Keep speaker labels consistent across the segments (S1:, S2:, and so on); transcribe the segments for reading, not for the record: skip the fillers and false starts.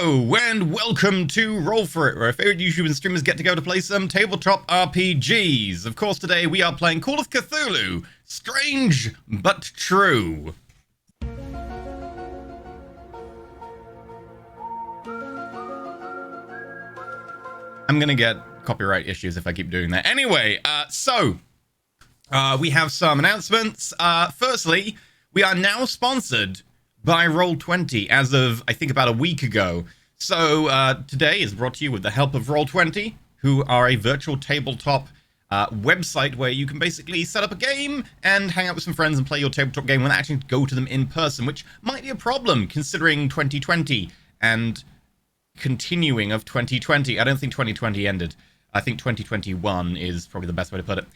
S1: Hello, and welcome to Roll For It, where our favorite YouTube and streamers get together to play some tabletop RPGs. Of course, today we are playing Call of Cthulhu, Strange but True. I'm gonna get copyright issues if I keep doing that. Anyway, we have some announcements. Firstly, we are now sponsored by Roll20 as of, I think, about a week ago. So today is brought to you with the help of Roll20, who are a virtual tabletop website where you can basically set up a game and hang out with some friends and play your tabletop game without actually go to them in person, which might be a problem considering 2020 and continuing of 2020. I don't think 2020 ended. I think 2021 is probably the best way to put it.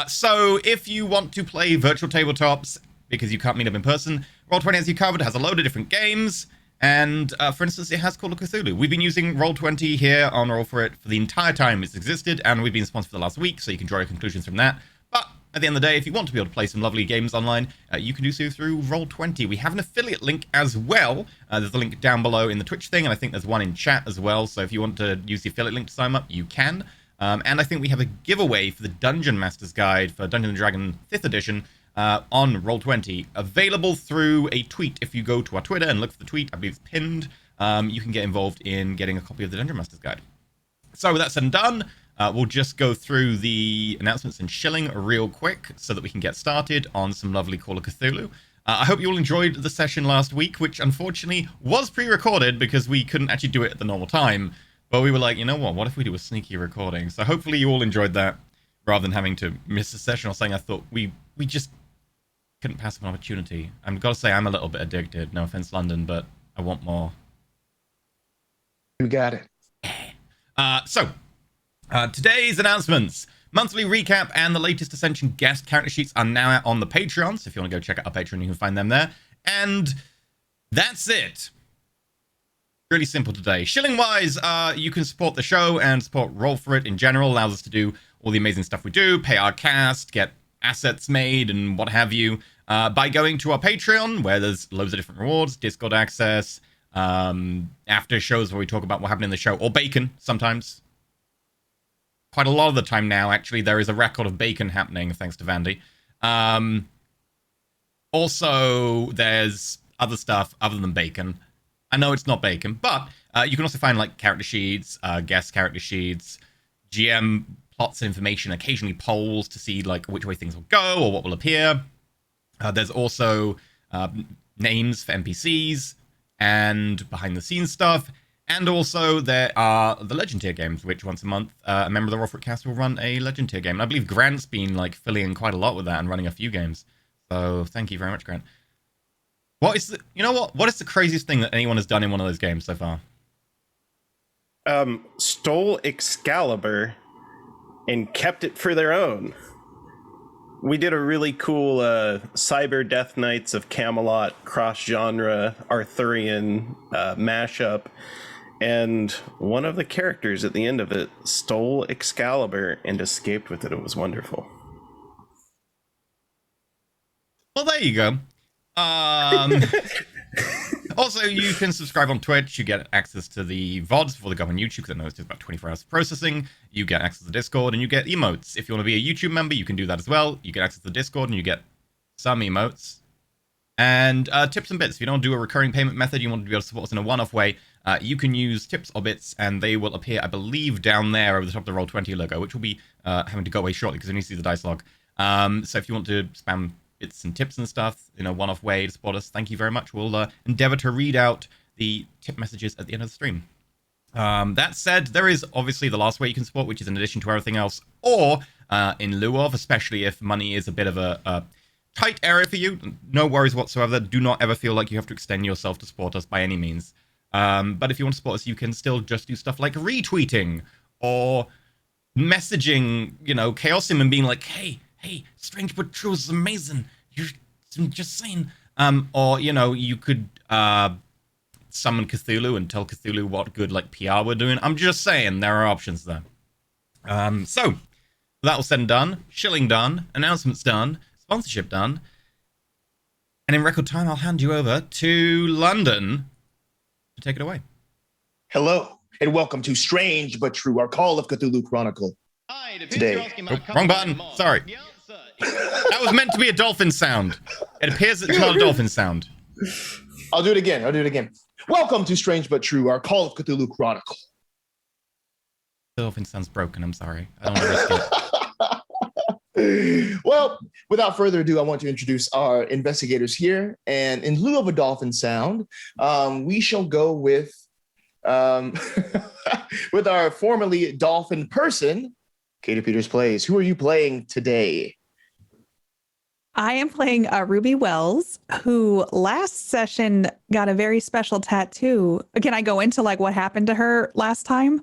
S1: So if you want to play virtual tabletops because you can't meet up in person, Roll20 has you covered. It has a load of different games, and for instance, it has Call of Cthulhu. We've been using Roll20 here on Roll For It for the entire time it's existed, and we've been sponsored for the last week, so you can draw your conclusions from that. But at the end of the day, if you want to be able to play some lovely games online, you can do so through Roll20. We have an affiliate link as well. There's a link down below in the Twitch thing, and I think there's one in chat as well, so if you want to use the affiliate link to sign up, you can. And I think we have a giveaway for the Dungeon Master's Guide for Dungeons & Dragons 5th edition, on Roll20, available through a tweet. If you go to our Twitter and look for the tweet, I believe it's pinned, you can get involved in getting a copy of the Dungeon Master's Guide. So with that said and done, we'll just go through the announcements and shilling real quick so that we can get started on some lovely Call of Cthulhu. I hope you all enjoyed the session last week, which unfortunately was pre-recorded because we couldn't actually do it at the normal time. But we were like, you know what if we do a sneaky recording? So hopefully you all enjoyed that, rather than having to miss a session or something. I thought we just couldn't pass up an opportunity. I've got to say, I'm a little bit addicted. No offense, London, but I want more.
S2: You got it.
S1: Today's announcements. Monthly recap and the latest Ascension guest character sheets are now out on the Patreon, so if you want to go check out our Patreon, you can find them there. And that's it. Really simple today. Shilling-wise, you can support the show and support Roll For It in general. Allows us to do all the amazing stuff we do, pay our cast, get assets made, and what have you, by going to our Patreon, where there's loads of different rewards, Discord access, after shows where we talk about what happened in the show, or bacon, sometimes. Quite a lot of the time now, actually, there is a record of bacon happening, thanks to Vandy. Also, there's other stuff other than bacon. I know it's not bacon, but you can also find, like, character sheets, guest character sheets, GM plots and information, occasionally polls to see like which way things will go or what will appear. There's also names for NPCs and behind the scenes stuff, and also there are the Legend Tier games, which once a month a member of the Roll For It cast will run a Legend Tier game, and I believe Grant's been like filling in quite a lot with that and running a few games, so thank you very much, Grant. What is the craziest thing that anyone has done in one of those games so far?
S3: Stole Excalibur and kept it for their own. We did a really cool Cyber Death Knights of Camelot cross-genre Arthurian mashup, and one of the characters at the end of it stole Excalibur and escaped with it. It was wonderful.
S1: Well, there you go. Also, you can subscribe on Twitch. You get access to the VODs before they go on YouTube, because I know it's just about 24 hours of processing. You get access to Discord, and you get emotes. If you want to be a YouTube member, you can do that as well. You get access to Discord, and you get some emotes. And tips and bits. If you don't do a recurring payment method, you want to be able to support us in a one-off way, you can use tips or bits, and they will appear, I believe, down there over the top of the Roll20 logo, which will be having to go away shortly, because we need to see the dice log. So if you want to spam bits and tips and stuff in a one-off way to support us, thank you very much. We'll endeavor to read out the tip messages at the end of the stream. That said, there is obviously the last way you can support, which is in addition to everything else, or in lieu of, especially if money is a bit of a tight area for you. No worries whatsoever. Do not ever feel like you have to extend yourself to support us by any means. But if you want to support us, you can still just do stuff like retweeting or messaging, Chaosium and being like, hey, Strange but True is amazing. I'm just saying. Or, you could summon Cthulhu and tell Cthulhu what good, PR we're doing. I'm just saying, there are options there. So, that was said and done. Shilling done. Announcements done. Sponsorship done. And in record time, I'll hand you over to London to take it away.
S2: Hello, and welcome to Strange But True, our Call of Cthulhu Chronicle. Today.
S1: Oh, wrong button. Sorry. That was meant to be a dolphin sound. It appears it's not a dolphin sound.
S2: I'll do it again. Welcome to Strange But True, our Call of Cthulhu Chronicle.
S1: The dolphin sound's broken. I'm sorry. I don't want to risk it.
S2: Well, without further ado, I want to introduce our investigators here. And in lieu of a dolphin sound, we shall go with with our formerly dolphin person, Katie Peters Plays. Who are you playing today?
S4: I am playing Ruby Wells, who last session got a very special tattoo. Can I go into like what happened to her last time?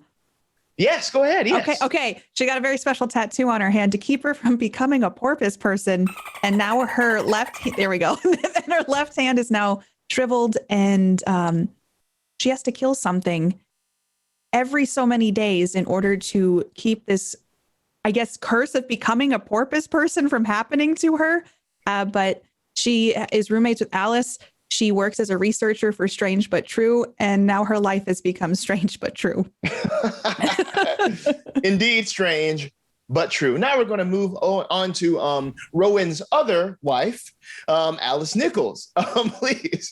S2: Yes, go ahead. Yes.
S4: Okay. She got a very special tattoo on her hand to keep her from becoming a porpoise person. And now her there we go. And her left hand is now shriveled, and she has to kill something every so many days in order to keep this, I guess, curse of becoming a porpoise person from happening to her. But she is roommates with Alice. She works as a researcher for Strange But True, and now her life has become strange but true.
S2: Indeed, strange but true. Now we're going to move on to Rowan's other wife, Alice Nichols. Please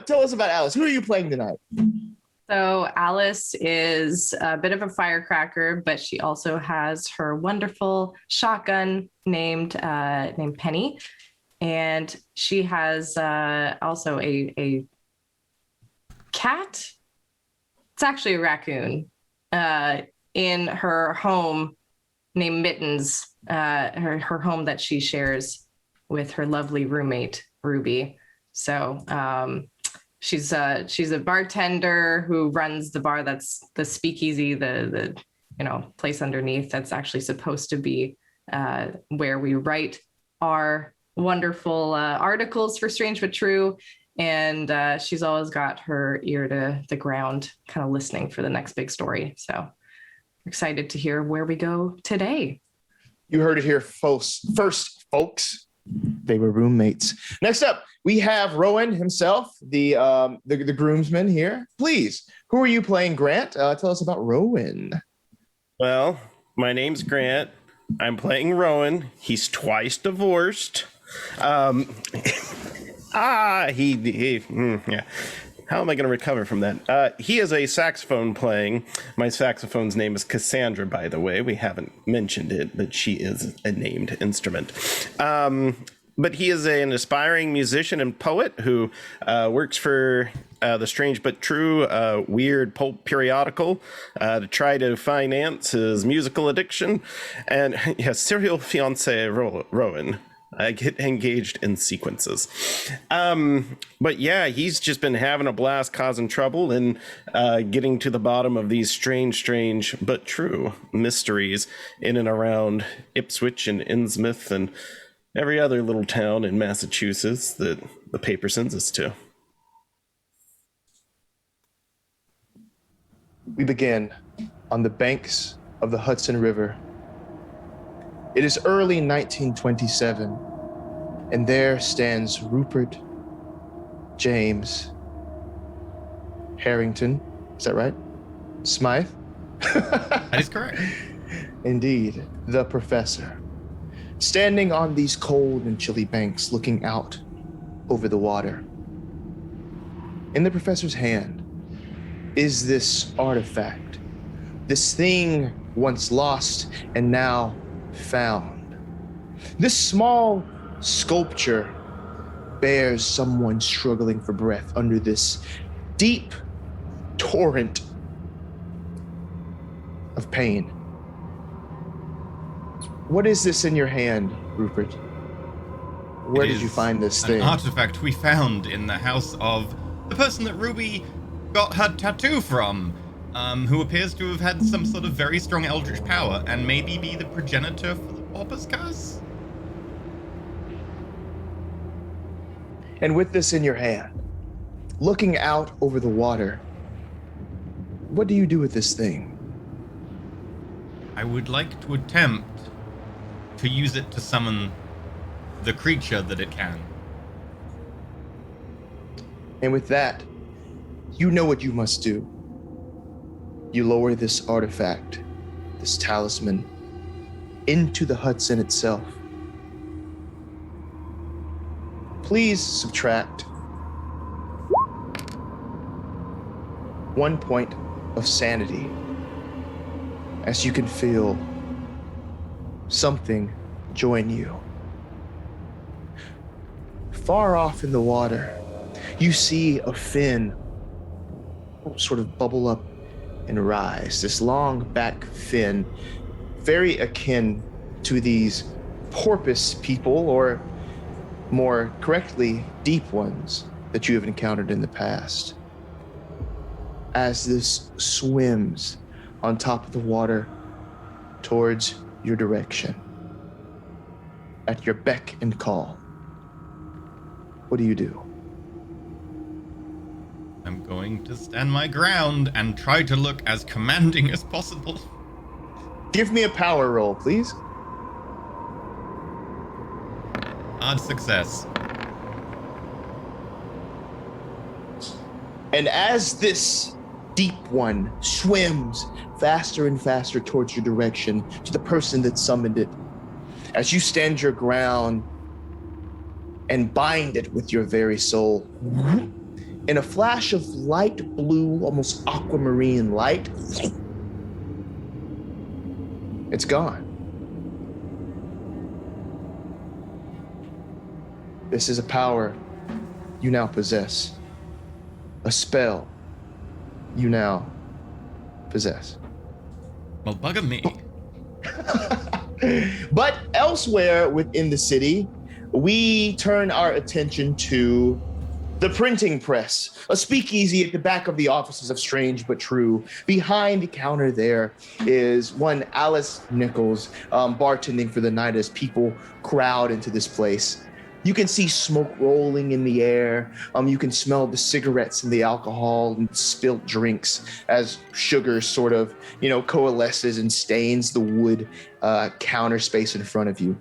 S2: tell us about Alice. Who are you playing tonight?
S5: So Alice is a bit of a firecracker, but she also has her wonderful shotgun named Penny, and she has also a cat. It's actually a raccoon in her home named Mittens. Her home that she shares with her lovely roommate Ruby. So. She's a bartender who runs the bar that's the speakeasy, the place underneath that's actually supposed to be where we write our wonderful articles for Strange But True. And she's always got her ear to the ground, kind of listening for the next big story. So excited to hear where we go today.
S2: You heard it here first, folks. They were roommates. Next up, we have Rowan himself, the groomsman here. Please, who are you playing, Grant? Tell us about Rowan.
S3: Well, my name's Grant. I'm playing Rowan. He's twice divorced. Yeah. How am I going to recover from that? He is a saxophone playing. My saxophone's name is Cassandra, by the way. We haven't mentioned it, but she is a named instrument. But he is an aspiring musician and poet who works for the Strange But True weird pulp periodical to try to finance his musical addiction. And yeah, serial fiance Rowan. I get engaged in sequences. But yeah, he's just been having a blast causing trouble and getting to the bottom of these strange, but true mysteries in and around Ipswich and Innsmouth and every other little town in Massachusetts that the paper sends us to.
S2: We begin on the banks of the Hudson River. It is early 1927, and there stands Rupert James Harrington. Is that right? Smythe?
S1: That is correct.
S2: Indeed, the professor, standing on these cold and chilly banks looking out over the water. In the professor's hand is this artifact, this thing once lost and now found. This small sculpture bears someone struggling for breath under this deep torrent of pain. What is this in your hand, Rupert? Where did you find this thing?
S1: An artifact we found in the house of the person that Ruby got her tattoo from, who appears to have had some sort of very strong eldritch power and maybe be the progenitor for the Porpoise curse?
S2: And with this in your hand, looking out over the water, what do you do with this thing?
S1: I would like to attempt to use it to summon the creature that it can.
S2: And with that, you know what you must do. You lower this artifact, this talisman, into the Hudson itself. Please subtract 1 point of sanity as you can feel something join you. Far off in the water, you see a fin sort of bubble up and rise. This long back fin, very akin to these porpoise people, or more correctly, deep ones that you have encountered in the past. As this swims on top of the water towards your direction, at your beck and call, what do you do?
S1: I'm going to stand my ground and try to look as commanding as possible.
S2: Give me a power roll, please.
S1: Hard success.
S2: And as this deep one swims faster and faster towards your direction, to the person that summoned it, as you stand your ground and bind it with your very soul, in a flash of light blue, almost aquamarine light, it's gone. This is a power you now possess. A spell you now possess.
S1: Well, bugger me.
S2: But elsewhere within the city, we turn our attention to the printing press, a speakeasy at the back of the offices of Strange But True. Behind the counter there is one Alice Nichols, bartending for the night as people crowd into this place. You can see smoke rolling in the air. You can smell the cigarettes and the alcohol and spilt drinks as sugar sort of, coalesces and stains the wood counter space in front of you.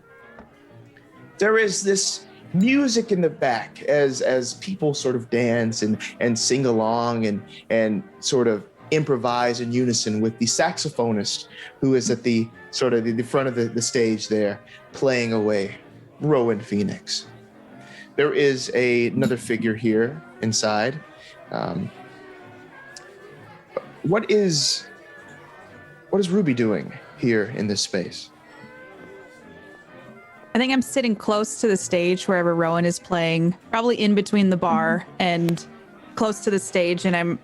S2: There is this music in the back as people sort of dance and sing along and sort of improvise in unison with the saxophonist who is at the sort of the front of the stage there playing away, Rowan Phoenix. There is another figure here inside. What is Ruby doing here in this space?
S4: I think I'm sitting close to the stage wherever Rowan is playing, probably in between the bar and close to the stage. And I'm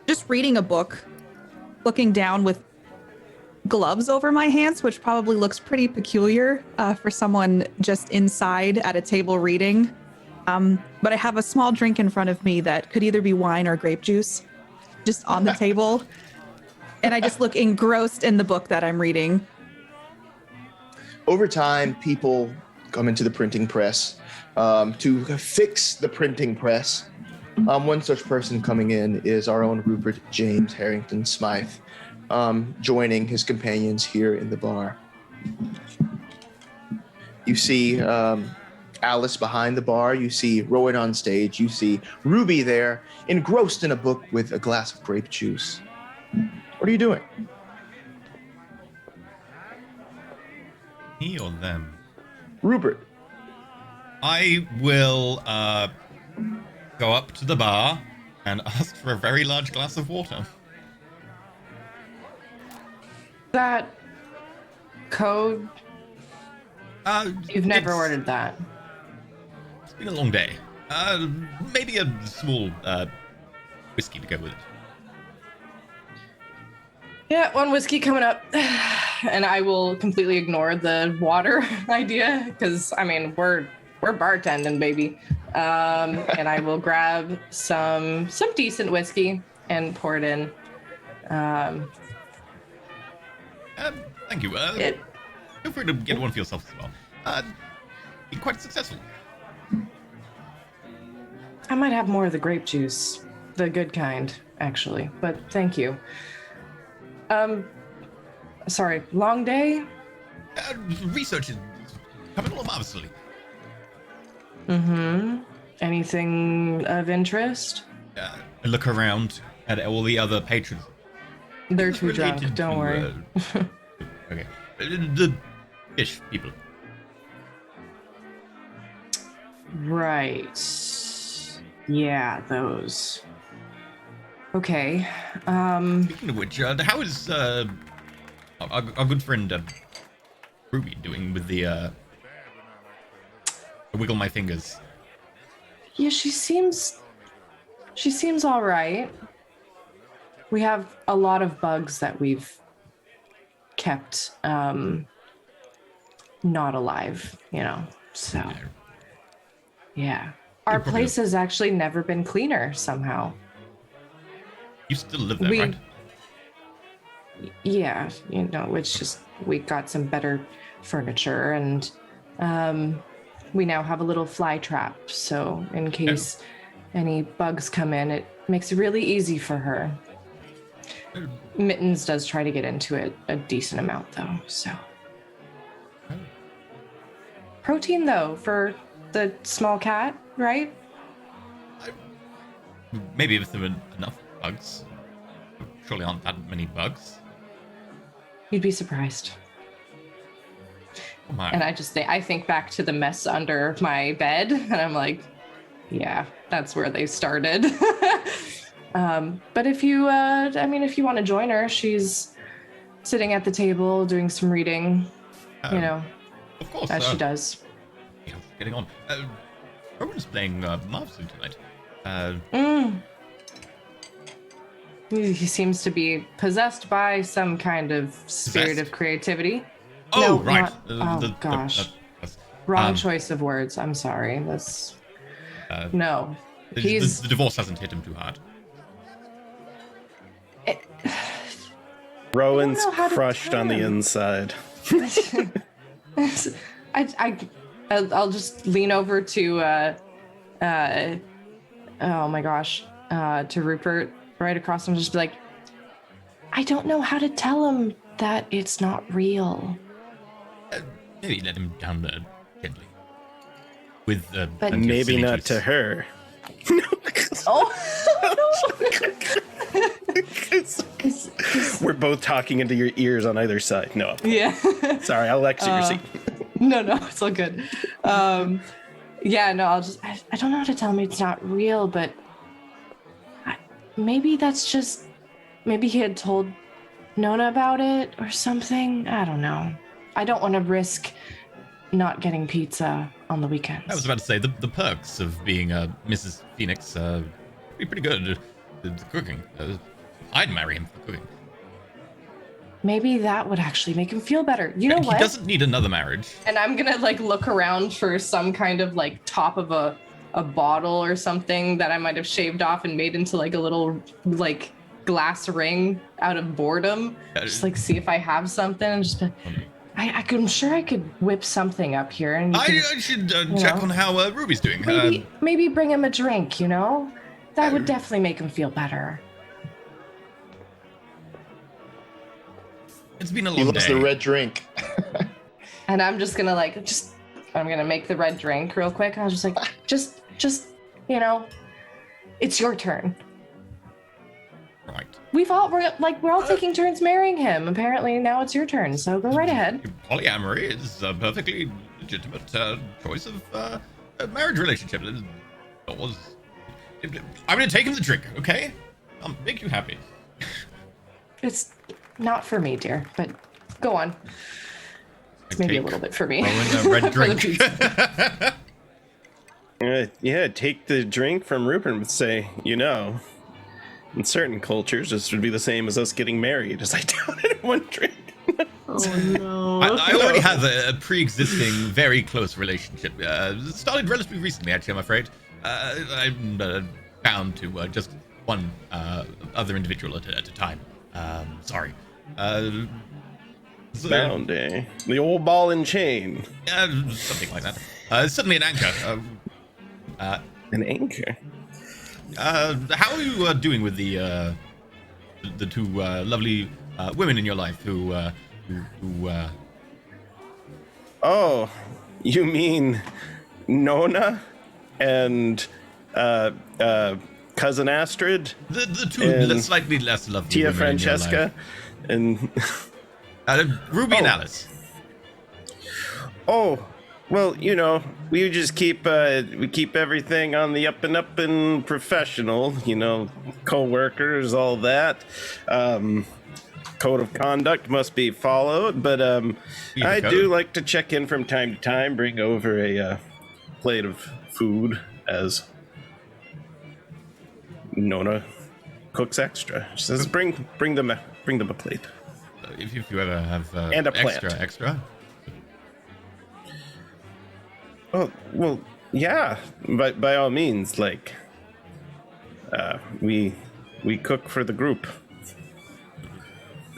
S4: just reading a book, looking down with gloves over my hands, which probably looks pretty peculiar for someone just inside at a table reading. But I have a small drink in front of me that could either be wine or grape juice, just on the table. And I just look engrossed in the book that I'm reading.
S2: Over time, people come into the printing press to fix the printing press. One such person coming in is our own Rupert James Harrington Smythe, joining his companions here in the bar. You see Alice behind the bar. You see Rowan on stage. You see Ruby there, engrossed in a book with a glass of grape juice. What are you doing?
S1: He or them?
S2: Rupert.
S1: I will go up to the bar and ask for a very large glass of water.
S5: That code? You've never ordered that.
S1: It's been a long day. Maybe a small whiskey to go with it.
S5: Yeah, one whiskey coming up. And I will completely ignore the water idea because, we're bartending, baby. And I will grab some decent whiskey and pour it in.
S1: Thank you. Feel free to get one for yourself as well. Been quite successful.
S5: I might have more of the grape juice, the good kind, actually. But thank you. Sorry, long day?
S1: Research is coming along marvelously.
S5: Mm-hmm. Anything of interest?
S1: I look around at all the other patrons.
S5: They're
S1: It's
S5: too drunk.
S1: related
S5: Don't
S1: to,
S5: worry.
S1: Okay. The fish people.
S5: Right. Yeah, those. Okay.
S1: Speaking of which, how is our good friend Ruby doing with the wiggle my fingers?
S5: Yeah, she seems all right. We have a lot of bugs that we've kept not alive, So, yeah. Our
S1: probably
S5: place has actually never been cleaner somehow.
S1: You still live there, right?
S5: Yeah, it's just we got some better furniture and we now have a little fly trap. So in case any bugs come in, it makes it really easy for her. Mittens does try to get into it a decent amount though, so. Protein though for the small cat, right?
S1: Maybe if there were enough bugs. Surely aren't that many bugs.
S5: You'd be surprised.
S1: Oh my.
S5: And I think back to the mess under my bed, and I'm like, yeah, that's where they started. But if you want to join her, she's sitting at the table doing some reading,
S1: Of course.
S5: as she does.
S1: Yeah, getting on. Rowan's playing Marvin tonight.
S5: He seems to be possessed by some kind of spirit of creativity.
S1: Oh,
S5: No,
S1: right.
S5: not- gosh. Wrong choice of words. I'm sorry. That's no. He's
S1: the divorce hasn't hit him too hard.
S3: Rowan's
S5: I don't know how to
S3: crushed
S5: tell
S3: on the
S5: him.
S3: inside.
S5: I'll just lean over to oh my gosh, to Rupert right across and just be like, I don't know how to tell him that it's not real.
S1: Maybe let him down there gently. With
S3: But
S1: plenty of
S3: maybe
S1: silly
S3: not
S1: juice.
S3: to her.
S5: Oh
S3: We're both talking into your ears on either side. No.
S5: yeah.
S3: Sorry, I'll exit your seat.
S5: No, it's all good. Yeah, no, I don't know how to tell him it's not real, but maybe he had told Nona about it or something. I don't know. I don't want to risk not getting pizza on the weekends.
S1: I was about to say, the perks of being Mrs. Phoenix pretty good. The cooking. I'd marry him for cooking.
S5: Maybe that would actually make him feel better. You know
S1: He
S5: what?
S1: doesn't need another marriage.
S5: And I'm gonna look around for some kind of top of a bottle or something that I might have shaved off and made into a little glass ring out of boredom. Just see if I have something. And just I'm sure I could whip something up here. And
S1: I should check on how Ruby's doing.
S5: Maybe bring him a drink. That would definitely make him feel better.
S1: It's been a
S2: He
S1: long
S2: loves
S1: day.
S2: the red drink.
S5: And I'm just gonna I'm gonna make the red drink real quick. I was just it's your turn.
S1: Right.
S5: We're all taking turns marrying him. Apparently now it's your turn. So go right ahead.
S1: Polyamory is a perfectly legitimate choice of marriage relationship. I'm going to take him the drink, okay? I'll make you happy.
S5: It's not for me, dear, but go on. It's maybe a little bit for me.
S1: Rowan, a red
S5: For the
S1: drink.
S5: pizza.
S3: Yeah, take the drink from Rupert and say, in certain cultures, this would be the same as us getting married, as I down it in one drink.
S5: Oh no.
S1: I already have a pre-existing, very close relationship. It started relatively recently, actually, I'm afraid. I'm bound to just one other individual at a time. Sorry.
S3: Bound, eh? The old ball and chain.
S1: Something like that. Certainly an anchor.
S3: An anchor?
S1: How are you doing with the two lovely women in your life who
S3: Oh, you mean Nona and cousin Astrid,
S1: The two
S3: And
S1: slightly less lovely
S3: Tia
S1: women in your
S3: Francesca, and
S1: life. Ruby and
S3: Oh.
S1: Alice.
S3: oh, well, we just keep everything on the up and professional. Co-workers, all that. Code of conduct must be followed, but
S1: Yeah,
S3: I
S1: code.
S3: do like to check in from time to time, bring over a plate of food as Nona cooks extra. She says, "Bring them a plate."
S1: If you ever have
S3: And a plant.
S1: extra.
S3: Oh, well, yeah, by all means, we cook for the group.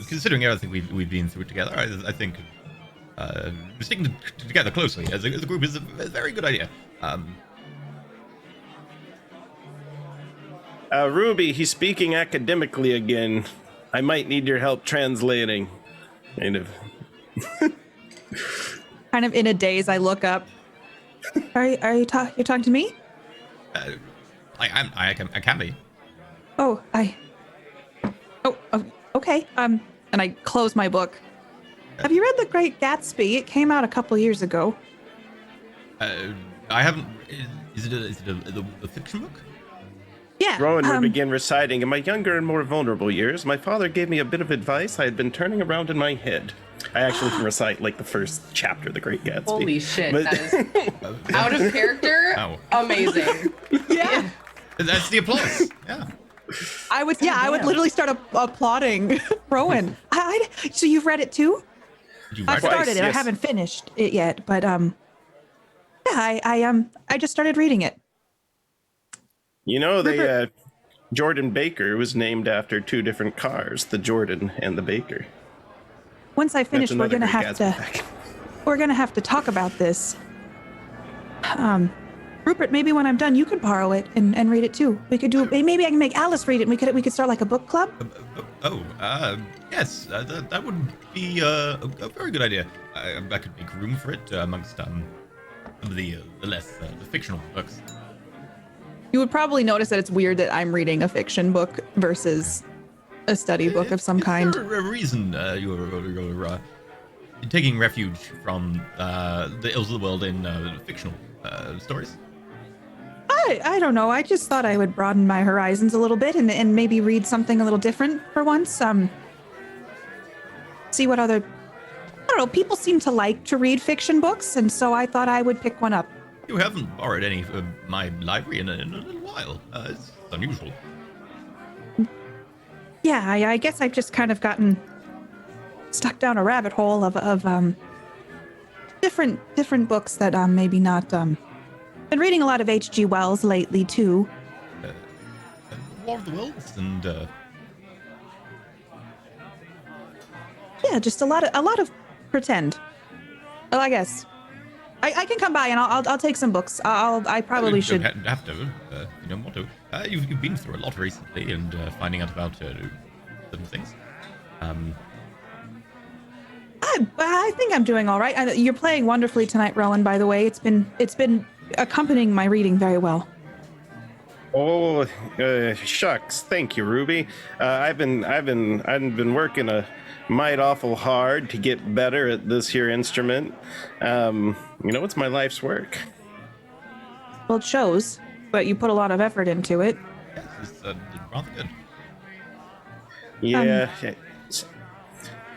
S1: Considering everything we've been through together, I think sticking together closely as a group is a very good idea.
S3: Ruby, he's speaking academically again. I might need your help translating. Kind of.
S4: Kind of in a daze, I look up. You're talking to me?
S1: I can be.
S4: Oh, okay. And I close my book. Have you read The Great Gatsby? It came out a couple years ago.
S1: I haven't. Is it a fiction book?
S4: Yeah.
S3: Rowan would begin reciting. In my younger and more vulnerable years, my father gave me a bit of advice I had been turning around in my head. I actually can recite the first chapter of The Great Gatsby.
S5: Holy shit,
S3: But-
S5: that is out of character.
S1: Oh.
S5: Amazing.
S4: Yeah.
S1: That's the applause. Yeah.
S4: I would literally start applauding Rowan. So you've read it too?
S1: Did you
S4: I
S1: write it?
S4: started it. I
S3: yes.
S4: haven't finished it yet, but yeah, I just started reading it.
S3: Jordan Baker was named after two different cars, the Jordan and the Baker.
S4: Once I finish,
S3: That's
S4: we're
S3: another
S4: gonna
S3: Great
S4: have
S3: Gatsby
S4: to
S3: fact.
S4: we're gonna have to talk about this. Rupert, maybe when I'm done, you could borrow it and read it too. We could do. Maybe I can make Alice read it. And we could start like a book club.
S1: Yes, that would be a very good idea. I could make room for it amongst some of the less the fictional books.
S4: You would probably notice that it's weird that I'm reading a fiction book versus a study book of some kind.
S1: Is there a reason you're taking refuge from the ills of the world in fictional stories?
S4: I don't know. I just thought I would broaden my horizons a little bit and maybe read something a little different for once. See what other, I don't know, people seem to like to read fiction books, and so I thought I would pick one up.
S1: You haven't borrowed any from my library in a little while. It's unusual.
S4: Yeah, I guess I've just kind of gotten stuck down a rabbit hole of different books that maybe not. Been reading a lot of H.G. Wells lately too.
S1: War of the Worlds and
S4: Yeah, just a lot of pretend. Well, I guess I can come by and I'll take some books. I probably
S1: you
S4: should.
S1: don't have to if you don't want to. You've been through a lot recently and finding out about certain things.
S4: I think I'm doing all right. You're playing wonderfully tonight, Rowan. By the way, it's been accompanying my reading very well.
S3: Oh, shucks! Thank you, Ruby. I've been working a mite awful hard to get better at this here instrument. It's my life's work.
S4: Well, it shows, but you put a lot of effort into it.
S1: Yes, it's rather good.
S3: Yeah,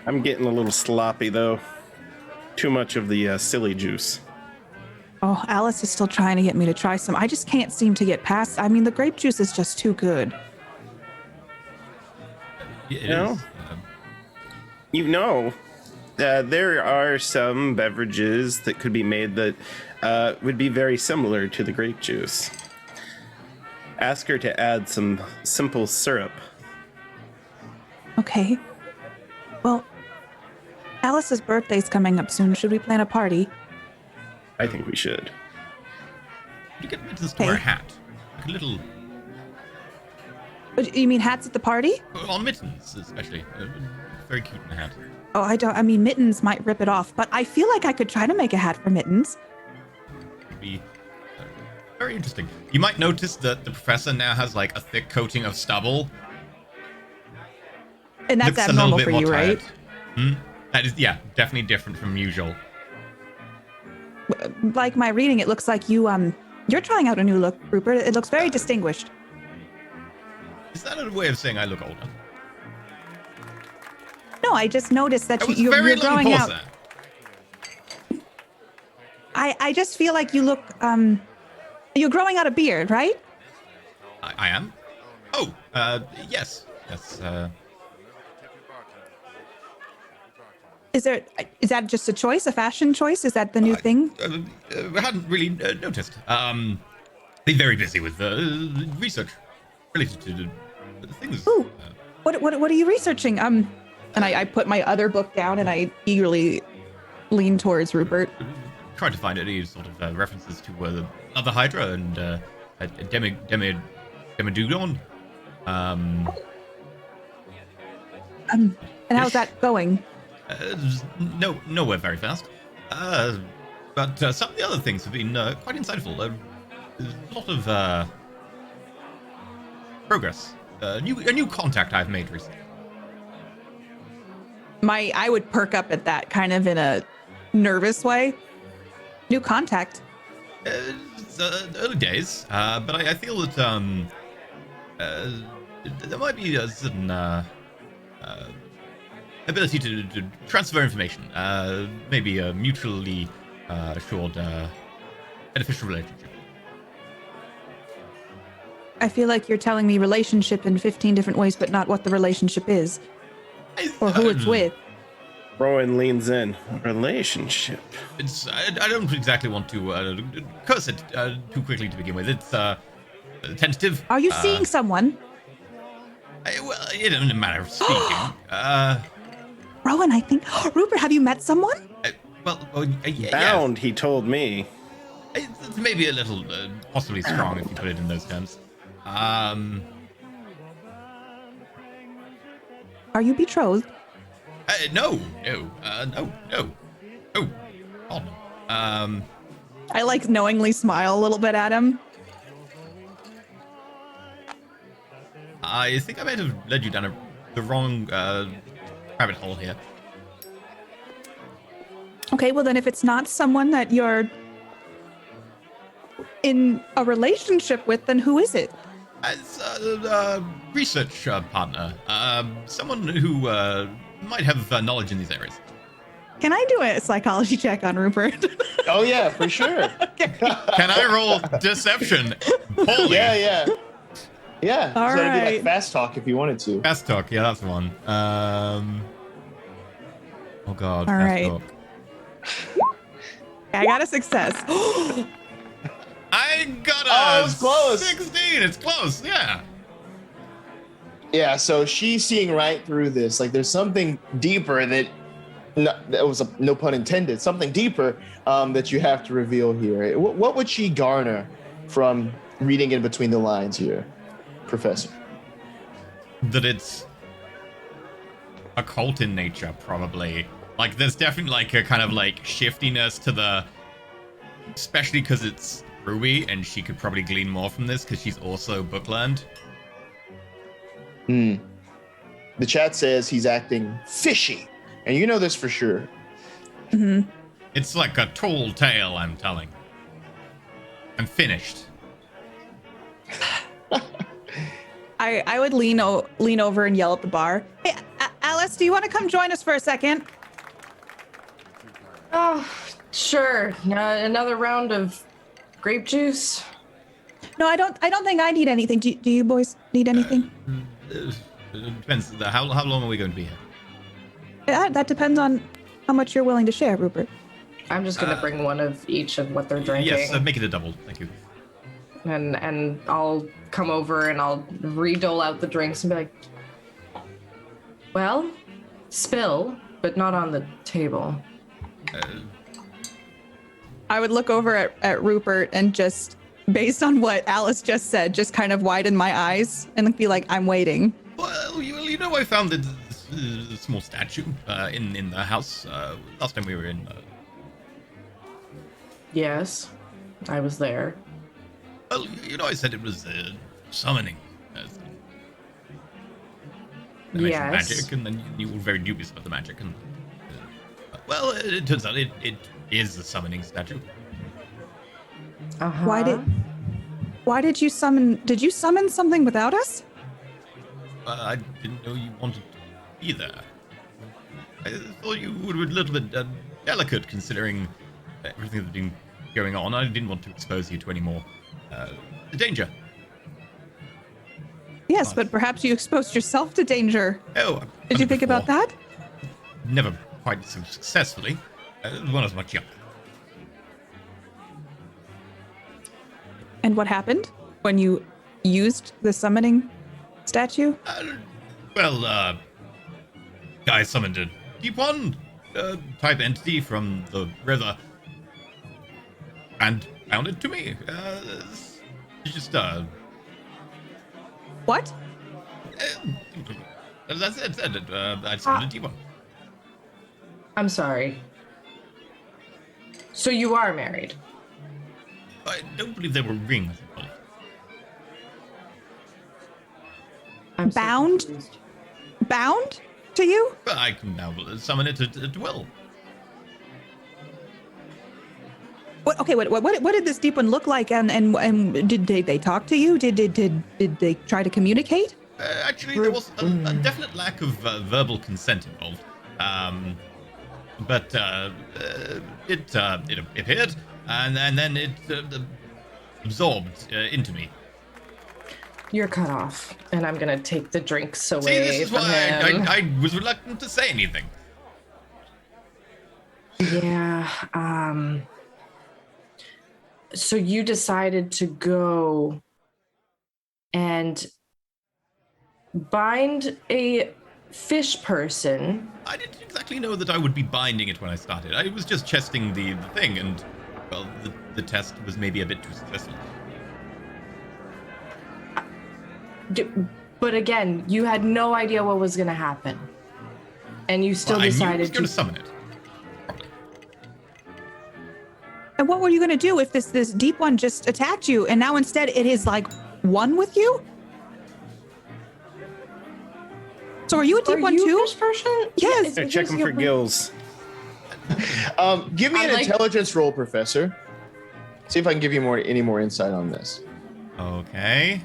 S3: I'm getting a little sloppy though. Too much of the silly juice.
S4: Oh, Alice is still trying to get me to try some. I just can't seem to get past. I mean, the grape juice is just too good.
S1: It
S3: No.
S1: is.
S3: There are some beverages that could be made that would be very similar to the grape juice. Ask her to add some simple syrup.
S4: Okay. Well, Alice's birthday's coming up soon. Should we plan a party?
S3: I think we should.
S1: Could you get me to the store a hat? Like a little.
S4: You mean hats at the party?
S1: Well, mittens, especially. Very cute in a hat.
S4: Oh, I mean, Mittens might rip it off, but I feel like I could try to make a hat for Mittens.
S1: Could be Very interesting. You might notice that the professor now has like a thick coating of stubble.
S4: And that's
S1: Looks a little
S4: abnormal
S1: bit
S4: for
S1: more
S4: you,
S1: tired.
S4: right?
S1: That is, yeah, definitely different from usual.
S4: Like my reading, it looks like you're trying out a new look, Rupert. It looks very distinguished.
S1: Is that a way of saying I look older?
S4: No, I just noticed that
S1: That was
S4: you're
S1: very long
S4: growing
S1: pause
S4: out.
S1: there.
S4: I just feel like you look you're growing out a beard, right?
S1: I am? Oh, yes. Yes,
S4: Is that just a choice, a fashion choice? Is that the new thing?
S1: I hadn't really noticed. Been very busy with research related to things.
S4: Ooh, what are you researching? And I put my other book down and I eagerly lean towards Rupert.
S1: Tried to find any sort of references to the other Hydra and Demidougon.
S4: And how's that going?
S1: Nowhere very fast. But some of the other things have been quite insightful. There's a lot of progress. A new contact I've made recently.
S4: I would perk up at that, kind of in a nervous way. New contact.
S1: It's early days, but I feel that there might be a certain ability to transfer information, maybe a mutually assured beneficial relationship.
S4: I feel like you're telling me relationship in 15 different ways, but not what the relationship is or who it's with.
S3: Rowan leans in. Relationship.
S1: I don't exactly want to curse it too quickly to begin with. It's tentative.
S4: Are you seeing someone?
S1: Well, in a matter of speaking.
S4: Rowan, I think. Rupert, have you met someone?
S1: Yeah.
S3: Bound, he told me.
S1: It's maybe a little possibly strong if you put it in those terms.
S4: Are you betrothed?
S1: No. Oh, no.
S4: I like knowingly smile a little bit at him.
S1: I think I might have led you down the wrong rabbit hole here.
S4: Okay, well then if it's not someone that you're in a relationship with, then who is it?
S1: It's a research partner. Someone who might have knowledge in these areas.
S4: Can I do a psychology check on Rupert?
S2: Oh yeah, for sure.
S1: Can I roll deception? Holy.
S2: Yeah.
S4: All
S2: So that'd be
S4: right.
S2: like fast talk if you wanted to.
S1: Fast talk, yeah, that's one. Oh god,
S4: All
S1: fast
S4: right.
S1: talk.
S4: I got a success.
S1: I got a
S2: Oh, it was close.
S1: 16. It's close, yeah.
S2: Yeah, so she's seeing right through this. Like there's something deeper that was no pun intended, something deeper that you have to reveal here. What would she garner from reading in between the lines here, Professor?
S1: That it's occult in nature, probably. Like, there's definitely like a kind of like shiftiness to the, especially because it's Ruby, and she could probably glean more from this because she's also book learned.
S2: The chat says he's acting fishy, and you know this for sure.
S4: Mm-hmm.
S1: It's like a tall tale, I'm telling. I'm finished.
S4: I would lean over and yell at the bar. Hey, Alice, do you want to come join us for a second?
S5: Oh, sure. Another round of grape juice.
S4: No, I don't think I need anything. Do you boys need anything?
S1: It depends. How long are we going to be here?
S4: That depends on how much you're willing to share, Rupert.
S5: I'm just gonna bring one of each of what they're drinking.
S1: Yes, make it a double. Thank you.
S5: And I'll come over and I'll re-dole out the drinks and be like, well, spill, but not on the table.
S4: I would look over at Rupert and just, based on what Alice just said, just kind of widen my eyes and be like, I'm waiting.
S1: Well, you know, I found this small statue in the house last time we were in.
S5: Yes, I was there.
S1: Well, I said it was summoning. I mentioned
S5: Yes.
S1: magic, and then you were very dubious about the magic. And well, it turns out it is a summoning statue.
S5: Uh-huh.
S4: Why did you summon? Did you summon something without us?
S1: I didn't know you wanted to be there. I thought you would be a little bit delicate considering everything that's been going on. I didn't want to expose you to any more danger.
S4: Yes, but perhaps you exposed yourself to danger.
S1: Oh,
S4: Did you think about that?
S1: Never quite so successfully. When I was much younger.
S4: And what happened when you used the summoning statue?
S1: Guy summoned a deep one type entity from the river and found it to me. Just
S4: What?
S1: that's it. I summoned a deep one.
S5: I'm sorry. So you are married?
S1: I don't believe there were rings involved.
S5: I'm so
S4: Bound?
S5: confused.
S4: Bound to you?
S1: But I can now summon it at will.
S4: What? Okay. What did this deep one look like? And did they talk to you? Did they try to communicate?
S1: Actually, there was a definite lack of verbal consent involved. But it appeared, and then it absorbed into me.
S5: You're cut off, and I'm gonna take the drinks away.
S1: See, this is
S5: from
S1: why
S5: him.
S1: I was reluctant to say anything.
S5: Yeah. So you decided to go and bind a fish person.
S1: I didn't exactly know that I would be binding it when I started. I was just testing the thing, and, well, the test was maybe a bit too successful.
S5: But again, you had no idea what was going to happen. And you still
S1: Well, I knew I
S5: decided
S1: was going to summon it. Probably.
S4: And what were you going to do if this deep one just attacked you and now instead it is like one with you? So are you a deep
S5: Are
S4: one
S5: you
S4: too?
S5: a fish person?
S4: Yes.
S3: They're checking for gills.
S2: Give me
S5: I
S2: an
S5: like-
S2: intelligence roll, Professor. See if I can give you any more insight on this.
S1: Okay.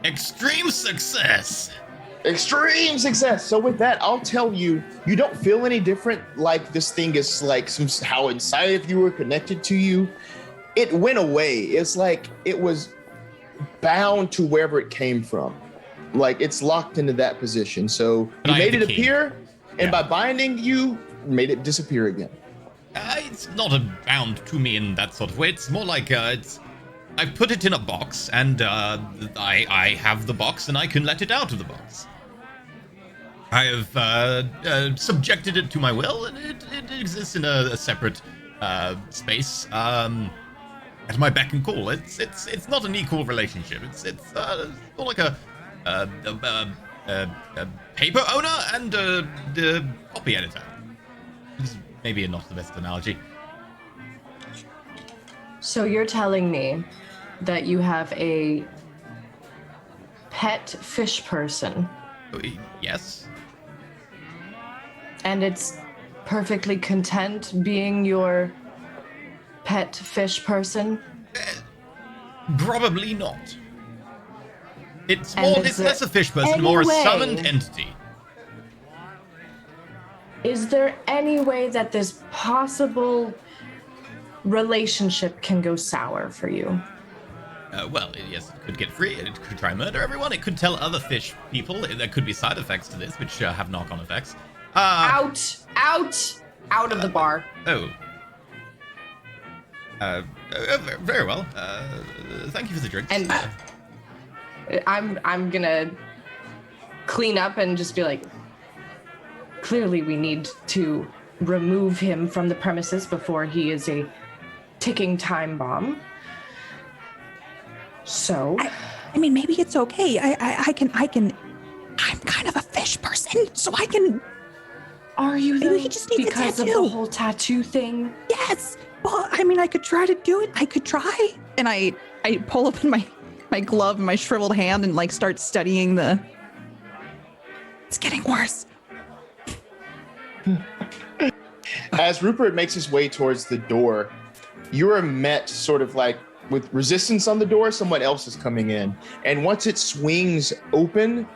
S1: Extreme success!
S2: Extreme success. So with that, I'll tell you, you don't feel any different. Like this thing is like somehow inside of you or connected to you. It went away. It's like it was bound to wherever it came from. Like it's locked into that position. So
S1: But
S2: you
S1: I
S2: made
S1: have
S2: it
S1: the key.
S2: appear, and
S1: Yeah.
S2: by binding, you made it disappear again.
S1: It's not bound to me in that sort of way. It's more like I put it in a box, and I have the box, and I can let it out of the box. I have subjected it to my will, and it exists in a separate space at my beck and call. It's not an equal relationship. It's more like a paper owner and the copy editor. This is maybe not the best analogy.
S5: So you're telling me that you have a pet fish person
S1: Yes.
S5: and it's perfectly content being your pet fish person?
S1: Probably not. It's
S5: And
S1: more.
S5: is
S1: It's
S5: there
S1: less a fish person,
S5: any
S1: more a
S5: way-
S1: summoned entity.
S5: Is there any way that this possible relationship can go sour for you?
S1: Well, yes, it could get free. It could try and murder everyone. It could tell other fish people. There could be side effects to this, which have knock-on effects.
S5: Out of the bar.
S1: Oh. Very well. Thank you for the drinks.
S5: And I'm gonna clean up and just be like, clearly we need to remove him from the premises before he is a ticking time bomb. So
S4: I mean, maybe it's okay. I can. I'm kind of a fish person, so I can.
S5: are you
S4: Maybe
S5: though?
S4: he just needs a
S5: Because of
S4: tattoo.
S5: the whole tattoo thing?
S4: Yes. Well, I mean, I could try to do it. I could try, and I I pull open my glove and my shriveled hand and like start studying the. It's getting worse.
S2: As Rupert makes his way towards the door, you are met sort of like with resistance on the door. Someone else is coming in. And once it swings open,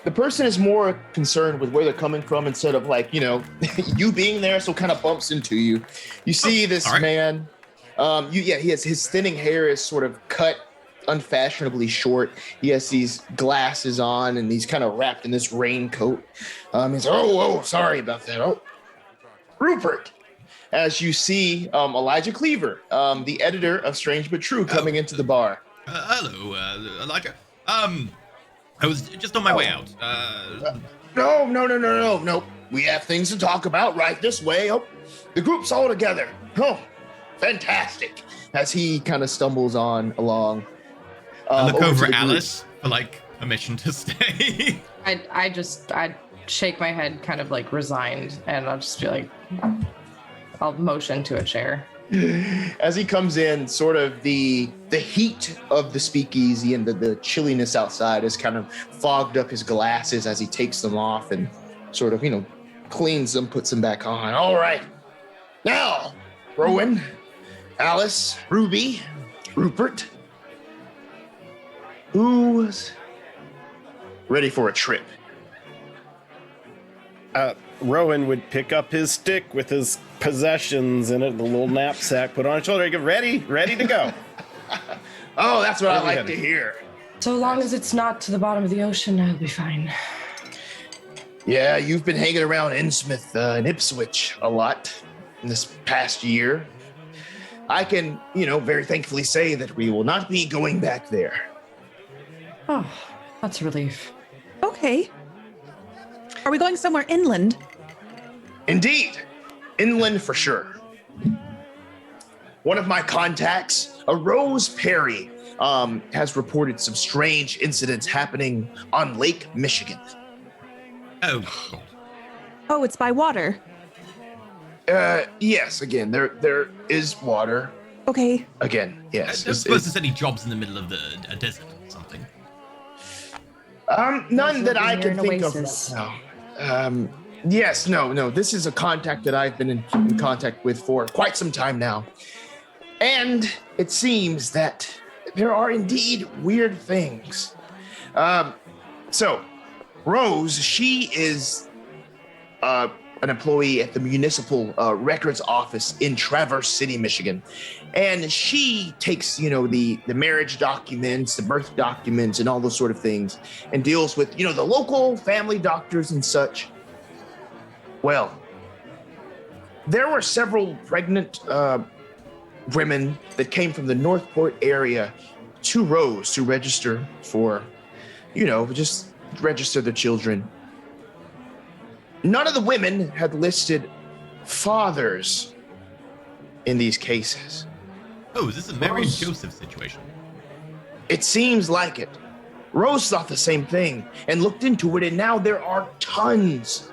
S2: the person is more concerned with where they're coming from instead of like, you being there, so kind of bumps into you. You see this man. He has his thinning hair is sort of cut unfashionably short. He has these glasses on and he's kind of wrapped in this raincoat. He's sorry about that. Oh, Rupert. As you see Elijah Cleaver, the editor of Strange But True, coming into the bar.
S1: Hello, Elijah. I was just on my way out.
S2: No. We have things to talk about right this way. Oh, the group's all together. Oh, fantastic. As he kind of stumbles on along.
S1: I look over at Alice for like permission to stay.
S5: I'd shake my head kind of like resigned, and I'll just be like, I'll motion to a chair.
S2: As he comes in, sort of the heat of the speakeasy and the chilliness outside has kind of fogged up his glasses as he takes them off and sort of, cleans them, puts them back on. All right. Now, Rowan, Alice, Ruby, Rupert, who's ready for a trip?
S3: Rowan would pick up his stick with his possessions in it, the little knapsack, put on his shoulder, get ready to go.
S2: Oh, that's what I like to hear.
S5: So long as it's not to the bottom of the ocean, I'll be fine.
S2: Yeah, you've been hanging around Innsmouth and Ipswich a lot in this past year. I can, very thankfully say that we will not be going back there.
S5: Oh, that's a relief.
S4: Okay. Are we going somewhere inland?
S2: Indeed. Inland for sure. One of my contacts, a Rose Perry, has reported some strange incidents happening on Lake Michigan.
S1: Oh, God.
S4: Oh, it's by water.
S2: Yes, again, there is water.
S4: Okay.
S2: Again, yes.
S1: I don't suppose there's any jobs in the middle of a desert or something.
S2: None that I can think of
S5: oasis.
S2: right now. Yes, no. This is a contact that I've been in contact with for quite some time now. And it seems that there are indeed weird things. So, Rose, she is an employee at the municipal records office in Traverse City, Michigan. And she takes, the marriage documents, the birth documents, and all those sort of things, and deals with, the local family doctors and such. Well, there were several pregnant women that came from the Northport area to Rose to register for, just register their children. None of the women had listed fathers in these cases.
S1: Oh, is this a Mary and Joseph situation?
S2: It seems like it. Rose thought the same thing and looked into it, and now there are tons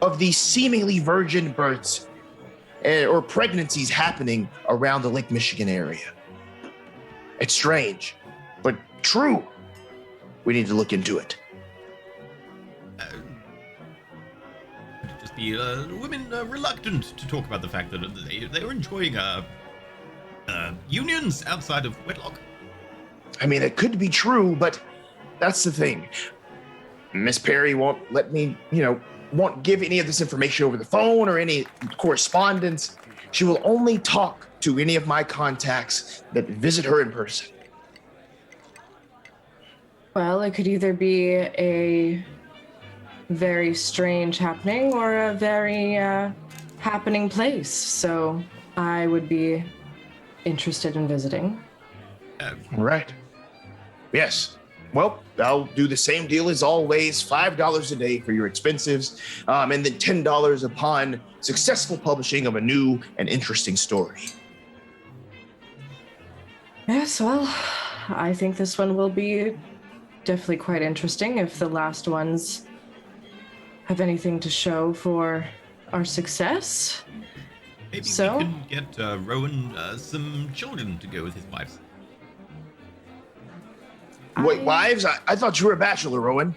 S2: of these seemingly virgin births or pregnancies happening around the Lake Michigan area. It's strange, but true. We need to look into it.
S1: Could it just be women reluctant to talk about the fact that they were enjoying unions outside of wedlock?
S2: I mean, it could be true, but that's the thing. Miss Perry won't let me, won't give any of this information over the phone or any correspondence. She will only talk to any of my contacts that visit her in person.
S5: Well, it could either be a very strange happening or a very happening place. So I would be interested in visiting.
S2: Right. Yes. Well, I'll do the same deal as always, $5 a day for your expenses, and then $10 upon successful publishing of a new and interesting story.
S5: Yes, well, I think this one will be definitely quite interesting if the last ones have anything to show for our success.
S1: Maybe
S5: So?
S1: we can get Rowan some children to go with his wives.
S2: Wait, wives? I thought you were a bachelor, Rowan.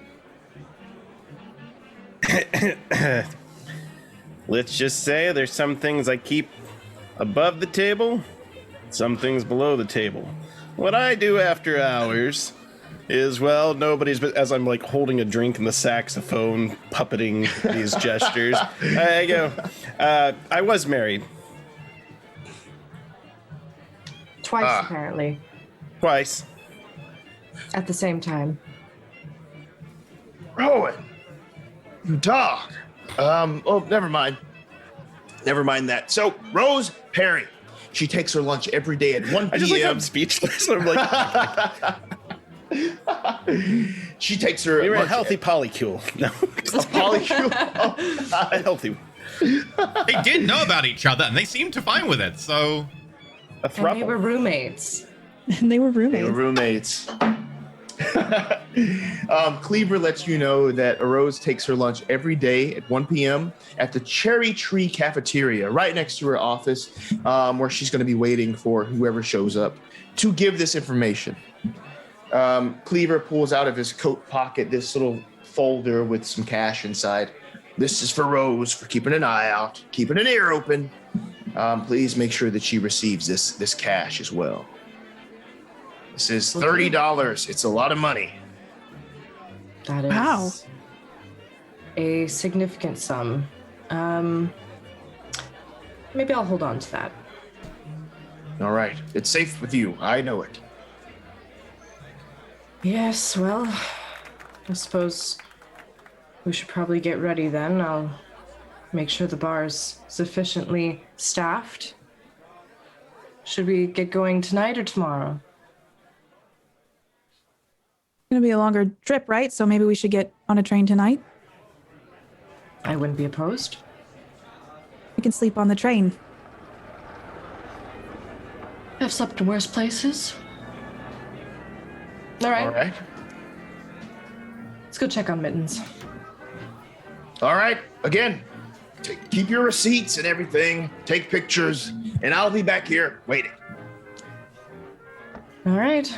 S3: Let's just say there's some things I keep above the table, some things below the table. What I do after hours is, well, nobody's, but as I'm like holding a drink in the saxophone, puppeting these gestures, I go, I was married.
S5: Twice, apparently.
S3: Twice.
S5: At the same time.
S2: Rowan, you dog. Oh, never mind. Never mind that. So, Rose Perry, she takes her lunch every day at 1 p.m.
S3: I just like I'm speechless. I'm like,
S2: she takes her.
S3: we were a
S2: lunch
S3: healthy polycule. No,
S2: a polycule. Oh,
S3: a healthy.
S1: They did know about each other, and they seemed to fine with it. So
S3: A
S5: And they were
S3: throuple.
S5: roommates.
S4: And they were
S2: They
S4: roommates.
S2: were roommates. Cleaver lets you know that Rose takes her lunch every day at 1 p.m. at the Cherry Tree Cafeteria, right next to her office, where she's going to be waiting for whoever shows up to give this information. Cleaver pulls out of his coat pocket this little folder with some cash inside. This is for Rose for keeping an eye out, keeping an ear open. Please make sure that she receives this cash as well. This is $30. It's a lot of money.
S5: That is
S4: Wow.
S5: a significant sum. Maybe I'll hold on to that.
S2: All right. It's safe with you. I know it.
S5: Yes, well, I suppose we should probably get ready then. I'll make sure the bar's sufficiently staffed. Should we get going tonight or tomorrow?
S4: It's going to be a longer trip, right? So maybe we should get on a train tonight.
S5: I wouldn't be opposed.
S4: We can sleep on the train.
S5: I've slept in worse places. All right,
S2: All right.
S5: let's go check on Mittens.
S2: All right. Again, keep your receipts and everything. Take pictures, and I'll be back here waiting.
S5: All right.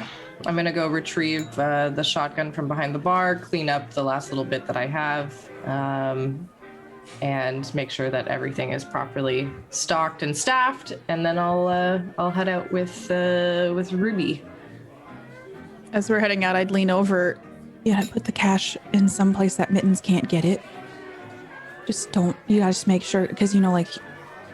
S5: I'm going to go retrieve the shotgun from behind the bar, clean up the last little bit that I have, and make sure that everything is properly stocked and staffed. And then I'll head out with Ruby.
S4: As we're heading out, I'd lean over. Yeah, put the cash in some place that Mittens can't get it. Just don't. You gotta just make sure, because like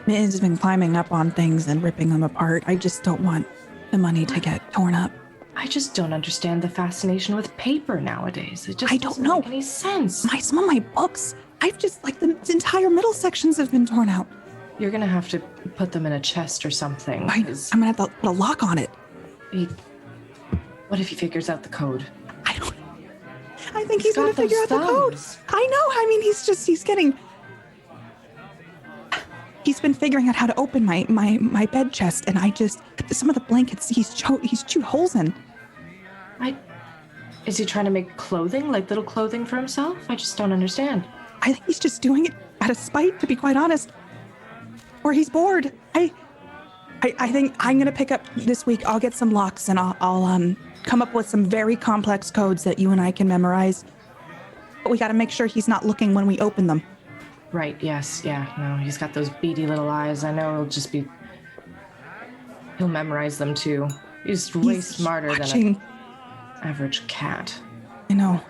S4: Mittens has been climbing up on things and ripping them apart. I just don't want the money to get torn up.
S5: I just don't understand the fascination with paper nowadays. It just
S4: I don't
S5: doesn't
S4: know.
S5: make any sense.
S4: Some of my books, I've just the entire middle sections have been torn out.
S5: You're gonna have to put them in a chest or something.
S4: I'm
S5: 'cause
S4: gonna have to put a lock on it.
S5: what if he figures out the code?
S4: I don't. I think he's
S5: got
S4: gonna figure out
S5: those
S4: the code.
S5: thumbs.
S4: I know. I mean, he's been figuring out how to open my bed chest, and some of the blankets he's chewed holes in.
S5: Is he trying to make clothing, like little clothing for himself? I just don't understand.
S4: I think he's just doing it out of spite, to be quite honest. Or he's bored. I think I'm gonna pick up this week. I'll get some locks, and I'll come up with some very complex codes that you and I can memorize. But we got to make sure he's not looking when we open them.
S5: Right, yes, yeah. No, he's got those beady little eyes. I know he'll memorize them too. He's way
S4: He's
S5: smarter than
S4: watching.
S5: an average cat.
S4: I know.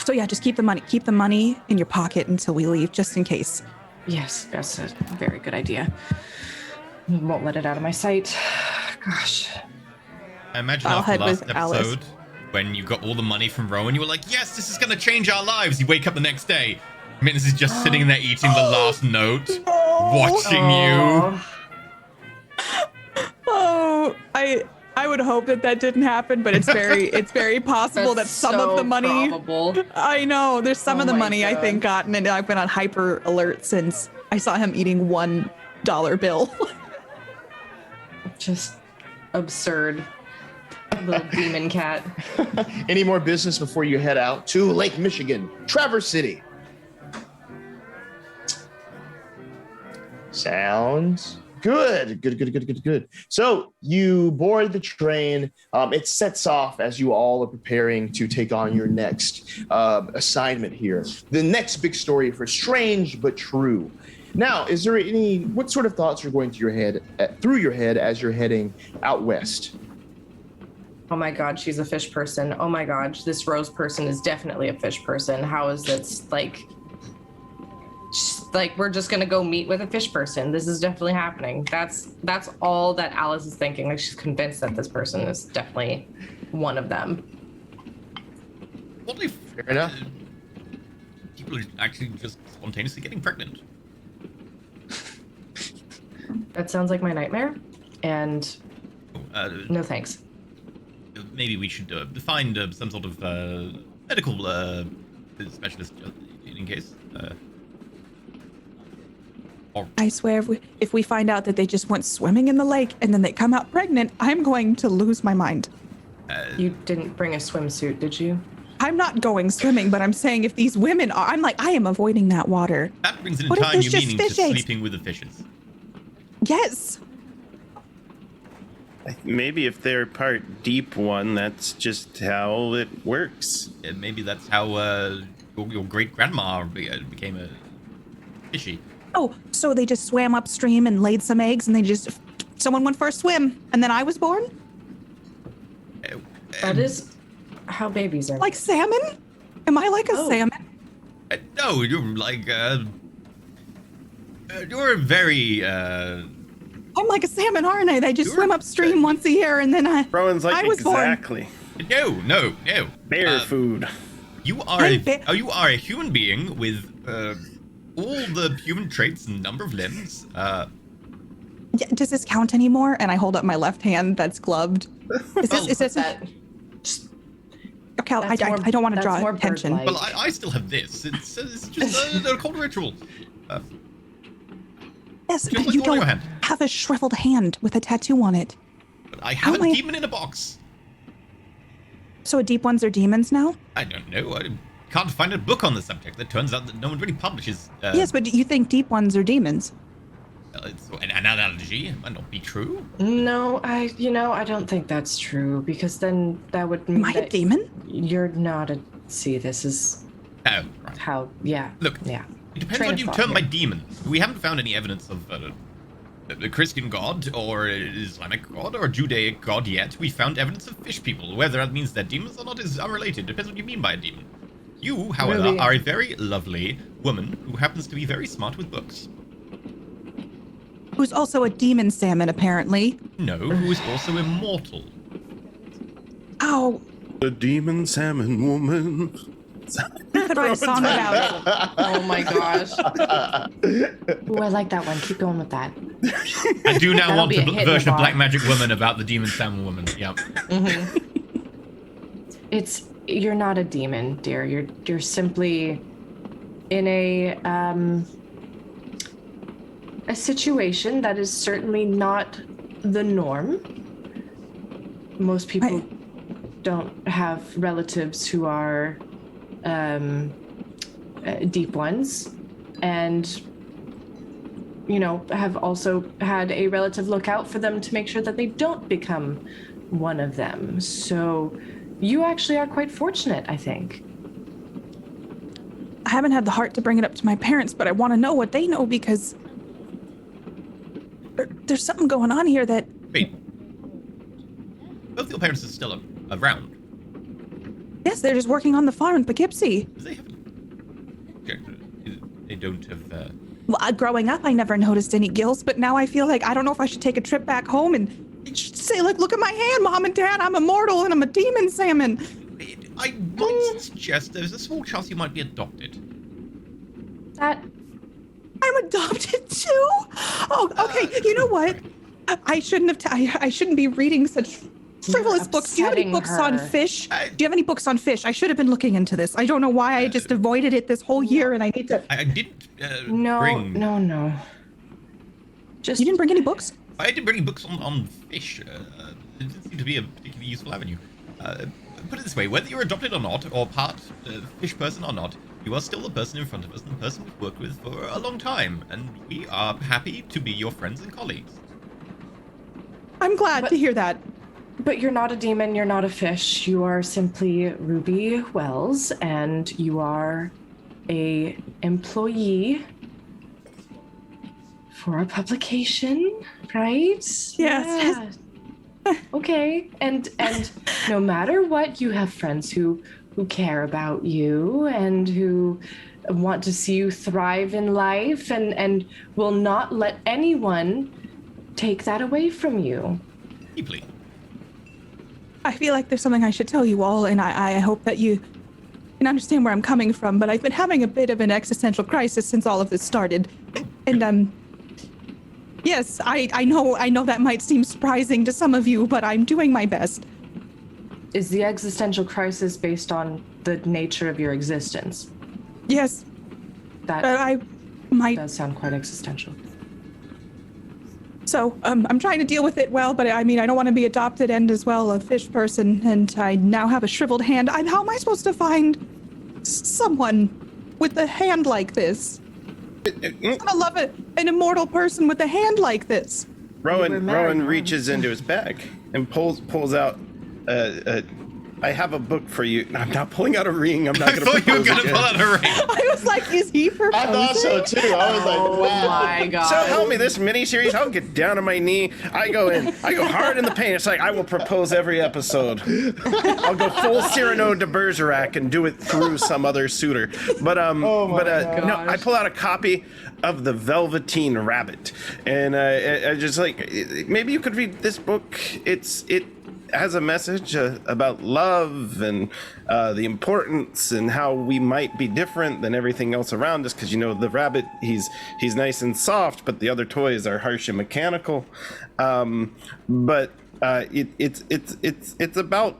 S4: So yeah, just keep the money in your pocket until we leave, just in case.
S5: Yes, that's a very good idea. Won't let it out of my sight. Gosh.
S1: I imagine
S4: I'll
S1: after
S4: head
S1: last
S4: with Alice.
S1: episode, when you got all the money from Rowan, you were like, yes, this is going to change our lives. You wake up the next day. Mittens is just sitting there eating the last note, watching you.
S4: Oh, I would hope that didn't happen, but it's very possible that
S5: That's
S4: some
S5: so
S4: of the money.
S5: probable.
S4: I know there's some
S5: Oh
S4: of the
S5: my
S4: money I
S5: God.
S4: think gotten, and I've been on hyper alert since I saw him eating $1 bill.
S5: Just absurd. Little demon cat.
S2: Any more business before you head out to Lake Michigan, Traverse City? Sounds Good. So you board the train. It sets off as you all are preparing to take on your next assignment here. The next big story for Strange But True. Now, what sort of thoughts are going through your head as you're heading out west?
S5: Oh my God, she's a fish person. Oh my God, this Rose person is definitely a fish person. How is this like we're just gonna go meet with a fish person? This is definitely happening. That's all that Alice is thinking. Like she's convinced that this person is definitely one of them.
S1: What if
S2: Fair enough.
S1: people are actually just spontaneously getting pregnant?
S5: That sounds like my nightmare. And no thanks.
S1: Maybe we should find some sort of medical specialist in case.
S4: I swear, if we find out that they just went swimming in the lake and then they come out pregnant, I'm going to lose my mind.
S5: You didn't bring a swimsuit, did you?
S4: I'm not going swimming, but I'm saying if these women are, I'm like, I am avoiding that water.
S1: That brings an
S4: What if
S1: entire
S4: there's
S1: new
S4: just
S1: meaning to
S4: fish eggs?
S1: sleeping with the fishes.
S4: Yes.
S3: Maybe if they're part deep one, that's just how it works.
S1: And maybe that's how your great grandma became a fishy.
S4: Oh, so they just swam upstream and laid some eggs and someone went for a swim and then I was born?
S5: That is how babies are.
S4: Like salmon? Am I like a salmon?
S1: No, you're like you're very
S4: I'm like a salmon, aren't I? They just
S1: You're-
S4: swim upstream once a year and then
S3: Rowan's like
S4: I was born.
S3: exactly.
S1: no.
S3: Bear food.
S1: You are
S4: Hey,
S1: you are a human being with all the human traits and number of limbs.
S4: Yeah, does this count anymore? And I hold up my left hand that's gloved. Is this
S5: that?
S4: okay? I
S5: That's more-
S4: don't want to
S5: that's
S4: draw
S5: more
S4: attention.
S5: bird-like.
S1: Well, I still have this. It's just a cold ritual.
S4: Yes,
S1: Just
S4: but
S1: like
S4: you
S1: the one on your
S4: don't
S1: hand.
S4: have a shriveled hand with a tattoo on it.
S1: But I have
S4: How
S1: a
S4: am I-
S1: demon in a box.
S4: So deep ones are demons now?
S1: I don't know. I can't find a book on the subject. It turns out that no one really publishes.
S4: Yes, but you think deep ones are demons?
S1: It's an analogy. It might not be true.
S5: No, I don't think that's true because then that would mean
S4: Am I a
S5: that
S4: demon?
S5: you're not a. See, this is
S1: Oh, right.
S5: how. Yeah.
S1: Look,
S5: Yeah.
S1: it depends
S5: Train
S1: what
S5: of
S1: you
S5: thought
S1: term
S5: here.
S1: by demon. We haven't found any evidence of a Christian god or an Islamic god or a Judaic god yet. We found evidence of fish people. Whether that means they're demons or not is unrelated. Depends what you mean by a demon. You, however,
S5: Really?
S1: are a very lovely woman who happens to be very smart with books.
S4: Who's also a demon salmon, apparently.
S1: No, who is also immortal.
S4: Ow.
S3: The demon salmon woman.
S4: We could write a song about it.
S5: Oh my gosh. Ooh, I like that one. Keep going with that.
S1: I do now
S5: That'll
S1: want
S5: be
S1: a
S5: a hit in the
S1: version of
S5: bar.
S1: Black Magic Woman about the demon salmon woman. Yep.
S5: You're not a demon, dear. You're simply in a situation that is certainly not the norm. Most people don't have relatives who are deep ones, and have also had a relative look out for them to make sure that they don't become one of them. So you actually are quite fortunate, I think.
S4: I haven't had the heart to bring it up to my parents, but I want to know what they know because there's something going on here that...
S1: Wait. Both your parents are still around.
S4: Yes, they're just working on the farm in Poughkeepsie.
S1: They haven't. They don't have.
S4: Well, growing up, I never noticed any gills, but now I feel like I don't know if I should take a trip back home and say, like, look at my hand, Mom and Dad, I'm immortal and I'm a demon salmon.
S1: I might suggest there's a small chance you might be adopted.
S5: That
S4: I'm adopted too? Oh, okay. You know what? I shouldn't have. I shouldn't be reading such frivolous books. Do you have any
S5: upsetting
S4: books on
S5: her.
S4: fish? Do you have any books on fish? I should have been looking into this. I don't know why I just avoided it this whole year, and I need to.
S1: I didn't
S5: no,
S1: bring.
S5: no. Just
S4: You didn't bring any books?
S1: I didn't bring any books on fish. It didn't seem to be a particularly useful avenue. Put it this way: whether you're adopted or not, or part fish person or not, You are still the person in front of us and the person we've worked with for a long time, and we are happy to be your friends and colleagues.
S4: I'm glad to hear that.
S5: But you're not a demon, you're not a fish. You are simply Ruby Wells, and you are a employee for a publication, right?
S4: Yes.
S5: Yeah. Okay. And no matter what, you have friends who care about you and who want to see you thrive in life and will not let anyone take that away from you.
S1: Deeply.
S4: I feel like there's something I should tell you all, and I hope that you can understand where I'm coming from, but I've been having a bit of an existential crisis since all of this started. And, yes, I know that might seem surprising to some of you, but I'm doing my best.
S5: Is the existential crisis based on the nature of your existence?
S4: Yes.
S5: That
S4: I might.
S5: does sound quite existential.
S4: So, I'm trying to deal with it well, but I mean, I don't want to be adopted and as well a fish person, and I now have a shriveled hand. How am I supposed to find someone with a hand like this? I'm gonna love an immortal person with a hand like this.
S3: Rowan reaches into his bag and pulls out. I have a book for you. I'm not pulling out a ring. I'm not
S1: I
S3: going to
S1: thought you were
S3: propose
S1: going to
S3: again.
S1: pull out a ring.
S4: I was like, is he proposing?
S2: I thought so too. I was like,
S5: Oh
S2: wow.
S5: my god.
S3: So help me, this miniseries, I'll get down on my knee. I go hard in the paint. It's like I will propose every episode. I'll go full Cyrano de Bergerac and do it through some other suitor. But no, I pull out a copy of The Velveteen Rabbit, and I just like, maybe you could read this book. It has a message about love and the importance and how we might be different than everything else around us, because the rabbit, he's nice and soft, but the other toys are harsh and mechanical. But it's about,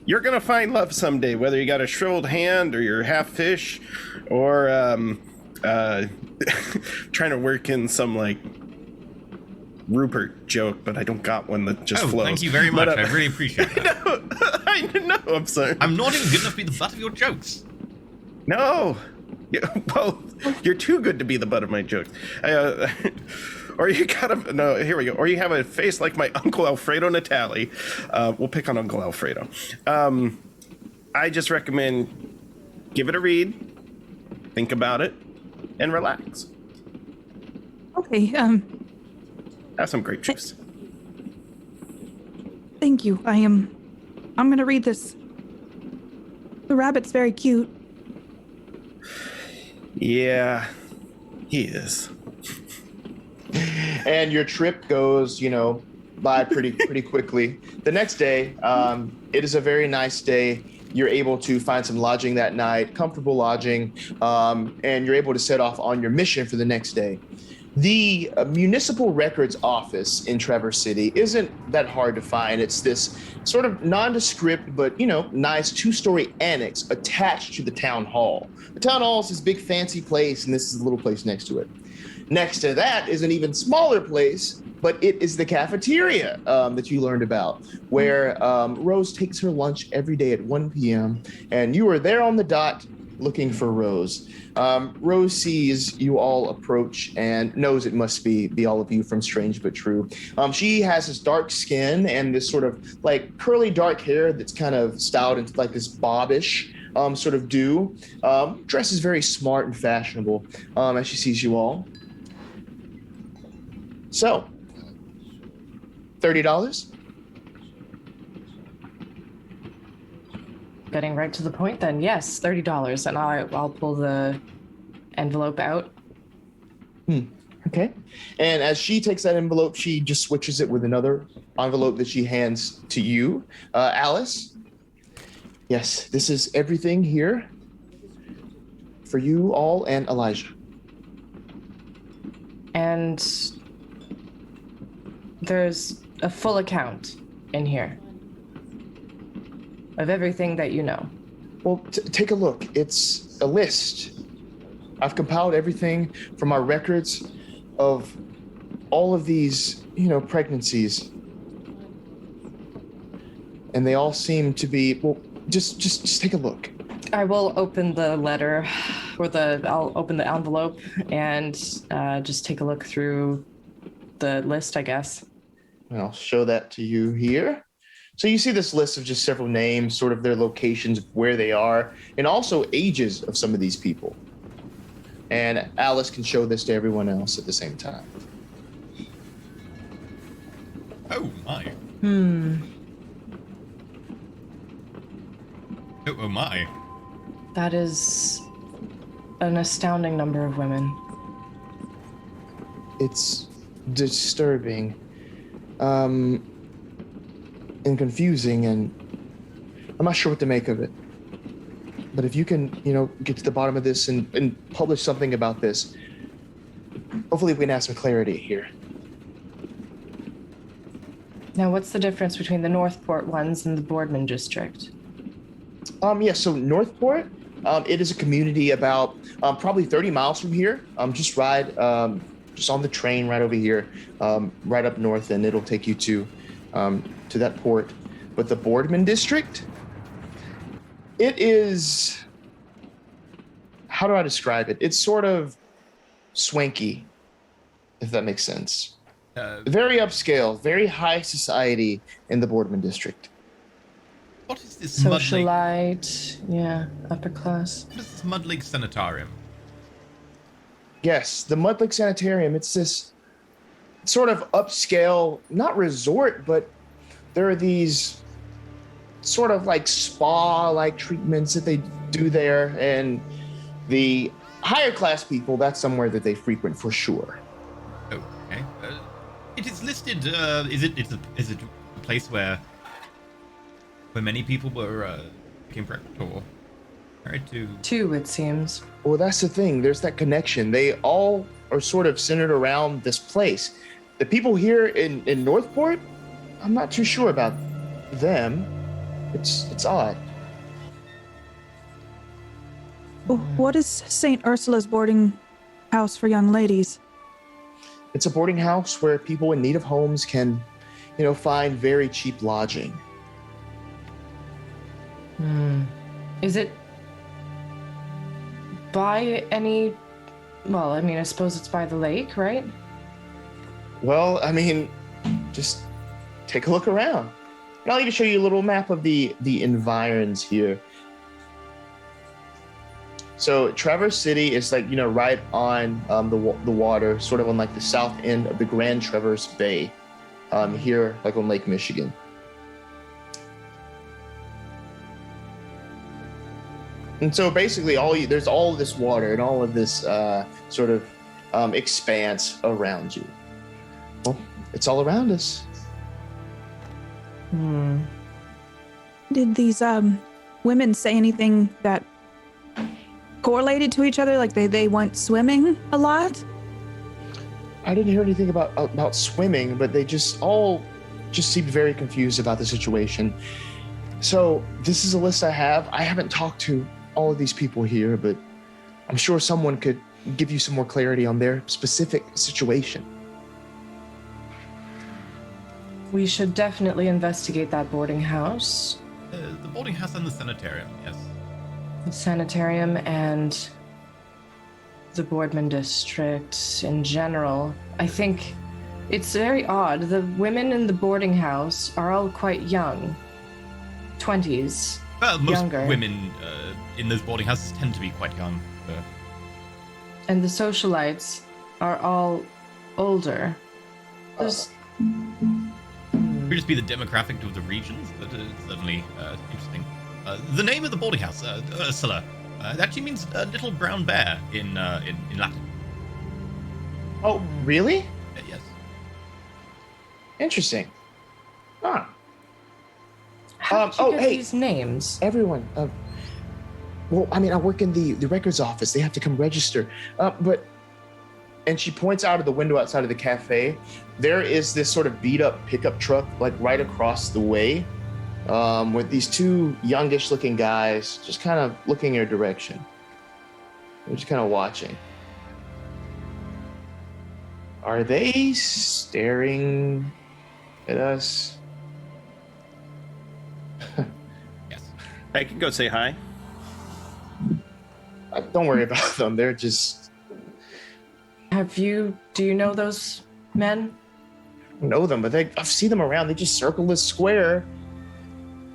S3: you're gonna find love someday, whether you got a shriveled hand or you're half fish or trying to work in some like Rupert joke, but I don't got one that just flows.
S1: Thank you very much. I really appreciate that.
S3: I know. I'm sorry.
S1: I'm not even good enough to be the butt of your jokes.
S3: No. Well, you're too good to be the butt of my jokes. Or you gotta, no, here we go. Or you have a face like my Uncle Alfredo Natali. We'll pick on Uncle Alfredo. I just recommend give it a read, think about it, and relax.
S4: Okay,
S3: Have some grape juice.
S4: thank you. I'm gonna read this. The rabbit's very cute.
S3: Yeah, he is.
S2: And your trip goes, by pretty quickly. The next day, it is a very nice day. You're able to find some lodging that night, comfortable lodging, and you're able to set off on your mission for the next day. The municipal records office in Traverse City isn't that hard to find. It's this sort of nondescript, but nice 2-story annex attached to the town hall. The town hall is this big fancy place, and this is a little place next to it. Next to that is an even smaller place, but it is the cafeteria that you learned about, where Rose takes her lunch every day at 1 p.m. And you are there on the dot looking for Rose. Rose sees you all approach and knows it must be all of you from Strange But True. She has this dark skin and this sort of like curly dark hair that's kind of styled into like this bobbish sort of do. Dresses very smart and fashionable as she sees you all. So, $30?
S5: Getting right to the point then. Yes, $30. And I'll pull the envelope out.
S2: Okay. And as she takes that envelope, she just switches it with another envelope that she hands to you. Alice? Yes, this is everything here for you all and Elijah.
S5: And there's a full account in here of everything that you know.
S2: Well, take a look. It's a list. I've compiled everything from our records of all of these, pregnancies. And they all seem to be, well, just take a look.
S5: I will open the letter, I'll open the envelope and just take a look through the list, I guess.
S2: And I'll show that to you here. So you see this list of just several names, sort of their locations, where they are, and also ages of some of these people. And Alice can show this to everyone else at the same time.
S1: Oh my. Oh my.
S5: That is an astounding number of women.
S2: It's disturbing, and confusing, and I'm not sure what to make of it. But if you can, get to the bottom of this and publish something about this, hopefully we can have some clarity here.
S5: Now, what's the difference between the Northport ones and the Boardman district?
S2: So Northport, it is a community about probably 30 miles from here. Just ride, just on the train right over here, right up north, and it'll take you to that port. But the Boardman district, it is, how do I describe it? It's sort of swanky, if that makes sense. Very upscale, very high society in the Boardman district.
S1: What is this Mud Lake?
S5: Socialite, yeah, upper class.
S1: What is this Mud Lake Sanitarium?
S2: Yes, the Mud Lake Sanitarium. It's this sort of upscale, not resort, but there are these sort of like spa-like treatments that they do there, and the higher class people, that's somewhere that they frequent for sure.
S1: Okay. It is listed. Is it a place where many people became pregnant, or married to?
S5: Two, it seems.
S2: Well, that's the thing. There's that connection. They all are sort of centered around this place. The people here in Northport, I'm not too sure about them. It's odd.
S4: What is St. Ursula's boarding house for young ladies?
S2: It's a boarding house where people in need of homes can, find very cheap lodging.
S5: Is it by any... Well, I suppose it's by the lake, right?
S2: Well, just take a look around. And I'll need to show you a little map of the environs here. So Traverse City is like, right on the water, sort of on like the south end of the Grand Traverse Bay, here like on Lake Michigan. And so basically there's all of this water and all of this sort of expanse around you. Well, it's all around us.
S4: Did these women say anything that correlated to each other? Like they went swimming a lot?
S2: I didn't hear anything about swimming, but they just seemed very confused about the situation. So this is a list I have. I haven't talked to all of these people here, but I'm sure someone could give you some more clarity on their specific situation.
S5: We should definitely investigate that boarding house.
S1: The boarding house and the sanitarium, yes.
S5: The sanitarium and the Boardman district in general. I think it's very odd. The women in the boarding house are all quite young. 20s.
S1: Well, most
S5: younger.
S1: women in those boarding houses tend to be quite young.
S5: And the socialites are all older. There's...
S1: Could just be the demographic of the regions, but it's certainly interesting. The name of the boarding house, Ursula, it actually means little brown bear in Latin.
S2: Oh, really?
S1: Yes.
S2: Interesting. Ah.
S5: How did you get these names?
S2: Everyone. Well, I work in the records office. They have to come register. And she points out of the window outside of the cafe. There is this sort of beat up pickup truck, like right across the way, with these two youngish looking guys just kind of looking in her direction. They're just kind of watching. Are they staring at us?
S1: Yes.
S3: I can go say hi.
S2: Don't worry about them. They're just
S5: Do you know those men?
S2: know them, but I've seen them around. They just circle this square.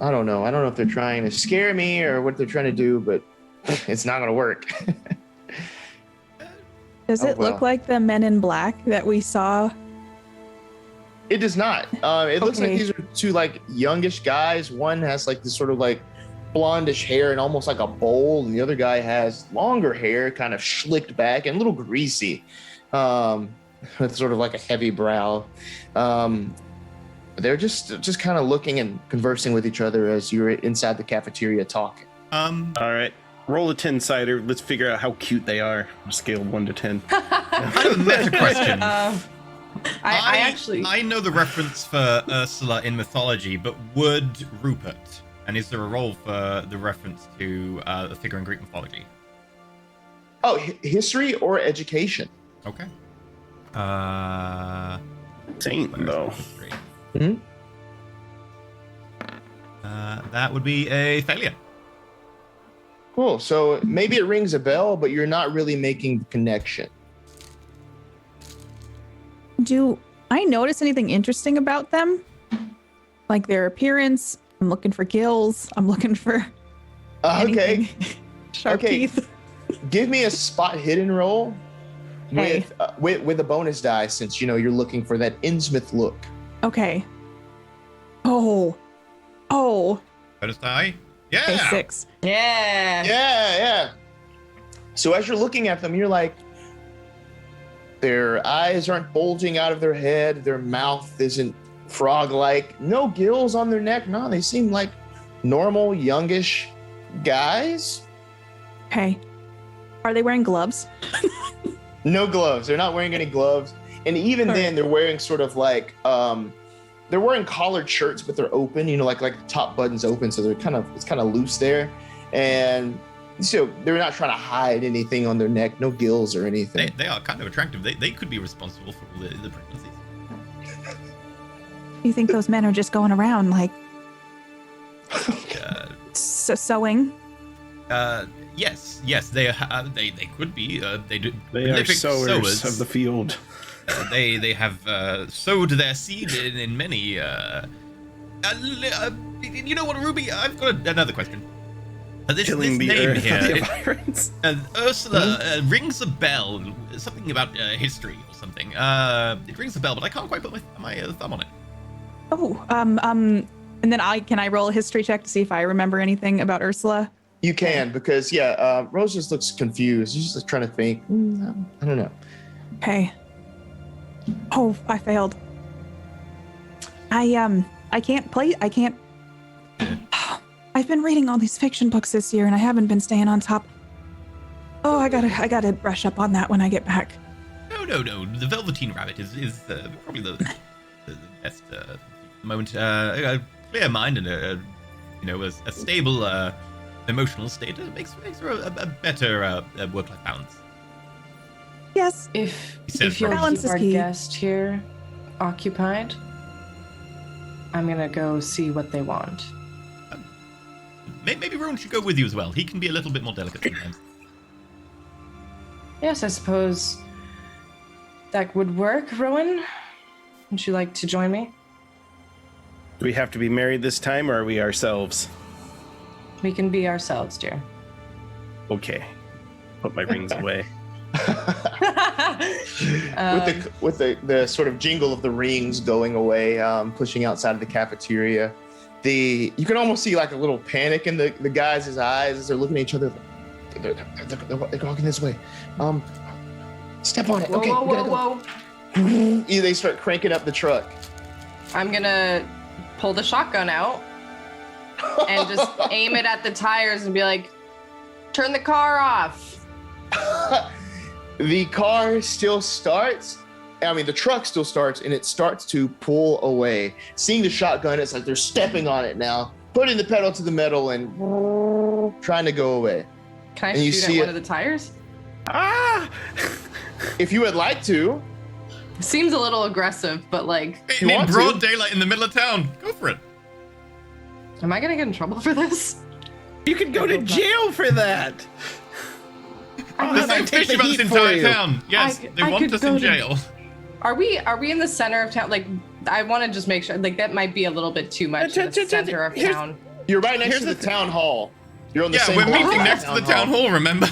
S2: I don't know. I don't know if they're trying to scare me or what they're trying to do, but it's not going to work.
S4: Does it look
S2: well.
S4: like the Men in Black that we saw?
S2: It does not. It looks like
S4: Okay.
S2: these are two like youngish guys. One has like this sort of like blondish hair and almost like a bowl, and the other guy has longer hair, kind of slicked back and a little greasy, with sort of like a heavy brow. They're just kind of looking and conversing with each other as you're inside the cafeteria talking.
S3: All right. Roll a 10-sider. Let's figure out how cute they are. On a scale of 1 to 10.
S1: I have a meta question.
S5: I actually
S1: I know the reference for Ursula in mythology, but would Rupert? And is there a role for the reference to a figure in Greek mythology?
S2: Oh, history or education?
S1: Okay.
S3: Saint, though.
S1: History.
S2: Mhm.
S1: That would be a failure.
S2: Cool. So maybe it rings a bell, but you're not really making the connection.
S4: Do I notice anything interesting about them? Like their appearance? I'm looking for gills. I'm looking for
S2: Okay.
S4: anything. Sharp
S2: Okay.
S4: teeth.
S2: Give me a spot hidden roll
S4: Hey.
S2: with a bonus die, since you're looking for that Innsmouth look.
S4: Okay. Oh.
S1: Bonus die. Yeah.
S4: Okay, 6.
S5: yeah.
S2: Yeah. So as you're looking at them, you're like, their eyes aren't bulging out of their head, their mouth isn't frog-like, no gills on their neck. No, they seem like normal, youngish guys.
S4: Okay. Are they wearing gloves?
S2: No gloves. They're not wearing any gloves. And even
S4: All
S2: then, they're wearing sort of like, they're wearing collared shirts, but they're open, like the top button's open. So it's kind of loose there. And so they're not trying to hide anything on their neck, no gills or anything.
S1: They are kind of attractive. They could be responsible for all the pregnancies.
S4: You think those men are just going around like
S1: Uh,
S4: sewing?
S1: yes, they could be. They do.
S3: They are
S1: prolific
S3: sowers of the field.
S1: They have sowed their seed in many. You know what, Ruby? I've got another question. This
S3: Killing the
S1: name
S3: earth
S1: here,
S3: with the environs.
S1: Ursula, rings a bell. Something about history or something. It rings a bell, but I can't quite put my thumb on it.
S4: Oh, and then can I roll a history check to see if I remember anything about Ursula?
S2: You can, because Rose just looks confused. She's just trying to think. I don't know.
S4: Okay. Oh, I failed. I can't play. I can't. I've been reading all these fiction books this year, and I haven't been staying on top. Oh, I gotta brush up on that when I get back.
S1: No. The Velveteen Rabbit is probably the best moment. A clear mind and a stable emotional state makes for a better work-life balance.
S4: Yes.
S5: If
S1: He says
S5: you'll
S4: balance
S5: keep
S4: is
S5: our
S4: key.
S5: guest here occupied, I'm gonna go see what they want.
S1: Maybe Rowan should go with you as well. He can be a little bit more delicate sometimes.
S5: Yes, I suppose that would work, Rowan. Would you like to join me?
S3: Do we have to be married this time, or are we ourselves?
S5: We can be ourselves, dear.
S3: Okay. Put my rings away.
S2: With the sort of jingle of the rings going away, pushing outside of the cafeteria, you can almost see like a little panic in the guys' eyes as they're looking at each other. They're walking this way. Step on it. Okay, we gotta go.
S5: Whoa.
S2: Yeah, they start cranking up the truck.
S5: I'm gonna pull the shotgun out and just aim it at the tires and be like, turn the car off.
S2: The car still starts. The truck still starts, and it starts to pull away. Seeing the shotgun, it's like they're stepping on it now, putting the pedal to the metal and trying to go away.
S5: Can I
S2: And you
S5: shoot
S2: see
S5: at one
S2: it-
S5: of the tires?
S3: Ah!
S2: If you would like to.
S5: Seems a little aggressive, but like,
S2: You
S1: In
S2: want
S1: broad
S2: to?
S1: daylight in the middle of town. Go for it.
S5: am I gonna get in trouble for this?
S3: You could go to jail for that.
S1: The
S3: man,
S1: same
S3: I take
S1: fish
S3: the
S1: about this
S3: heat for
S1: entire
S3: you.
S1: town. Yes, they
S5: I
S1: want
S5: could
S1: us
S5: go
S1: in
S5: to-
S1: jail.
S5: Are we in the center of town? Like, I want to just make sure. Like, that might be a little bit too much in the center of
S3: Here's-
S5: town.
S2: You're right next
S3: Here's
S2: to the
S3: the
S2: town hall. You're on the
S1: Yeah,
S2: same
S1: we're
S2: block
S1: meeting
S2: as
S1: next to the town hall, remember?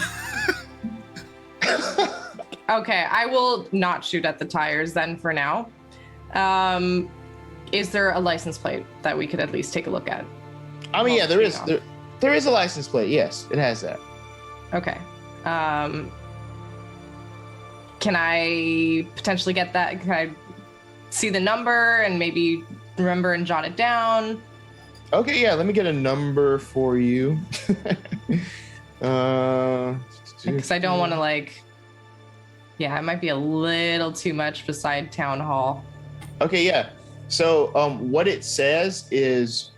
S5: Okay, I will not shoot at the tires then for now. Is there a license plate that we could at least take a look at?
S2: I mean, yeah, there is
S5: Yeah.
S2: there is a license plate. Yes, it has that.
S5: Okay. Can I potentially get that? Can I see the number and maybe remember and jot it down?
S2: Okay, yeah, let me get a number for you.
S5: Because I don't want to it might be a little too much beside town hall.
S2: Okay, yeah. So what it says is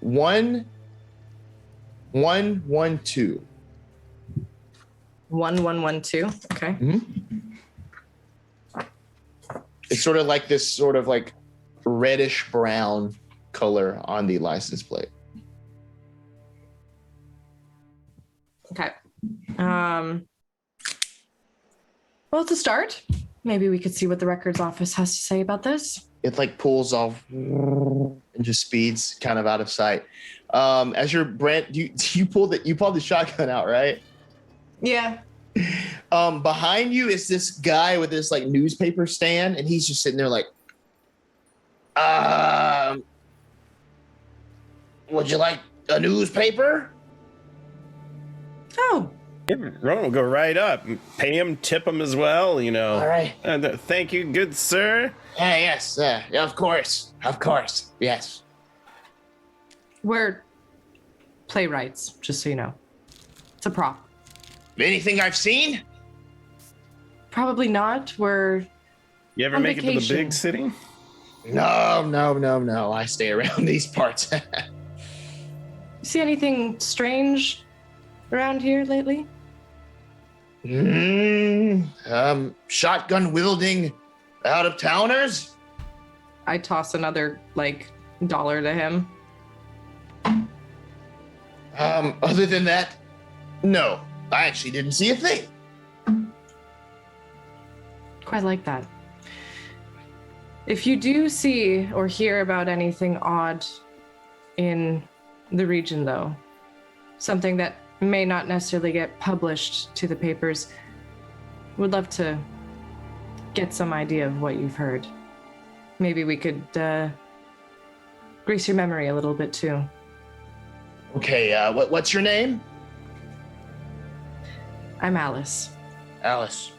S2: 1112.
S5: 1112. Okay.
S2: It's sort of like this sort of like reddish brown color on the license plate.
S5: Okay. Well, to start, maybe we could see what the records office has to say about this.
S2: It like pulls off and just speeds kind of out of sight. As you're Brent, you pulled the shotgun out, right?
S5: Yeah.
S2: Behind you is this guy with this like newspaper stand, and he's just sitting there like, would you like a newspaper?
S5: Oh,
S3: Yeah, Rowan will go right up, pay him, tip him as well.
S2: All right.
S3: Thank you, good sir.
S2: Yes. Yeah, of course. Yes.
S5: we're playwrights, just so you know. It's a prop.
S2: Anything I've seen?
S5: Probably not. We're
S3: You ever
S5: On
S3: make it to the
S5: vacation.
S3: big city?
S2: No. I stay around these parts.
S5: see anything strange around here lately?
S2: Shotgun wielding out of towners?
S5: I toss another $1 to him.
S2: Other than that, no. I actually didn't see a thing.
S5: Quite like that. If you do see or hear about anything odd in the region, though, something that may not necessarily get published to the papers, would love to get some idea of what you've heard. Maybe we could grease your memory a little bit too.
S2: Okay, what's your name?
S5: I'm Alice.
S2: Alice.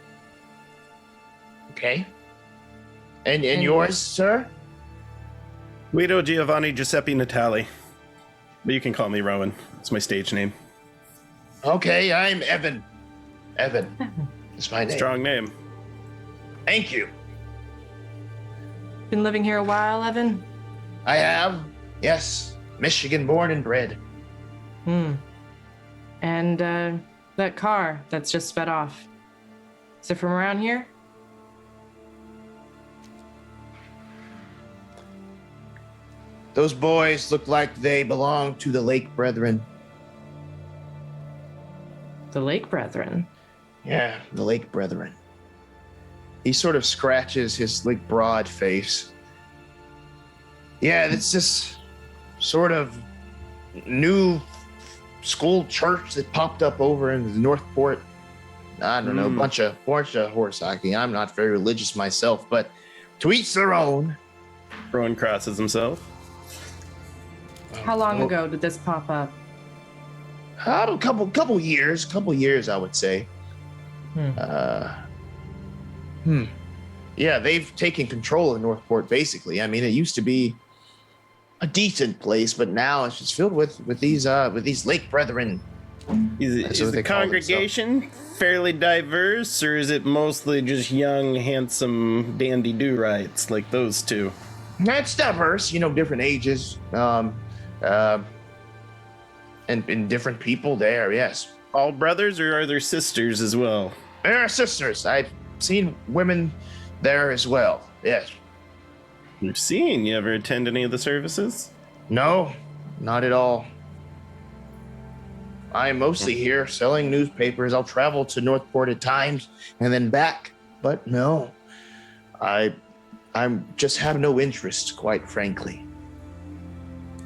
S2: Okay. And yours, sir?
S3: Guido Giovanni Giuseppe Natali. But you can call me Rowan. It's my stage name.
S2: Okay, I'm Evan. Evan is my name.
S3: Strong name.
S2: Thank you.
S5: Been living here a while, Evan?
S2: I have, yes, Michigan born and bred.
S5: And that car that's just sped off, is it from around here?
S2: Those boys look like they belong to the Lake Brethren.
S5: The Lake Brethren.
S2: Yeah, the Lake Brethren. He sort of scratches his like broad face. Yeah, it's this sort of new school church that popped up over in the Northport. I don't know, bunch of horse hockey. I'm not very religious myself, but to each their own.
S3: Rowan crosses himself.
S5: How long ago did this pop up?
S2: A couple years, I would say. Yeah, they've taken control of Northport basically. I mean, it used to be a decent place, but now it's just filled with these Lake Brethren.
S3: Is
S2: what
S3: the
S2: they call
S3: congregation fairly diverse, or is it mostly just young, handsome, dandy do-rights like those two?
S2: It's diverse, different ages, and different people there. Yes,
S3: All brothers, or are there sisters as well?
S2: there are sisters. I've seen women there as well. Yes.
S3: You've seen. You ever attend any of the services?
S2: No, not at all. I'm mostly here selling newspapers. I'll travel to Northport at times and then back. But no, I'm just have no interest, quite frankly.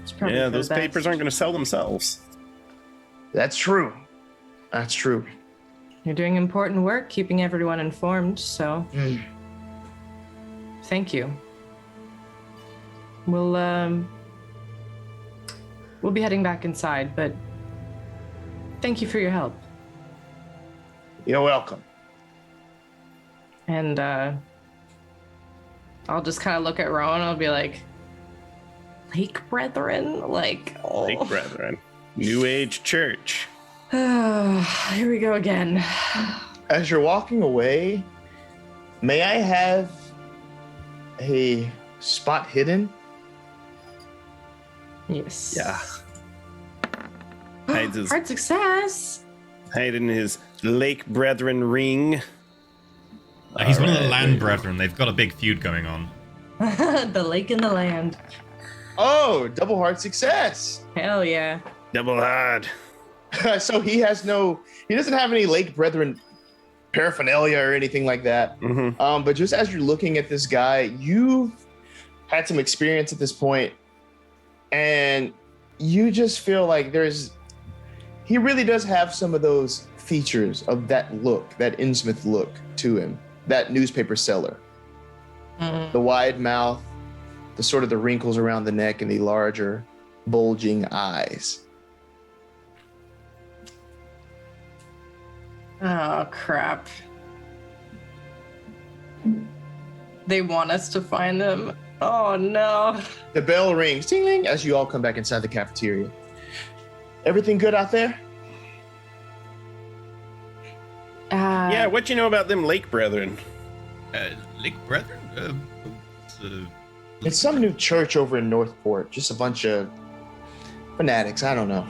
S5: It's probably
S3: Yeah,
S5: for the
S3: those papers
S5: best.
S3: aren't going to sell themselves.
S2: That's true. That's true.
S5: You're doing important work, keeping everyone informed, so
S2: Mm.
S5: thank you. We'll be heading back inside, but thank you for your help.
S2: You're welcome.
S5: And I'll just kind of look at Rowan. I'll be like, Lake Brethren? Like, oh.
S3: Lake Brethren. New Age Church.
S5: Here we go again.
S2: As you're walking away, may I have a spot hidden?
S5: Yes.
S3: Yeah. Hides his,
S5: Hard success.
S3: hiding his Lake Brethren ring.
S1: He's one of the
S3: Alright,
S1: land
S3: there you go.
S1: brethren. They've got a big feud going on.
S5: The lake and the land.
S2: Oh, double hard success.
S5: Hell yeah.
S3: Double hard.
S2: So he doesn't have any Lake Brethren paraphernalia or anything like that.
S3: Mm-hmm.
S2: But just as you're looking at this guy, you've had some experience at this point, and you just feel like he really does have some of those features of that look, that Innsmouth look to him, that newspaper seller. The wide mouth, the sort of the wrinkles around the neck, and the larger, bulging eyes.
S5: Oh, crap. They want us to find them. Oh, no.
S2: The bell rings, ding, as you all come back inside the cafeteria. Everything good out there?
S3: Yeah, what you know about them Lake Brethren?
S1: Lake brethren?
S2: It's some new church over in Northport. Just a bunch of fanatics. I don't know.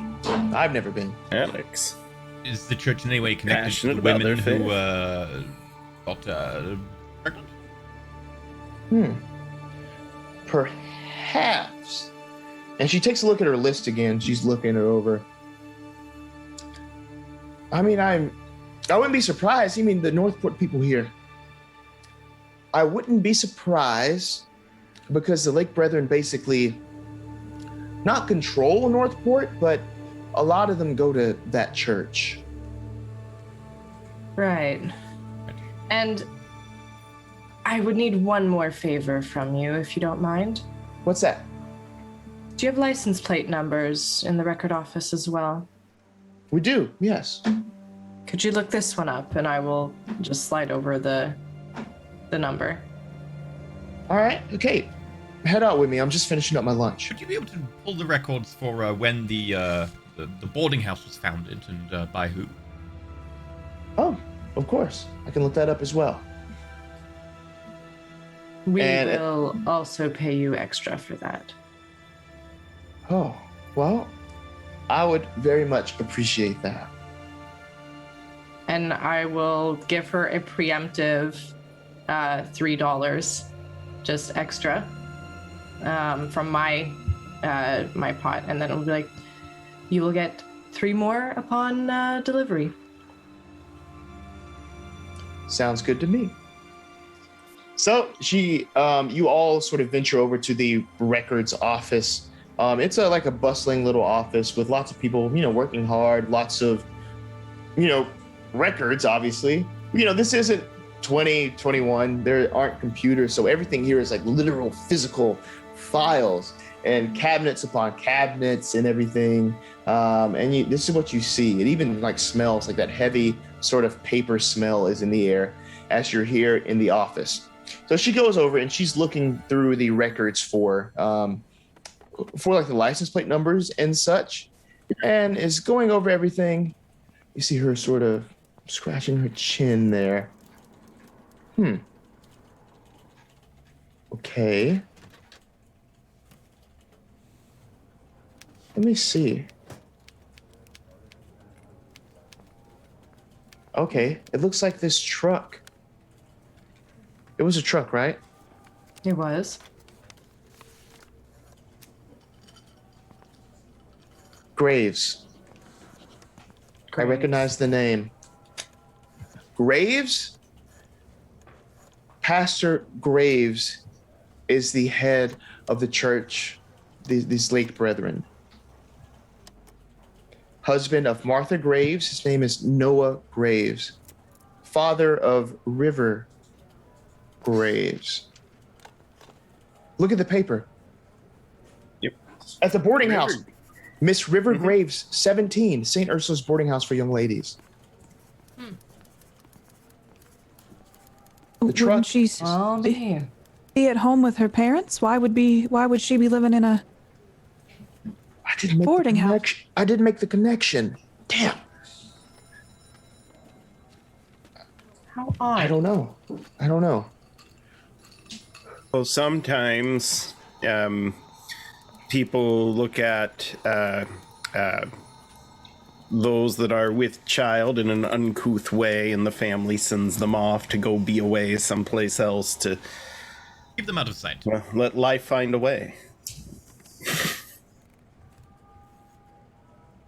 S2: I've never been.
S3: Alex.
S1: Is the church in any way connected
S3: Passionate
S1: to the
S3: about
S1: women
S3: their
S1: who got pregnant?
S2: Perhaps. And she takes a look at her list again. She's looking it over. I mean, I wouldn't be surprised. I mean, the Northport people here. I wouldn't be surprised because the Lake Brethren basically not control Northport, but a lot of them go to that church.
S5: Right. And I would need one more favor from you, if you don't mind.
S2: What's that?
S5: Do you have license plate numbers in the record office as well?
S2: We do, yes.
S5: Could you look this one up, and I will just slide over the number.
S2: All right, okay. Head out with me. I'm just finishing up my lunch.
S1: Would you be able to pull the records for when the boarding house was founded and by who?
S2: Oh, of course. I can look that up as well.
S5: We
S2: And-
S5: will also pay you extra for that.
S2: Oh, well, I would very much appreciate that.
S5: And I will give her a preemptive $3 just extra from my pot, and then it'll be like, you will get 3 more upon delivery.
S2: Sounds good to me. So you all sort of venture over to the records office. It's like a bustling little office with lots of people, working hard, lots of, records, obviously. This isn't 2021. There aren't computers. So everything here is like literal physical files and cabinets upon cabinets and everything. This is what you see. It even like smells like that heavy sort of paper smell is in the air as you're here in the office. So she goes over and she's looking through the records for like the license plate numbers and such, and is going over everything. You see her sort of scratching her chin there. Okay. Let me see. Okay, it looks like this truck. It was a truck, right?
S5: It was.
S2: Graves. I recognize the name. Graves? Pastor Graves is the head of the church, these late brethren. Husband of Martha Graves. His name is Noah Graves. Father of River Graves. Look at the paper.
S3: Yep.
S2: At the boarding
S3: River.
S2: house. Miss River Graves, 17, St. Ursula's boarding house for young ladies. The truck.
S4: Wouldn't she
S5: Oh, man.
S4: be at home with her parents? Why would she be living in a
S2: I didn't make
S4: boarding
S2: the
S4: house?
S2: connection. I didn't make the connection. Damn.
S5: How odd.
S2: I don't know.
S3: Well, sometimes people look at those that are with child in an uncouth way, and the family sends them off to go be away someplace else to
S1: Keep them out of sight.
S3: let life find a way.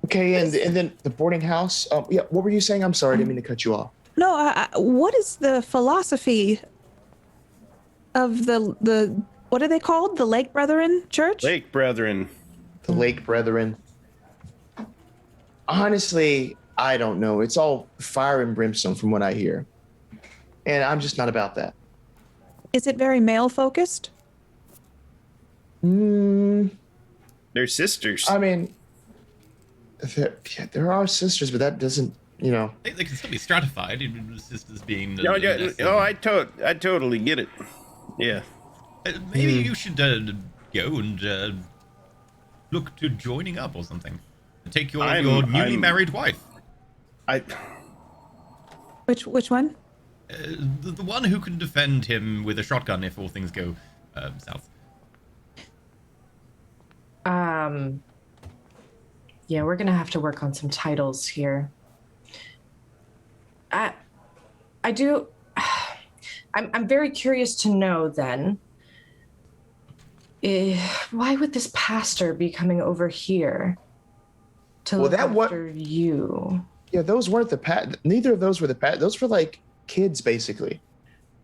S2: Okay, and then the boarding house. Yeah, what were you saying? I'm sorry, I didn't mean to cut you off.
S4: No, what is the philosophy of the what are they called? The Lake Brethren Church?
S3: Lake Brethren.
S2: The Lake Brethren. Honestly, I don't know. It's all fire and brimstone from what I hear. And I'm just not about that.
S4: Is it very male focused?
S3: They're sisters.
S2: I mean, there are sisters, but that doesn't,
S1: They can still be stratified, even sisters being.
S3: I totally get it. Yeah.
S1: Maybe you should go and look to joining up or something. Take your newly married wife.
S4: Which one?
S1: The one who can defend him with a shotgun if all things go south.
S5: Yeah, we're gonna have to work on some titles here. I'm very curious to know then. Why would this pastor be coming over here to look after you?
S2: Yeah, those weren't neither of those were the those were like kids basically.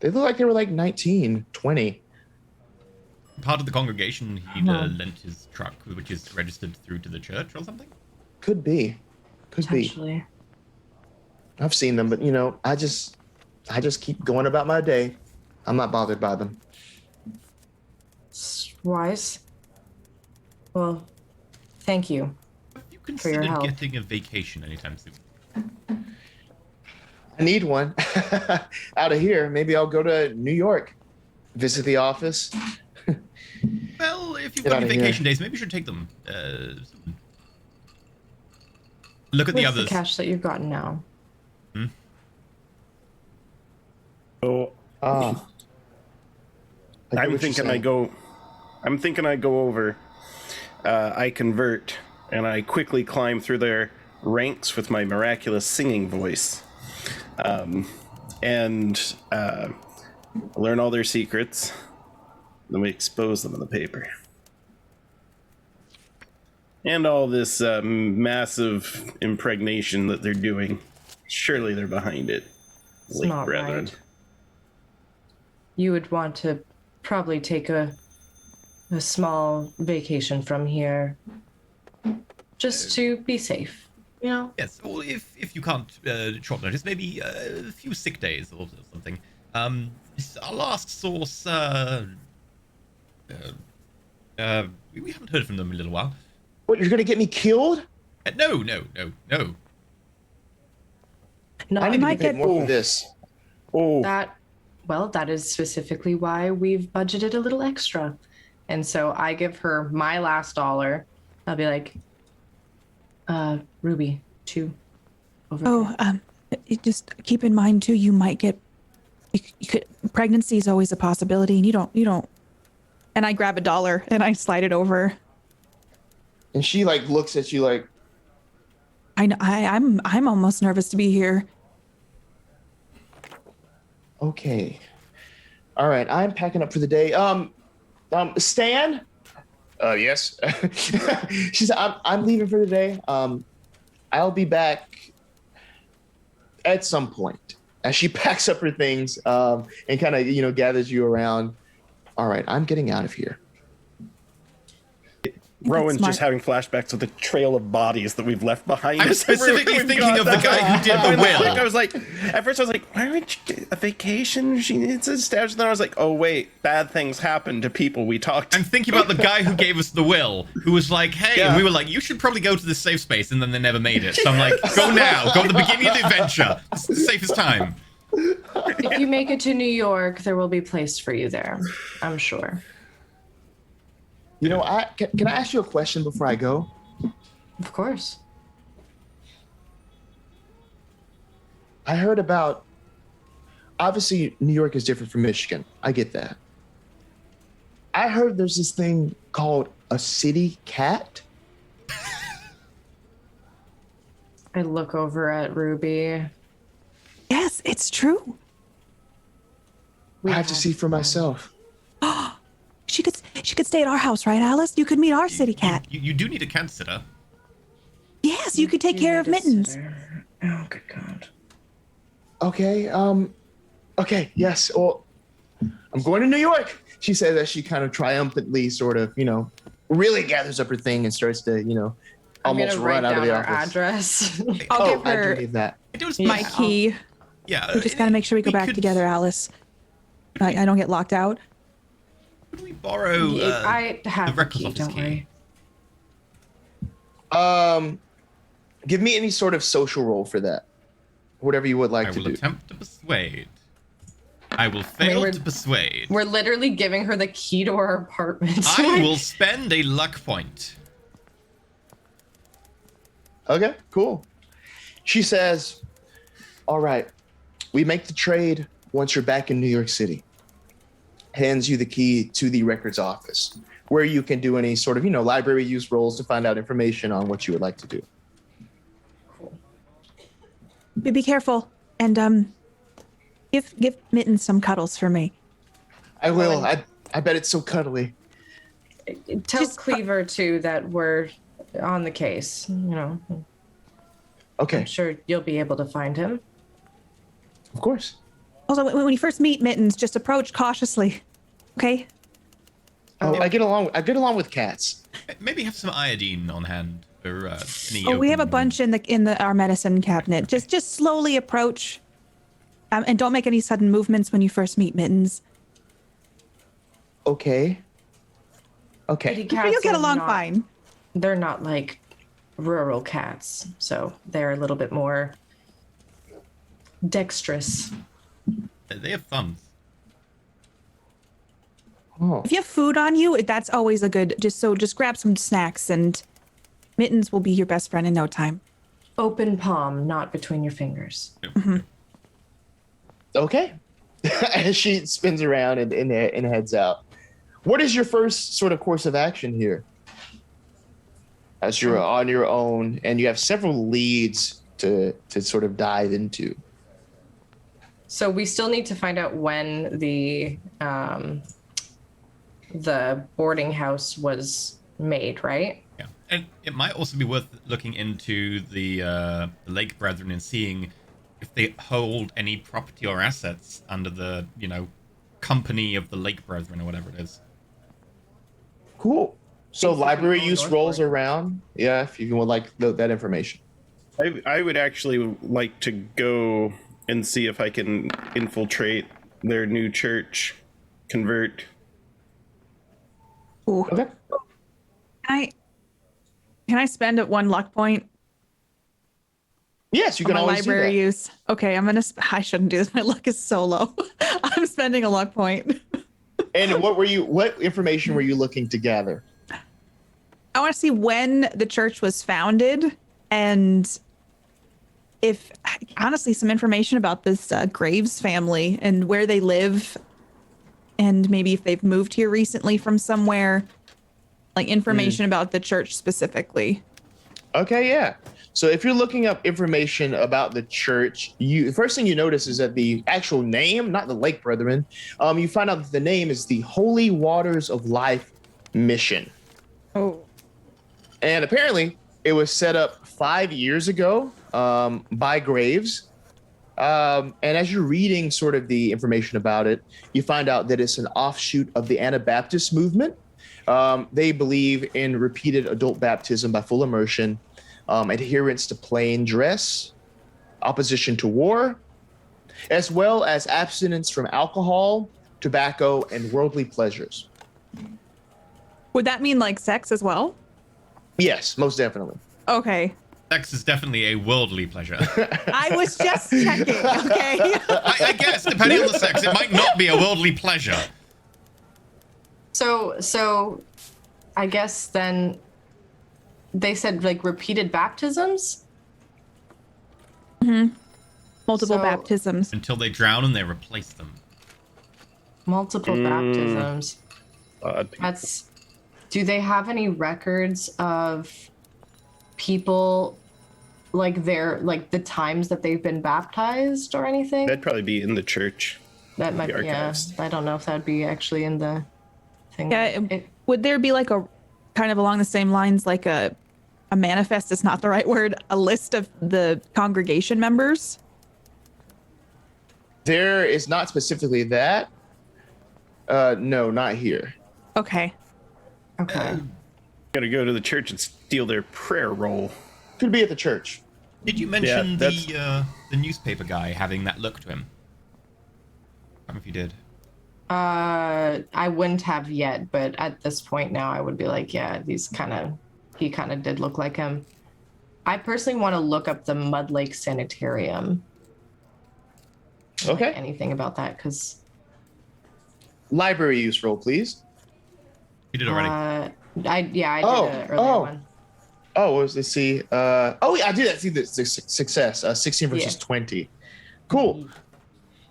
S2: They look like they were like 19, 20.
S1: Part of the congregation, he'd lent his truck, which is registered through to the church or something.
S2: Could be.
S5: Potentially.
S2: I've seen them, but I just keep going about my day. I'm not bothered by them.
S5: Wise. Well, thank you.
S1: Have you
S5: For your
S1: considered
S5: help.
S1: getting a vacation anytime soon?
S2: I need one out of here. Maybe I'll go to New York, visit the office.
S1: Well, if you've
S2: Get
S1: got
S2: outta
S1: any
S2: here.
S1: vacation days, maybe you should take them. Soon. Look at the
S5: Where's
S1: others.
S5: the cash that you've gotten now?
S3: Oh,
S2: Ah.
S3: I'm thinking I go over, I convert, and I quickly climb through their ranks with my miraculous singing voice, and learn all their secrets. Then we expose them in the paper. And all this massive impregnation that they're doing. Surely they're behind it.
S5: It's
S3: Lake
S5: not
S3: Brethren.
S5: right. You would want to probably take a small vacation from here, just to be safe.
S1: Yes, or if you can't short notice, maybe a few sick days or something. Our last source, we haven't heard from them in a little while.
S2: What, you're gonna get me killed?
S1: No.
S5: No,
S2: I need to
S4: might
S2: get paid
S4: get-
S2: more for this.
S3: Oh,
S5: that is specifically why we've budgeted a little extra. And so I give her my last dollar. I'll be like, Ruby, 2 over there.
S4: You just keep in mind too, you might get, pregnancy is always a possibility, and you don't. And I grab $1 and I slide it over.
S2: And she like looks at you like,
S4: I'm almost nervous to be here.
S2: okay. All right, I'm packing up for the day. Stan? Yes. She said, I'm leaving for the day. I'll be back at some point, as she packs up her things and kind of, gathers you around, all right, I'm getting out of here.
S3: Rowan's
S4: smart.
S3: just having flashbacks of the trail of bodies that we've left behind
S1: I'm
S3: us.
S1: specifically
S3: We've
S1: thinking
S3: got
S1: of the
S3: that.
S1: guy who did the will.
S3: I was like, at first I was like, why would you do a vacation? She needs a stash. And then I was like, oh wait, bad things happen to people we talked to.
S1: I'm thinking about the guy who gave us the will, who was like, hey, and we were like, you should probably go to the safe space, and then they never made it. So I'm like, go now. Go to the beginning of the adventure. It's the safest time.
S5: If you make it to New York, there will be a place for you there, I'm sure.
S2: Can I ask you a question before I go?
S5: Of course.
S2: I heard about, obviously New York is different from Michigan. I get that. I heard there's this thing called a city cat.
S5: I look over at Ruby.
S4: Yes, it's true.
S2: I have to see for myself.
S4: She could stay at our house, right, Alice? You could meet our city cat.
S1: You do need a cat sitter.
S4: Yes, you could take care of Mittens.
S5: Oh, good God.
S2: Okay, okay, yes. Well, I'm going to New York, she says as she kind of triumphantly sort of, really gathers up her thing and starts to, almost run out of the office.
S5: Address.
S4: I'll give
S2: I
S4: her
S2: do need that.
S1: It was
S4: my key.
S1: Yeah.
S4: We just gotta make sure we go back together, Alice. I don't get locked out.
S1: Could we borrow
S5: I have
S1: the
S5: the
S1: records
S5: key,
S1: office
S5: don't
S1: key?
S5: worry.
S2: Give me any sort of social role for that. Whatever you would like
S1: I
S2: to
S1: will
S2: do.
S1: attempt to persuade. I will fail
S5: we're-
S1: to persuade.
S5: We're literally giving her the key to our apartment.
S1: I will spend a luck point.
S2: Okay, cool. She says, all right, we make the trade once you're back in New York City. Hands you the key to the records office, where you can do any sort of, library use roles to find out information on what you would like to do.
S4: Be careful and give Mittens some cuddles for me.
S2: I will. I bet it's so cuddly.
S5: Tell
S4: Just-
S5: Cleaver too that we're on the case.
S2: Okay,
S5: I'm sure you'll be able to find him.
S2: of course.
S4: Also, when you first meet Mittens, just approach cautiously. Okay?
S2: Oh, I get along with cats.
S1: Maybe have some iodine on hand for any.
S4: Oh, we have a
S1: open-
S4: bunch in our medicine cabinet. Just slowly approach, and don't make any sudden movements when you first meet Mittens.
S2: Okay. Okay.
S5: City
S4: But
S5: cats
S4: you'll get
S5: are
S4: along
S5: not-
S4: fine.
S5: They're not like rural cats, so they're a little bit more dexterous.
S1: They have thumbs.
S2: Oh.
S4: If you have food on you, that's always a good. Just grab some snacks, and Mittens will be your best friend in no time.
S5: Open palm, not between your fingers.
S2: Okay. As she spins around and heads out. What is your first sort of course of action here? As you're on your own and you have several leads to sort of dive into.
S5: So we still need to find out when the boarding house was made, right?
S1: Yeah, and it might also be worth looking into the Lake Brethren and seeing if they hold any property or assets under the company of the Lake Brethren or whatever it is.
S2: Cool. So
S5: Basically
S2: library
S5: going
S2: use
S5: northward.
S2: rolls around. Yeah, if you would like that information.
S3: I would actually like to go and see if I can infiltrate their new church, convert.
S4: Ooh.
S2: Okay.
S4: Can I spend one luck point
S2: Yes, you
S4: on
S2: can
S4: my
S2: always do
S4: library
S2: that.
S4: use? Okay, I shouldn't do this. My luck is so low. I'm spending a luck point.
S2: And what information were you looking to gather?
S4: I want to see when the church was founded and if honestly some information about this Graves family and where they live and maybe if they've moved here recently from somewhere, like information about the church specifically.
S2: Okay, yeah. So if you're looking up information about the church, the first thing you notice is that the actual name, not the Lake Brethren, you find out that the name is the Holy Waters of Life Mission.
S4: Oh.
S2: And apparently it was set up 5 years ago by Graves. And as you're reading sort of the information about it, you find out that it's an offshoot of the Anabaptist movement. They believe in repeated adult baptism by full immersion, adherence to plain dress, opposition to war, as well as abstinence from alcohol, tobacco, and worldly pleasures.
S4: Would that mean like sex as well?
S2: Yes, most definitely.
S4: Okay.
S1: Sex is definitely a worldly pleasure.
S4: I was just checking, okay?
S1: I guess, depending on the sex, it might not be a worldly pleasure.
S5: So I guess then they said like repeated baptisms?
S4: Multiple
S5: So-
S4: baptisms.
S1: Until they drown and they replace them.
S5: Multiple baptisms. That's. Do they have any records of people like the times that they've been baptized or anything?
S3: That'd probably be in the church.
S5: That might
S3: the
S5: be, yeah.
S3: archives.
S5: I don't know if that'd be actually in the thing.
S4: Yeah, would there be like a kind of along the same lines, like a manifest is not the right word, a list of the congregation members?
S2: There is not specifically that. No, not here.
S4: Okay.
S5: Okay.
S3: Gotta go to the church and steal their prayer roll.
S2: Could be at the church.
S1: Did you mention
S3: that's-
S1: the newspaper guy having that look to him? I don't know if you did.
S5: I wouldn't have yet, but at this point now, I would be like, yeah, he kind of did look like him. I personally want to look up the Mud Lake Sanitarium.
S2: Okay.
S5: Like anything about that? Because
S2: Library use roll, please.
S1: You did already.
S5: I did an earlier one.
S2: Oh, let's see. Yeah, I did see the success. 16 versus 20. Cool.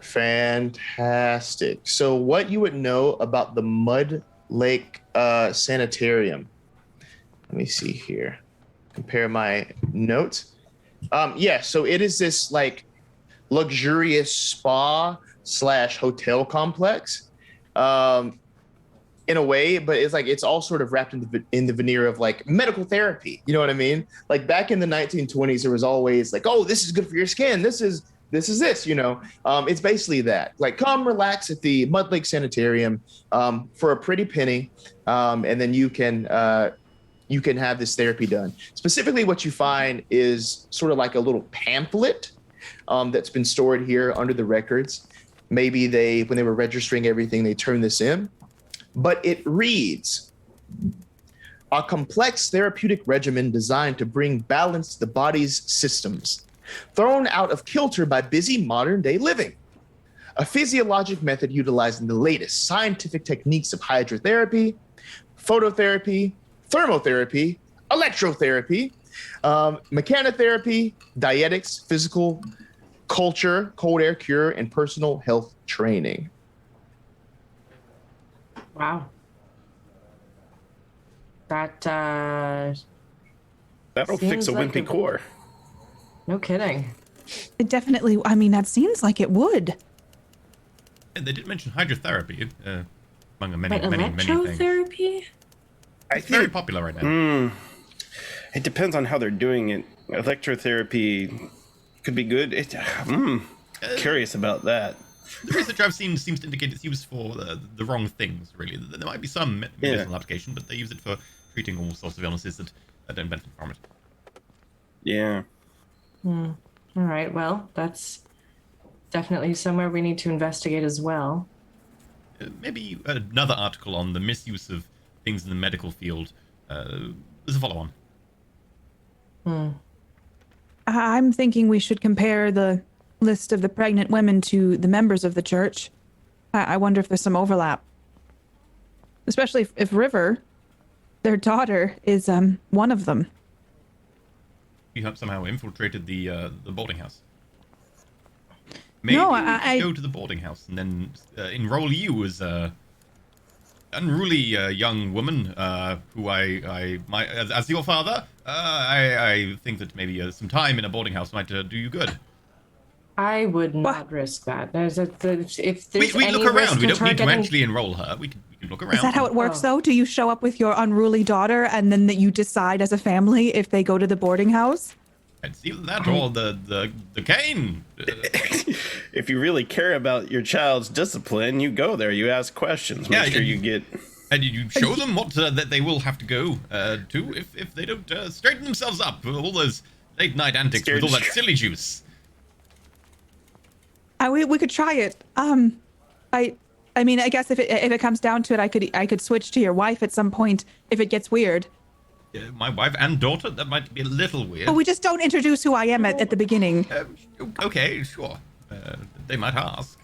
S2: Fantastic. So what you would know about the Mud Lake Sanitarium. Let me see here. Compare my notes. Yeah, so it is this like luxurious spa / hotel complex. In a way, but it's all sort of wrapped in the veneer of like medical therapy. You know what I mean? Like back in the 1920s, there was always like, oh, this is good for your skin. This is this, you know. It's basically that. Like, come relax at the Mud Lake Sanitarium for a pretty penny, and then you can have this therapy done. Specifically, what you find is sort of like a little pamphlet that's been stored here under the records. Maybe when they were registering everything, they turned this in. But it reads, a complex therapeutic regimen designed to bring balance to the body's systems, thrown out of kilter by busy modern day living. A physiologic method utilizing the latest scientific techniques of hydrotherapy, phototherapy, thermotherapy, electrotherapy, mechanotherapy, dietetics, physical culture, cold air cure, and personal health training.
S5: Wow.
S3: That'll fix
S5: Seems
S3: a
S5: like
S3: wimpy core.
S5: No kidding.
S4: It definitely, I mean, that seems like it would.
S1: And they did mention hydrotherapy among many,
S5: But
S1: many things.
S5: electrotherapy?
S3: I
S1: It's very
S3: think
S1: popular right now.
S3: it depends on how they're doing it. Electrotherapy could be good. Curious about that.
S1: The research I've seen seems to indicate it's used for the wrong things, really. There might be some medicinal application, but they use it for treating all sorts of illnesses that don't benefit from it.
S3: Yeah.
S5: All right. Well, that's definitely somewhere we need to investigate as well.
S1: Maybe another article on the misuse of things in the medical field. There's a follow-on.
S4: I'm thinking we should compare the list of the pregnant women to the members of the church. I wonder if there's some overlap. Especially if River, their daughter, is one of them.
S1: You have somehow infiltrated the boarding house. Maybe
S4: No,
S1: we could go to the boarding house and then enroll you as a unruly young woman who I might, as your father, I think that maybe some time in a boarding house might do you good.
S5: I would not risk that. If there's
S1: We
S5: any
S1: look
S5: risk
S1: around. We don't need to
S5: getting-
S1: actually enroll her. We can look around.
S4: Is that how it works,
S5: Oh.
S4: though? Do you show up with your unruly daughter and then that you decide as a family if they go to the boarding house?
S1: It's either that or the cane.
S3: If you really care about your child's discipline, you go there. You ask questions. Make sure you get.
S1: And you show them what that they will have to go to if they don't straighten themselves up with all those late night antics with all that silly juice.
S4: We could try it. I mean, I guess if it comes down to it, I could switch to your wife at some point if it gets weird.
S1: My wife and daughter, that might be a little weird.
S4: But we just don't introduce who I am at the beginning.
S1: Okay, sure. They might ask.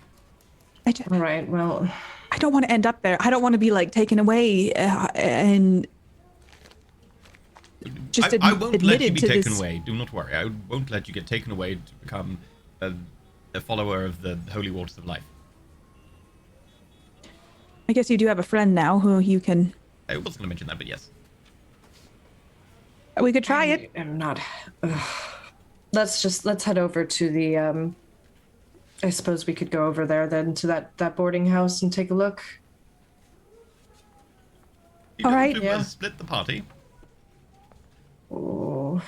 S5: All right, well,
S4: I don't want to end up there. I don't want to be like taken away and just
S1: I won't let you be
S4: to
S1: taken
S4: this.
S1: away. Do not worry. I won't let you get taken away to become a follower of the holy waters of life.
S4: I guess you do have a friend now who you can.
S1: I wasn't going to mention that, but yes.
S4: We could try it.
S5: I'm not. Let's head over to the. I suppose we could go over there then to that boarding house and take a look.
S1: You
S4: All
S1: don't
S4: right.
S1: do,
S5: Yeah.
S1: Split the party.
S5: Oh.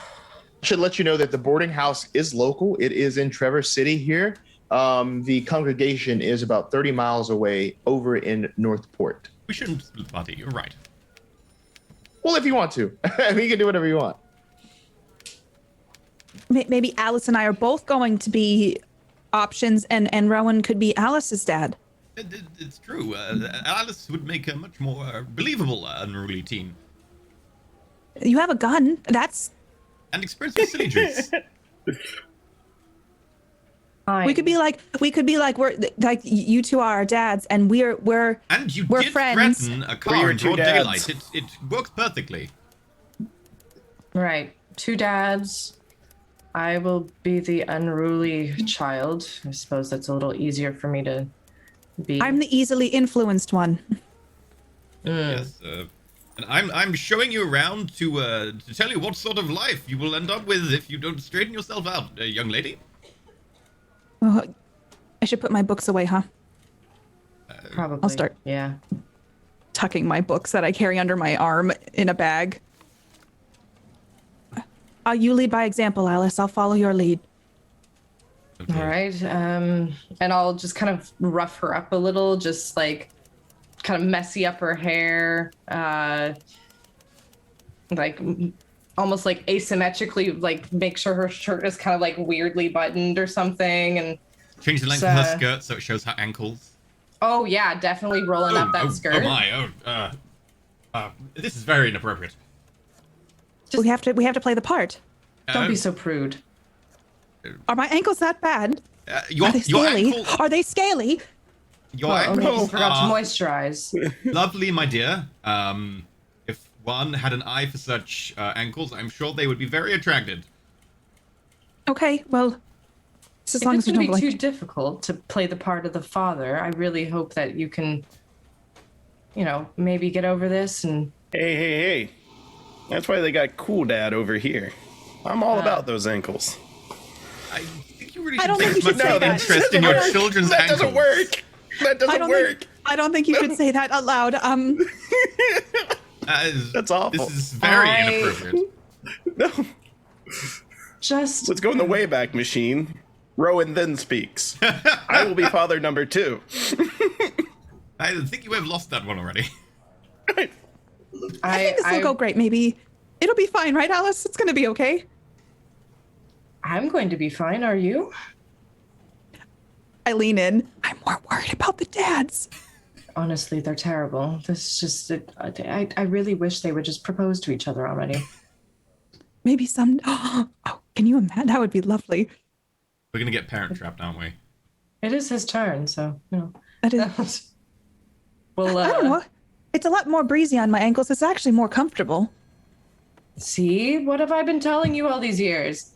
S2: Should let you know that the boarding house is local. It is in Traverse City here. The congregation is about 30 miles away over in Northport.
S1: We shouldn't split the party. You're right.
S2: Well, if you want to. I mean, you can do whatever you want.
S4: Maybe Alice and I are both going to be options, and Rowan could be Alice's dad.
S1: It's true. Alice would make a much more believable unruly teen.
S4: You have a gun. That's.
S1: And experience with silly juice.
S4: We could be like we're like you two are our dads, and we're
S1: And you
S4: we're
S1: did
S4: friends.
S1: threaten a
S3: We're
S1: car
S3: your
S1: in
S3: two
S1: broad
S3: dads.
S1: daylight. It works perfectly.
S5: Right. Two dads. I will be the unruly child. I suppose that's a little easier for me to be.
S4: I'm the easily influenced one.
S1: Yes. And I'm showing you around to tell you what sort of life you will end up with if you don't straighten yourself out, young lady.
S4: Oh, I should put my books away, huh?
S5: Probably.
S4: I'll start.
S5: Yeah.
S4: Tucking my books that I carry under my arm in a bag. You lead by example, Alice. I'll follow your lead.
S1: Okay.
S5: All right. And I'll just kind of rough her up a little, just like kind of messy up her hair, like almost like asymmetrically, like make sure her shirt is kind of like weirdly buttoned or something. And
S1: Change the length of her skirt so it shows her ankles.
S5: oh yeah, definitely rolling up that skirt.
S1: Oh my! This is very inappropriate.
S4: We have to play the part.
S5: Don't be so prude.
S4: Are my ankles that bad?
S1: Your
S4: Are they scaly?
S1: ankles.
S4: Are they scaly?
S1: Your
S5: Well, okay,
S1: ankles
S5: just forgot to
S1: are
S5: moisturize.
S1: lovely, my dear. If one had an eye for such ankles, I'm sure they would be very attracted.
S4: Okay, well, just as
S5: If
S4: long
S5: it's
S4: as we
S5: going to
S4: don't
S5: be
S4: like.
S5: too difficult to play the part of the father, I really hope that you can, maybe get over this and.
S3: Hey. That's why they got Cool Dad over here. I'm all about those ankles.
S1: I think you really
S4: I
S1: should
S4: don't
S1: take
S4: think you
S1: much
S4: should say that.
S1: interest in your children's
S3: That
S1: ankles.
S3: doesn't work. That doesn't work.
S4: I don't think you should say that out loud.
S3: That's awful.
S1: This is very inappropriate.
S3: No.
S5: Just
S3: Let's go in the Wayback Machine. Rowan then speaks. I will be father number 2.
S1: I think you have lost that one already.
S4: I think this will go great. Maybe it'll be fine, right, Alice? It's gonna be okay.
S5: I'm going to be fine. Are you?
S4: I lean in. I'm more worried about the dads.
S5: Honestly, they're terrible. This is just. I really wish they would just propose to each other already.
S4: Maybe some. Oh, can you imagine? That would be lovely.
S1: We're gonna get parent trapped, aren't we?
S5: It is his turn, so
S4: That is.
S5: Well,
S4: I don't know. It's a lot more breezy on my ankles. It's actually more comfortable.
S5: See, what have I been telling you all these years?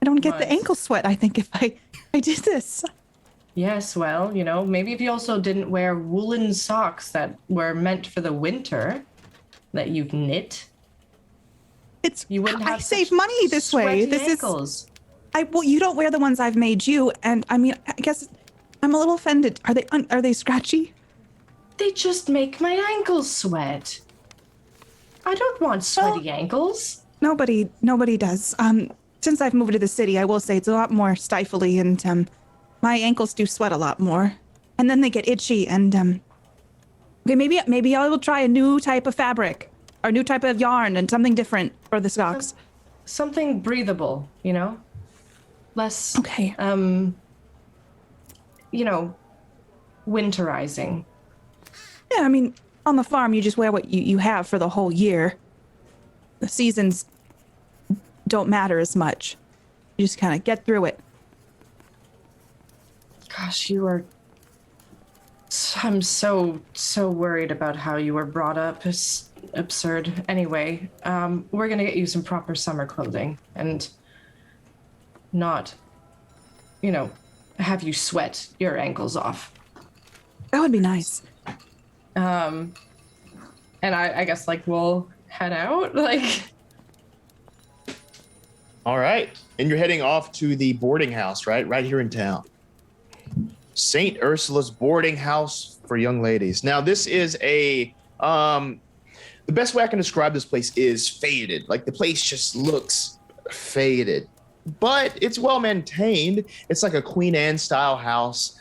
S4: I don't get the
S5: What?
S4: ankle sweat. I think if I did this.
S5: Yes, well, maybe if you also didn't wear woolen socks that were meant for the winter, that you've knit,
S4: It's.
S5: you wouldn't have
S4: I save
S5: such
S4: money this way.
S5: sweaty
S4: This
S5: ankles.
S4: is. Well, you don't wear the ones I've made you, and I mean, I guess I'm a little offended. Are they scratchy?
S5: They just make my ankles sweat. I don't want sweaty ankles.
S4: Nobody does. Since I've moved to the city, I will say it's a lot more stifly, and my ankles do sweat a lot more, and then they get itchy. And okay, maybe I will try a new type of fabric, or new type of yarn, and something different for the socks.
S5: Something breathable, you know? Less,
S4: Okay.
S5: Winterizing.
S4: Yeah, I mean, on the farm, you just wear what you have for the whole year. The seasons don't matter as much. You just kind of get through it.
S5: Gosh, I'm so worried about how you were brought up. It's absurd. Anyway, we're gonna get you some proper summer clothing and not, have you sweat your ankles off.
S4: That would be nice.
S5: And I guess we'll head out.
S2: All right. And you're heading off to the boarding house, right? Right here in town. St. Ursula's boarding house for young ladies. Now, this is the best way I can describe this place is faded. Like, the place just looks faded, but it's well maintained. It's like a Queen Anne style house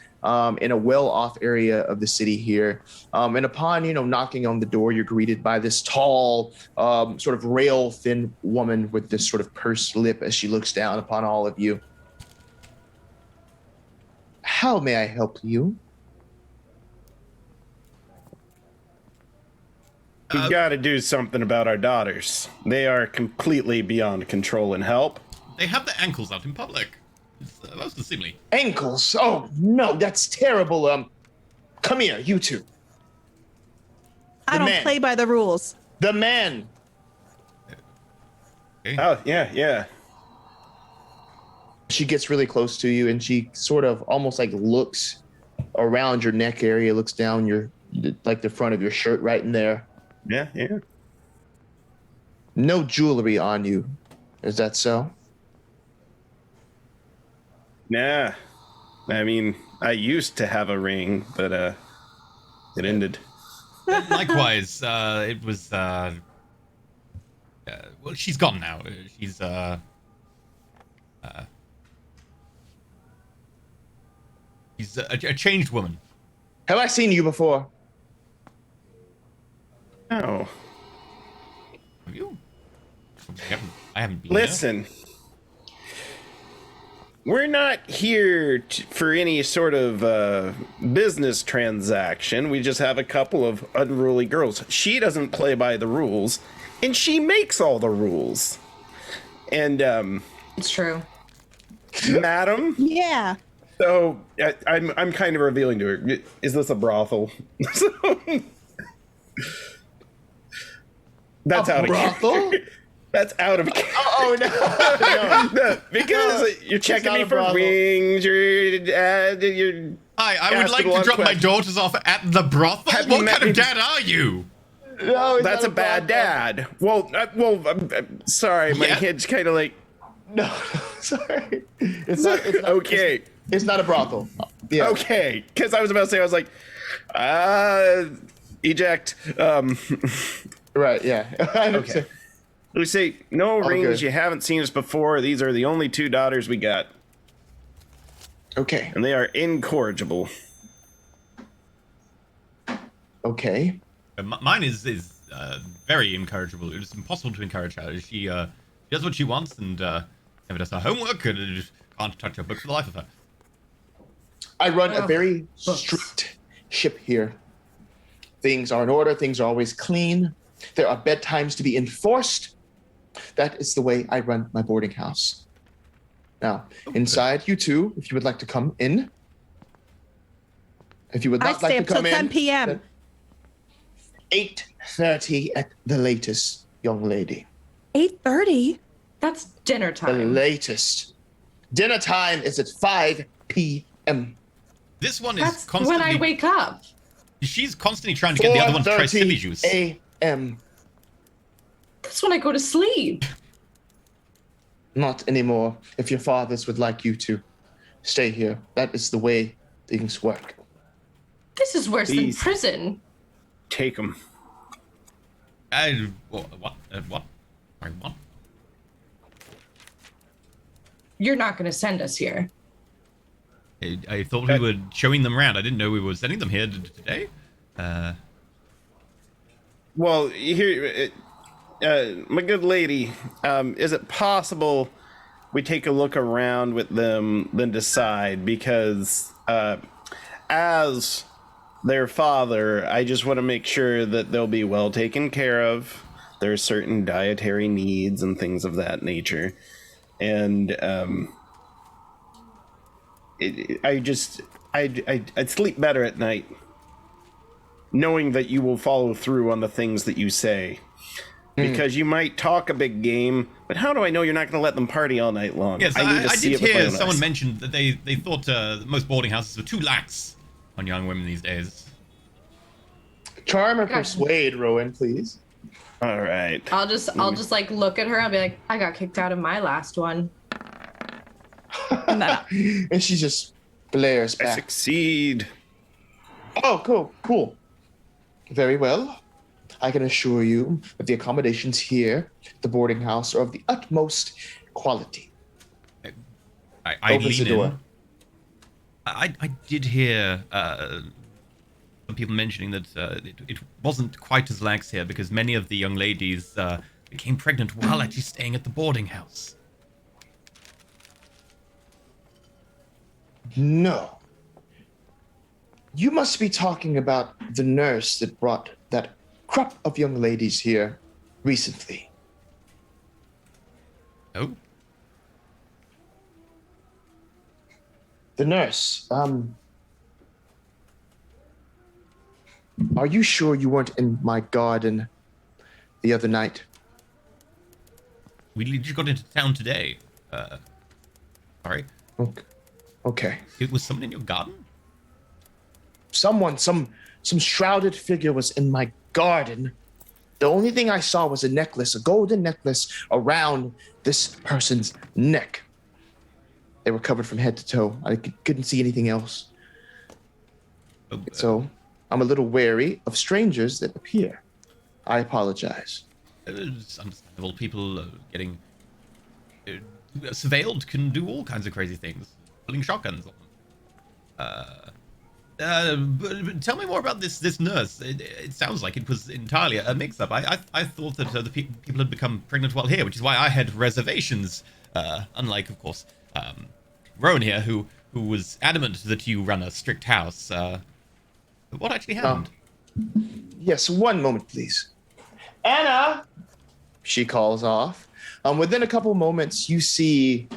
S2: in a well-off area of the city here. And upon, knocking on the door, you're greeted by this tall, sort of rail-thin woman with this sort of pursed lip as she looks down upon all of you. How may I help you?
S3: We've got to do something about our daughters. They are completely beyond control and help.
S1: They have their ankles out in public. It's most unseemly.
S2: Ankles? Oh, no, that's terrible. Come here, you two.
S4: I don't play by the rules.
S2: The man.
S1: Okay.
S3: Oh, yeah.
S2: She gets really close to you and she sort of almost looks around your neck area, looks down the front of your shirt right in there.
S3: Yeah.
S2: No jewelry on you. Is that so?
S3: Nah. I mean, I used to have a ring, but it ended.
S1: Likewise, it was. Well, she's gone now. She's She's a changed woman.
S2: Have I seen you before?
S3: Oh.
S1: Have you? I haven't been.
S3: Listen. We're not here for any sort of business transaction. We just have a couple of unruly girls. She doesn't play by the rules, and she makes all the rules. And,
S5: It's true.
S3: Madam?
S4: Yeah.
S3: So, I'm kind of revealing to her, is this a brothel? That's out of
S2: brothel?
S3: That's out of
S2: Oh, no.
S3: no, because you're checking me for
S2: brothel.
S3: rings. You're
S1: Hi, I would
S3: asking
S1: like
S3: a lot
S1: to
S3: of
S1: drop my
S3: questions.
S1: daughters off at the brothel.
S3: Have you
S1: What
S3: met
S1: kind of
S3: me-
S1: dad are you?
S2: No, it's
S3: That's
S2: not
S3: a bad
S2: brothel.
S3: dad. Well, I'm sorry. My
S1: Yeah.
S3: kid's kind of like,
S2: No, sorry. It's not.
S3: okay,
S2: It's not a brothel. Yeah.
S3: okay. Because I was about to say, I was like, eject.
S2: Right. Yeah.
S3: Okay. We say, no rings.
S2: good.
S3: You haven't seen us before. These are the only two daughters we got,
S2: Okay.
S3: and they are incorrigible.
S2: Okay.
S1: Mine is very incorrigible. It is impossible to encourage her. She does what she wants and never does her homework and just can't touch her book for the life of her.
S2: I run a
S5: Ugh,
S2: very
S5: books.
S2: strict ship here. Things are in order. Things are always clean. There are bedtimes to be enforced. That is the way I run my boarding house. Now, inside, you two, if you would like to come in. If you would
S4: I
S2: not like
S4: stay
S2: to
S4: up till
S2: come
S4: 10
S2: in.
S4: p.m.
S2: 8:30 at the latest, young lady.
S4: 8:30?
S5: That's dinner
S2: The
S5: time.
S2: latest. Dinner time is at 5 p.m.
S1: This one is
S5: That's
S1: constantly.
S5: when I wake up.
S1: She's constantly trying to get the other one to try silly
S2: 4:30
S1: juice.
S2: a.m.
S5: That's when I go to sleep.
S2: Not anymore. If your fathers would like you to stay here, that is the way things work.
S5: This is worse
S3: Please.
S5: than prison.
S3: Take them.
S1: What? What? Sorry, what?
S5: you're not going to send us here.
S1: I thought we were showing them around. I didn't know we were sending them here today.
S3: Well, here, my good lady, is it possible we take a look around with them, then decide? Because as their father, I just want to make sure that they'll be well taken care of. There are certain dietary needs and things of that nature. And I'd sleep better at night knowing that you will follow through on the things that you say. Because you might talk a big game, but how do I know you're not going to let them party all night long?
S1: Yes,
S3: I need to
S1: I
S3: see
S1: did
S3: it with my
S1: hear
S3: own
S1: someone
S3: eyes.
S1: mention that they thought that most boarding houses were too lax on young women these days.
S2: Charm or persuade, Rowan, please.
S3: All right.
S5: I'll just like look at her. I'll be like, I got kicked out of my last one.
S2: And she just blares
S3: I
S2: back.
S3: succeed.
S2: Oh, cool. Very well. I can assure you that the accommodations here at the boarding house are of the utmost quality.
S1: I
S2: Opens the
S1: lean
S2: door.
S1: in. I did hear some people mentioning that it wasn't quite as lax here because many of the young ladies became pregnant while actually staying at the boarding house.
S2: No. You must be talking about the nurse that brought that crop of young ladies here recently.
S1: Oh,
S2: The nurse, are you sure you weren't in my garden the other night?
S1: we just got into town today. Sorry,
S2: Okay.
S1: it was someone in your garden?
S2: Someone, some shrouded figure was in my garden. The only thing I saw was a golden necklace around this person's neck. They were covered from head to toe. I couldn't see anything else.
S1: Oh,
S2: So I'm a little wary of strangers that appear. I apologize.
S1: it's understandable. People getting surveilled can do all kinds of crazy things. Pulling shotguns on them. But tell me more about this nurse. It sounds like it was entirely a mix-up. I thought that the people had become pregnant while here, which is why I had reservations. Unlike, of course, Rowan here, who was adamant that you run a strict house. What actually happened?
S2: Yes, one moment, please. Anna! She calls off. Within a couple moments, you see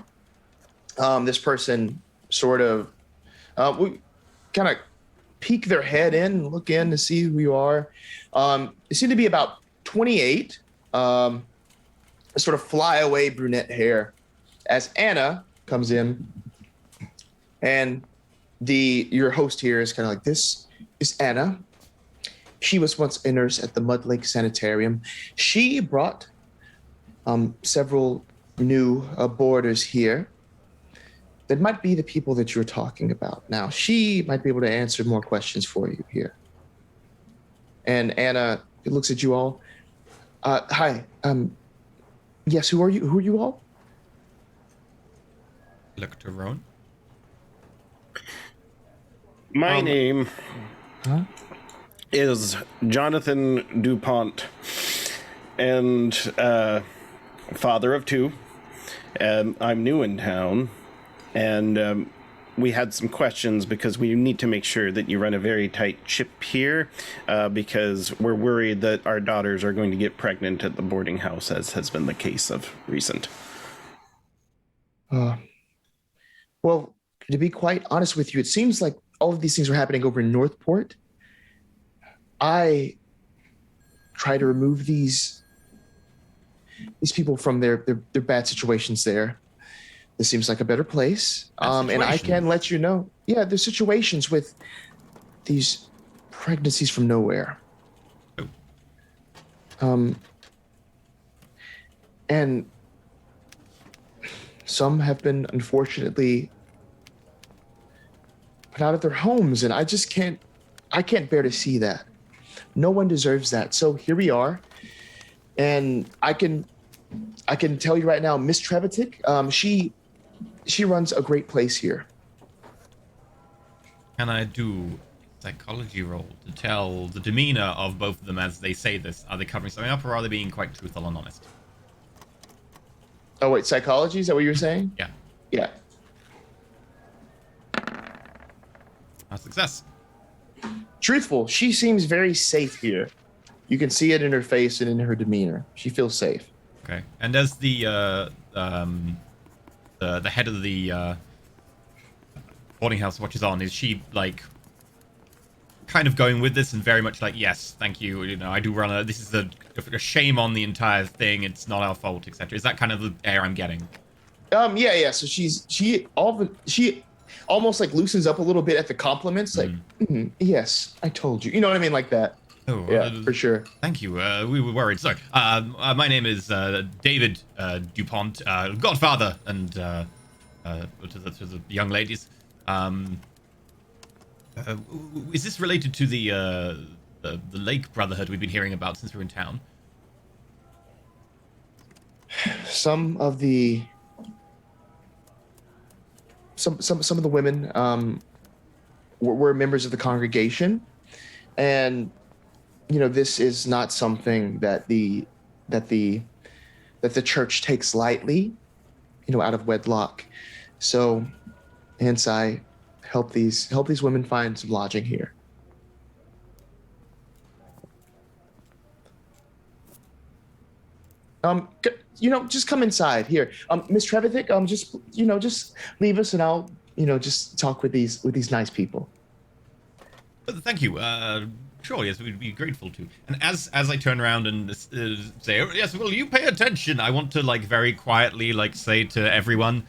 S2: this person sort of kind of peek their head in and look in to see who you are. They seem to be about 28, sort of flyaway brunette hair. As Anna comes in, and your host here is kind of like, this is Anna. She was once a nurse at the Mud Lake Sanitarium. She brought several new boarders here that might be the people that you're talking about. Now, she might be able to answer more questions for you here. And Anna looks at you all. Hi. Yes, who are you? Who are you all?
S1: Look to Rowan.
S3: My name is Jonathan DuPont, and father of two. I'm new in town, and we had some questions because we need to make sure that you run a very tight ship here, because we're worried that our daughters are going to get pregnant at the boarding house, as has been the case of recent.
S2: Well, to be quite honest with you, it seems like all of these things are happening over in Northport. I try to remove these people from their bad situations there. This seems like a better place. And I can let you know. Yeah, there's situations with these pregnancies from nowhere. And some have been unfortunately put out of their homes, and I can't bear to see that. No one deserves that. So here we are. And I can tell you right now, Miss Trevitik, she she runs a great place here.
S1: Can I do a psychology roll to tell the demeanor of both of them as they say this? Are they covering something up, or are they being quite truthful and honest?
S2: Oh wait, psychology? Is that what you were saying?
S1: Yeah.
S2: Yeah.
S1: A success.
S2: Truthful. She seems very safe here. You can see it in her face and in her demeanor. She feels safe.
S1: Okay. And as the head of the boarding house watches on, is she like kind of going with this and very much like, yes, thank you, you know, I do run this is a shame on the entire thing, it's not our fault, etc. Is that kind of the air I'm getting?
S2: Yeah. So she almost like loosens up a little bit at the compliments, like, yes, I told you. You know what I mean? Like that.
S1: Oh,
S2: yeah, for sure.
S1: Thank you. We were worried. Sorry. My name is David DuPont, godfather, and to the young ladies. Is this related to the Lake Brotherhood we've been hearing about since we're in town?
S2: Some of the women were members of the congregation, and you know, this is not something that the church takes lightly, you know, out of wedlock. So hence I help these women find some lodging here. You know, just come inside here. Miss Trevithick, just leave us and I'll, you know, just talk with these nice people.
S1: Thank you. Sure, yes, we'd be grateful to. And as I turn around and say, oh, yes, well, you pay attention, I want to, like, very quietly, like, say to everyone,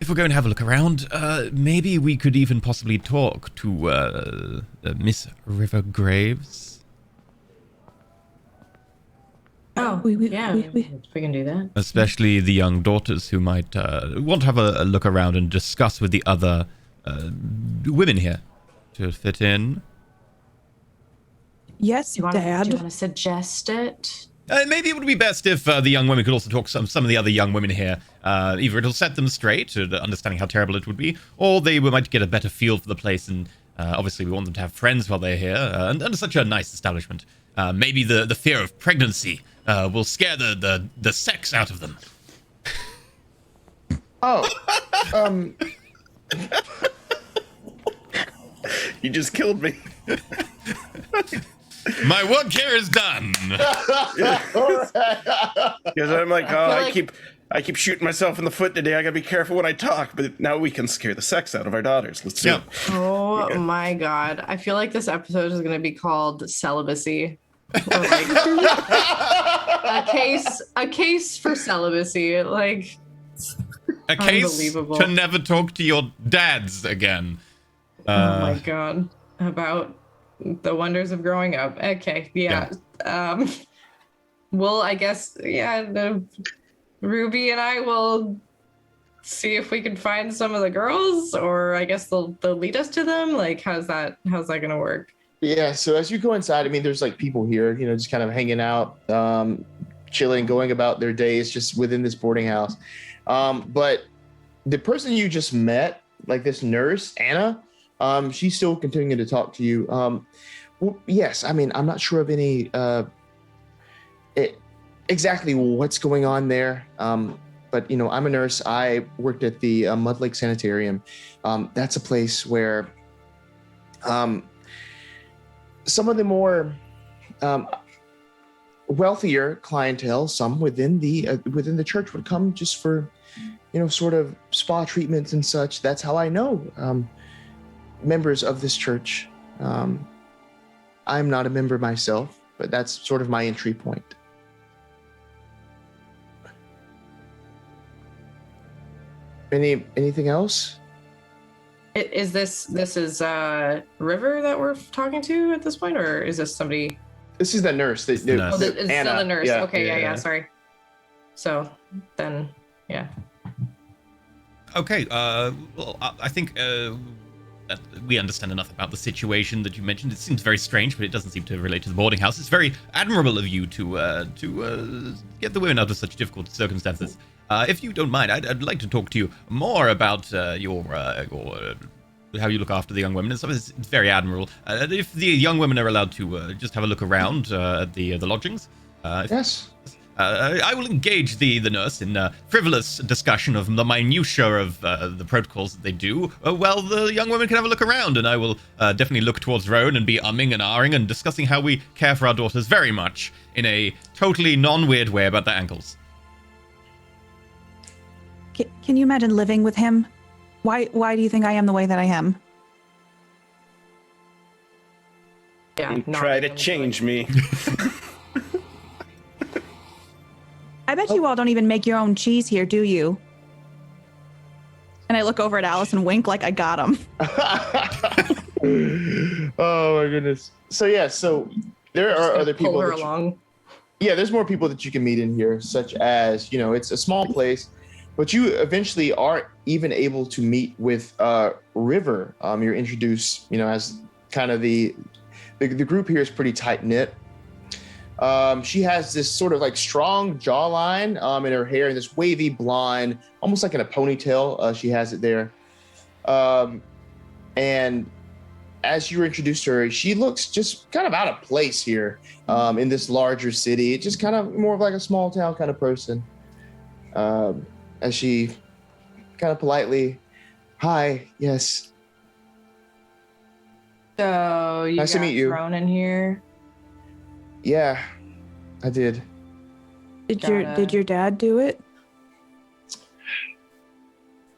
S1: if we're going to have a look around, maybe we could even possibly talk to Miss River Graves.
S5: Oh, we can do that.
S1: Especially the young daughters who might want to have a look around and discuss with the other women here to fit in.
S4: Yes, Dad.
S5: Do you want to suggest it?
S1: Maybe it would be best if the young women could also talk to some of the other young women here. Either it'll set them straight to understanding how terrible it would be, or they might get a better feel for the place, and obviously we want them to have friends while they're here, and under such a nice establishment. Maybe the fear of pregnancy will scare the sex out of them.
S2: Oh,
S3: You just killed me.
S1: My work here is done.
S3: Because I'm like, I keep shooting myself in the foot today. I gotta be careful when I talk. But now we can scare the sex out of our daughters. Let's do it.
S5: Oh my god! I feel like this episode is gonna be called celibacy, or like a case for celibacy, like
S1: A case
S5: unbelievable.
S1: to never talk to your dads again.
S5: Oh my god! About the wonders of growing up. Okay, yeah. Well, I guess Ruby and I will see if we can find some of the girls, or I guess they'll lead us to them. Like, how's that gonna work?
S2: yeah. So as you go inside, I mean, there's like people here, you know, just kind of hanging out, chilling, going about their days just within this boarding house. But the person you just met, like this nurse, Anna, she's still continuing to talk to you. Well, yes, I mean, I'm not sure of any exactly what's going on there. But, you know, I'm a nurse. I worked at the Mud Lake Sanitarium. That's a place where some of the more wealthier clientele, some within the church, would come just for, you know, sort of spa treatments and such. That's how I know members of this church. I'm not a member myself, but that's sort of my entry point. Anything else?
S5: Is this River that we're talking to at this point, or is this somebody?
S2: This is the nurse.
S5: Oh, it's
S2: Anna.
S5: still the nurse.
S2: Yeah,
S5: Okay,
S2: yeah.
S5: yeah. Sorry. So then, yeah.
S1: Okay, well, I think that we understand enough about the situation that you mentioned. It seems very strange, but it doesn't seem to relate to the boarding house. It's very admirable of you to get the women out of such difficult circumstances. If you don't mind, I'd like to talk to you more about your how you look after the young women. It's very admirable. If the young women are allowed to just have a look around at the lodgings.
S2: Yes.
S1: I will engage the nurse in frivolous discussion of the minutiae of the protocols that they do, while the young women can have a look around, and I will definitely look towards Rowan and be umming and ahhing and discussing how we care for our daughters very much in a totally non-weird way about their ankles.
S4: Can you imagine living with him? Why do you think I am the way that I am?
S5: Yeah.
S3: You
S5: not
S3: try to
S5: even
S3: change
S5: like-
S3: me.
S4: I bet you all don't even make your own cheese here, do you? And I look over at Alice and wink like I got him.
S2: Oh my goodness. So yeah, so there
S5: Just
S2: are
S5: gonna
S2: other people
S5: pull her
S2: that
S5: along.
S2: yeah, there's more people that you can meet in here, such as, it's a small place, but you eventually are even able to meet with River. You're introduced, as kind of the group here is pretty tight knit. She has this sort of like strong jawline in her hair, and this wavy blonde, almost like in a ponytail. She has it there. And as you were introduced to her, she looks just kind of out of place here in this larger city. Just kind of more of like a small town kind of person. As she kind of politely, hi, yes.
S5: So you
S2: Nice to
S5: got
S2: meet you.
S5: thrown in here.
S2: Yeah, I did.
S4: Did your dad do it?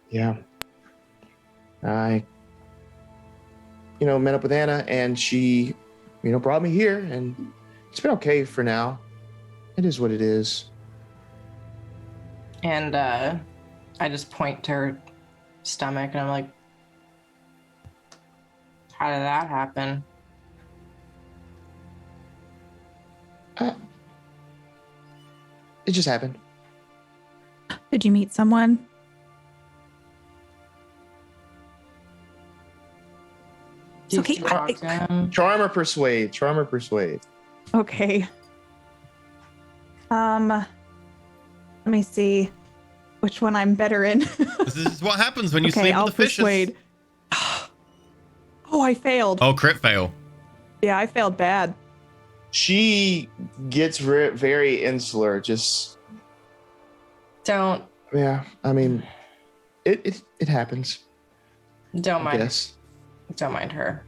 S2: Yeah. I, met up with Anna, and she, brought me here, and it's been okay for now. It is what it is.
S5: And I just point to her stomach and I'm like, how did that happen?
S2: It just happened.
S4: Did you meet someone? It's okay.
S2: Charm or persuade. Charm or persuade.
S4: Okay. Let me see which one I'm better in.
S1: This is what happens when you
S4: Okay,
S1: sleep
S4: I'll
S1: with the fishes.
S4: persuade. Oh, I failed.
S1: Oh, crit fail.
S4: Yeah, I failed bad.
S2: She gets very insular. Just
S5: Don't
S2: yeah. I mean, it happens. I
S5: mind.
S2: guess.
S5: Don't mind her.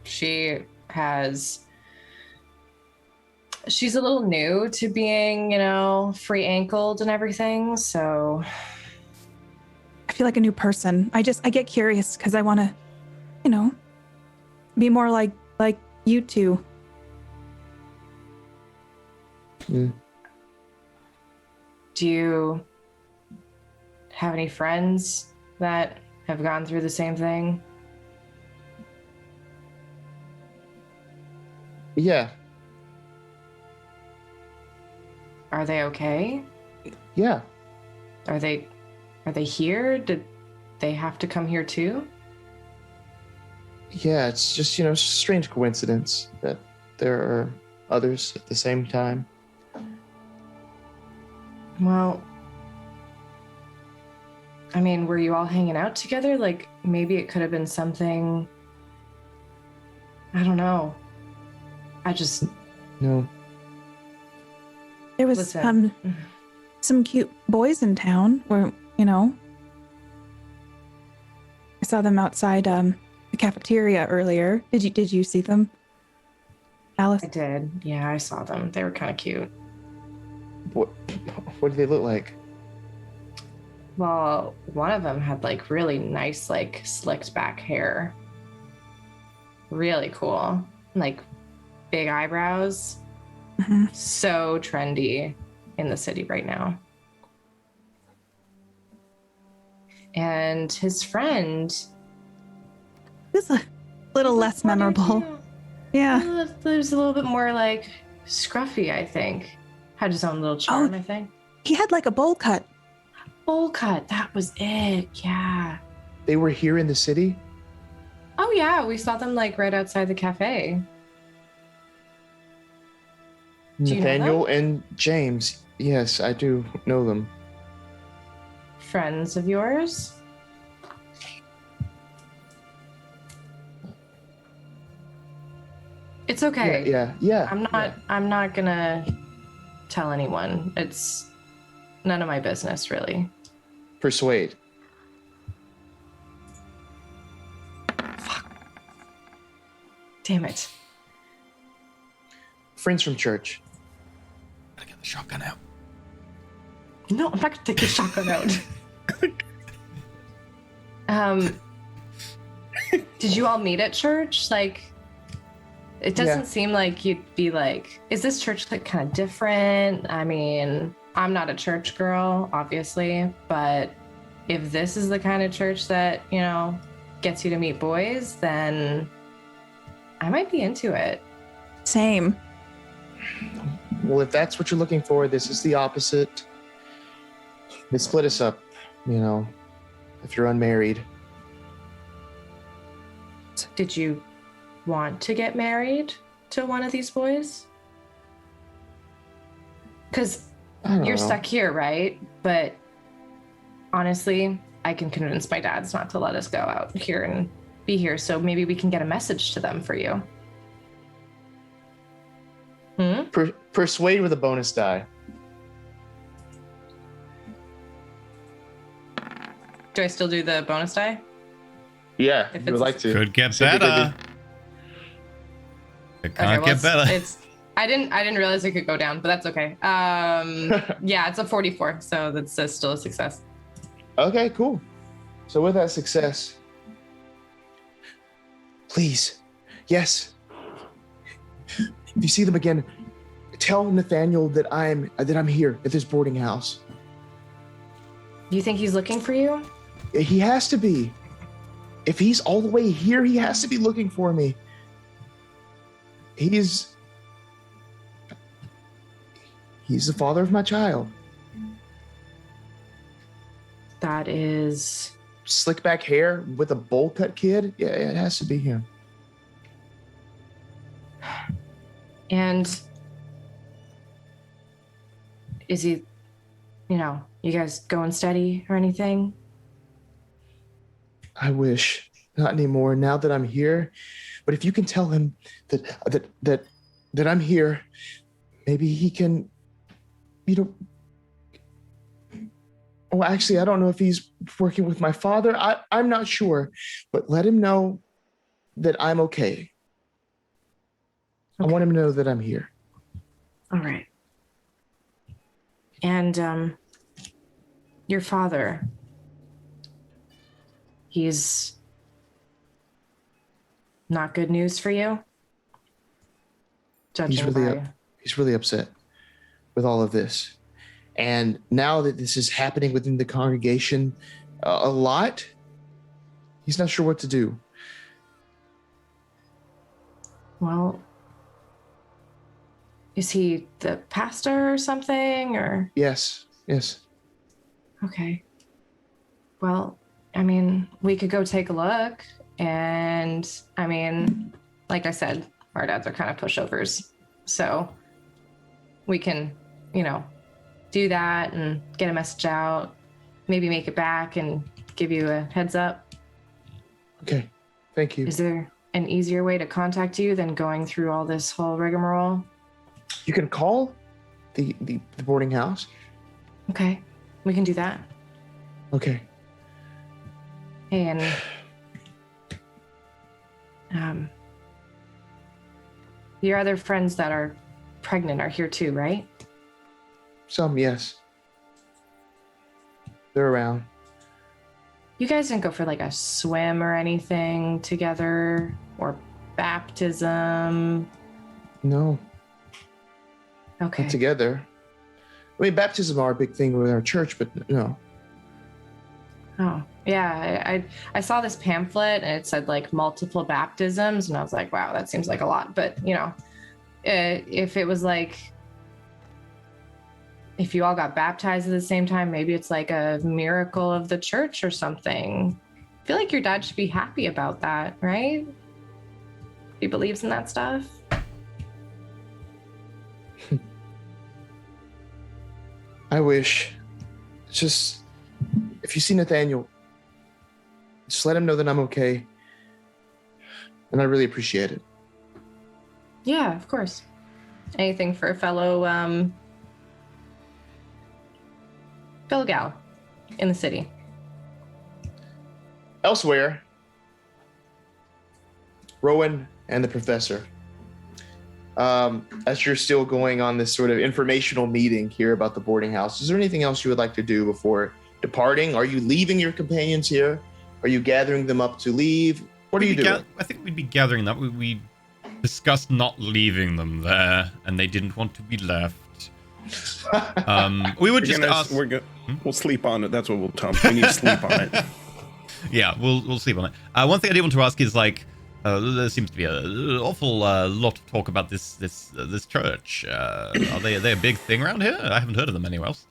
S5: She's a little new to being, free ankled and everything. So
S4: I feel like a new person. I get curious because I want to, be more like you two.
S2: Mm.
S5: do you have any friends that have gone through the same thing?
S2: Yeah.
S5: Are they okay?
S2: Yeah.
S5: Are they here? Did they have to come here too?
S2: Yeah. It's just a strange coincidence that there are others at the same time.
S5: Well, I mean, were you all hanging out together? Like, maybe it could have been something. I don't know. I just.
S2: No.
S4: There was
S5: Listen.
S4: some cute boys in town where, I saw them outside the cafeteria earlier. Did you see them? Alice?
S5: I did. Yeah, I saw them. They were kind of cute.
S2: What do they look like?
S5: Well, one of them had like really nice, like slicked back hair. Really cool. Like big eyebrows.
S4: Mhm.
S5: So trendy in the city right now. And his friend.
S4: It was a little less memorable. Yeah.
S5: It was a little bit more like scruffy, I think. Had his own little charm, I think.
S4: He had like a bowl cut.
S5: Bowl cut, that was it. Yeah.
S2: They were here in the city?
S5: Oh yeah, we saw them like right outside the cafe. Do you know
S2: Nathaniel and James. Yes, I do know them.
S5: friends of yours? It's okay.
S2: Yeah.
S5: I'm not gonna tell anyone. It's none of my business, really.
S2: Persuade.
S5: Fuck. Damn it.
S2: Friends from church.
S1: Gotta get the shotgun out.
S5: No, I'm not gonna take the shotgun out. Did you all meet at church? Like, it doesn't seem like you'd be like, is this church like kind of different? I mean, I'm not a church girl, obviously, but if this is the kind of church that, you know, gets you to meet boys, then I might be into it.
S4: Same.
S2: Well, if that's what you're looking for, this is the opposite. They split us up, you know, if you're unmarried.
S5: Did you want to get married to one of these boys? Because you're stuck here, right? But honestly, I can convince my dads not to let us go out here and be here, so maybe we can get a message to them for you.
S2: Persuade with a bonus die.
S5: Do I still do the bonus die?
S2: Yeah,
S5: If
S2: if you would
S5: it's-
S2: like to.
S1: Could get
S2: Typically
S1: better. It can't get better.
S5: I didn't realize it could go down, but that's okay. Yeah, it's a 44, so that's still a success.
S2: Okay, cool. So with that success, please, yes. If you see them again, tell Nathaniel that I'm here at this boarding house.
S5: You think he's looking for you?
S2: He has to be. If he's all the way here, he has to be looking for me. He's the father of my child.
S5: That is...
S2: Slick back hair with a bowl cut kid. Yeah, it has to be him.
S5: And is he, you know, you guys going steady or anything?
S2: I wish. Not anymore. Now that I'm here. But if you can tell him that I'm here, maybe he can, you know. Well, actually, I don't know if he's working with my father. I'm not sure. But let him know that I'm okay. I want him to know that I'm here.
S5: All right. And your father, he's not good news for you?
S2: He's really upset with all of this. And now that this is happening within the congregation a lot, he's not sure what to do.
S5: Well, is he the pastor or something, or?
S2: Yes.
S5: Okay. Well, I mean, we could go take a look. And I mean, like I said, our dads are kind of pushovers. So we can, you know, do that and get a message out, maybe make it back and give you a heads up.
S2: Okay. Thank you.
S5: Is there an easier way to contact you than going through all this whole rigmarole?
S2: You can call the boarding house.
S5: Okay. We can do that.
S2: Okay.
S5: Hey, and your other friends that are pregnant are here too, right?
S2: Some, yes. They're around.
S5: You guys didn't go for like a swim or anything together, or baptism?
S2: No,
S5: Okay.
S2: not together. I mean, baptism are a big thing with our church, but no.
S5: Oh, yeah. I saw this pamphlet and it said like multiple baptisms, and I was like, wow, that seems like a lot. But, you know, if it was like, if you all got baptized at the same time, maybe it's like a miracle of the church or something. I feel like your dad should be happy about that, right? He believes in that stuff.
S2: I wish. It's just, if you see Nathaniel, just let him know that I'm okay. And I really appreciate it.
S5: Yeah, of course. Anything for a fellow gal in the city.
S2: Elsewhere, Rowan and the professor, as you're still going on this sort of informational meeting here about the boarding house, is there anything else you would like to do before departing? Are you leaving your companions here? Are you gathering them up to leave? What are you doing?
S1: I think we'd be gathering them. We discussed not leaving them there, and they didn't want to be left. We would just ask.
S3: We'll sleep on it. That's what we'll tell them. We need to sleep on it.
S1: Yeah, we'll sleep on it. One thing I did want to ask is there seems to be an awful lot of talk about this church. Are they a big thing around here? I haven't heard of them anywhere else.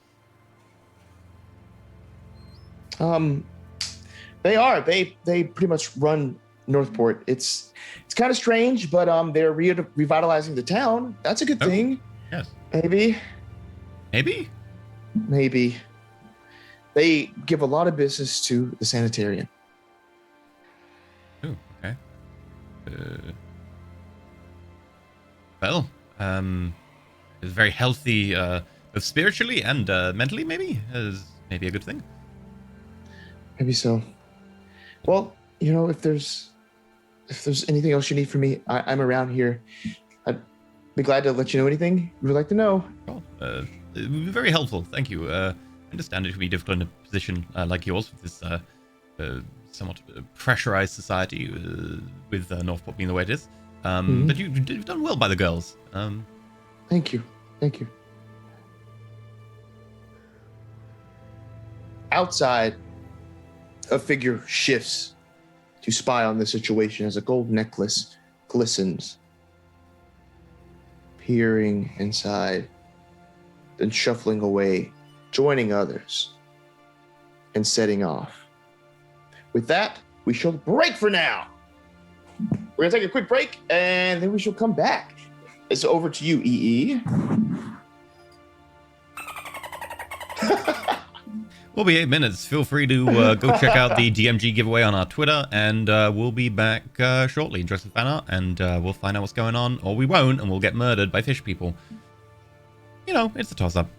S2: They are. They pretty much run Northport. It's kind of strange, but they're revitalizing the town. That's a good thing.
S1: Yes.
S2: Maybe. They give a lot of business to the sanitarium.
S1: Oh, okay. Well, it's very healthy, both spiritually and mentally. Maybe is maybe a good thing.
S2: Maybe so. Well, if there's anything else you need from me, I'm around here. I'd be glad to let you know anything you would like to know.
S1: Oh, it would be very helpful. Thank you. I understand it can be difficult in a position like yours with this somewhat pressurized society with Northport being the way it is. But you've done well by the girls.
S2: Thank you. Outside, a figure shifts to spy on the situation as a gold necklace glistens, peering inside, then shuffling away, joining others, and setting off. With that, we shall break for now. We're going to take a quick break, and then we shall come back. It's over to you, EE.
S1: We'll be 8 minutes. Feel free to go check out the DMG giveaway on our Twitter, and we'll be back shortly. Dress with fan art, and we'll find out what's going on, or we won't, and we'll get murdered by fish people. It's a toss-up.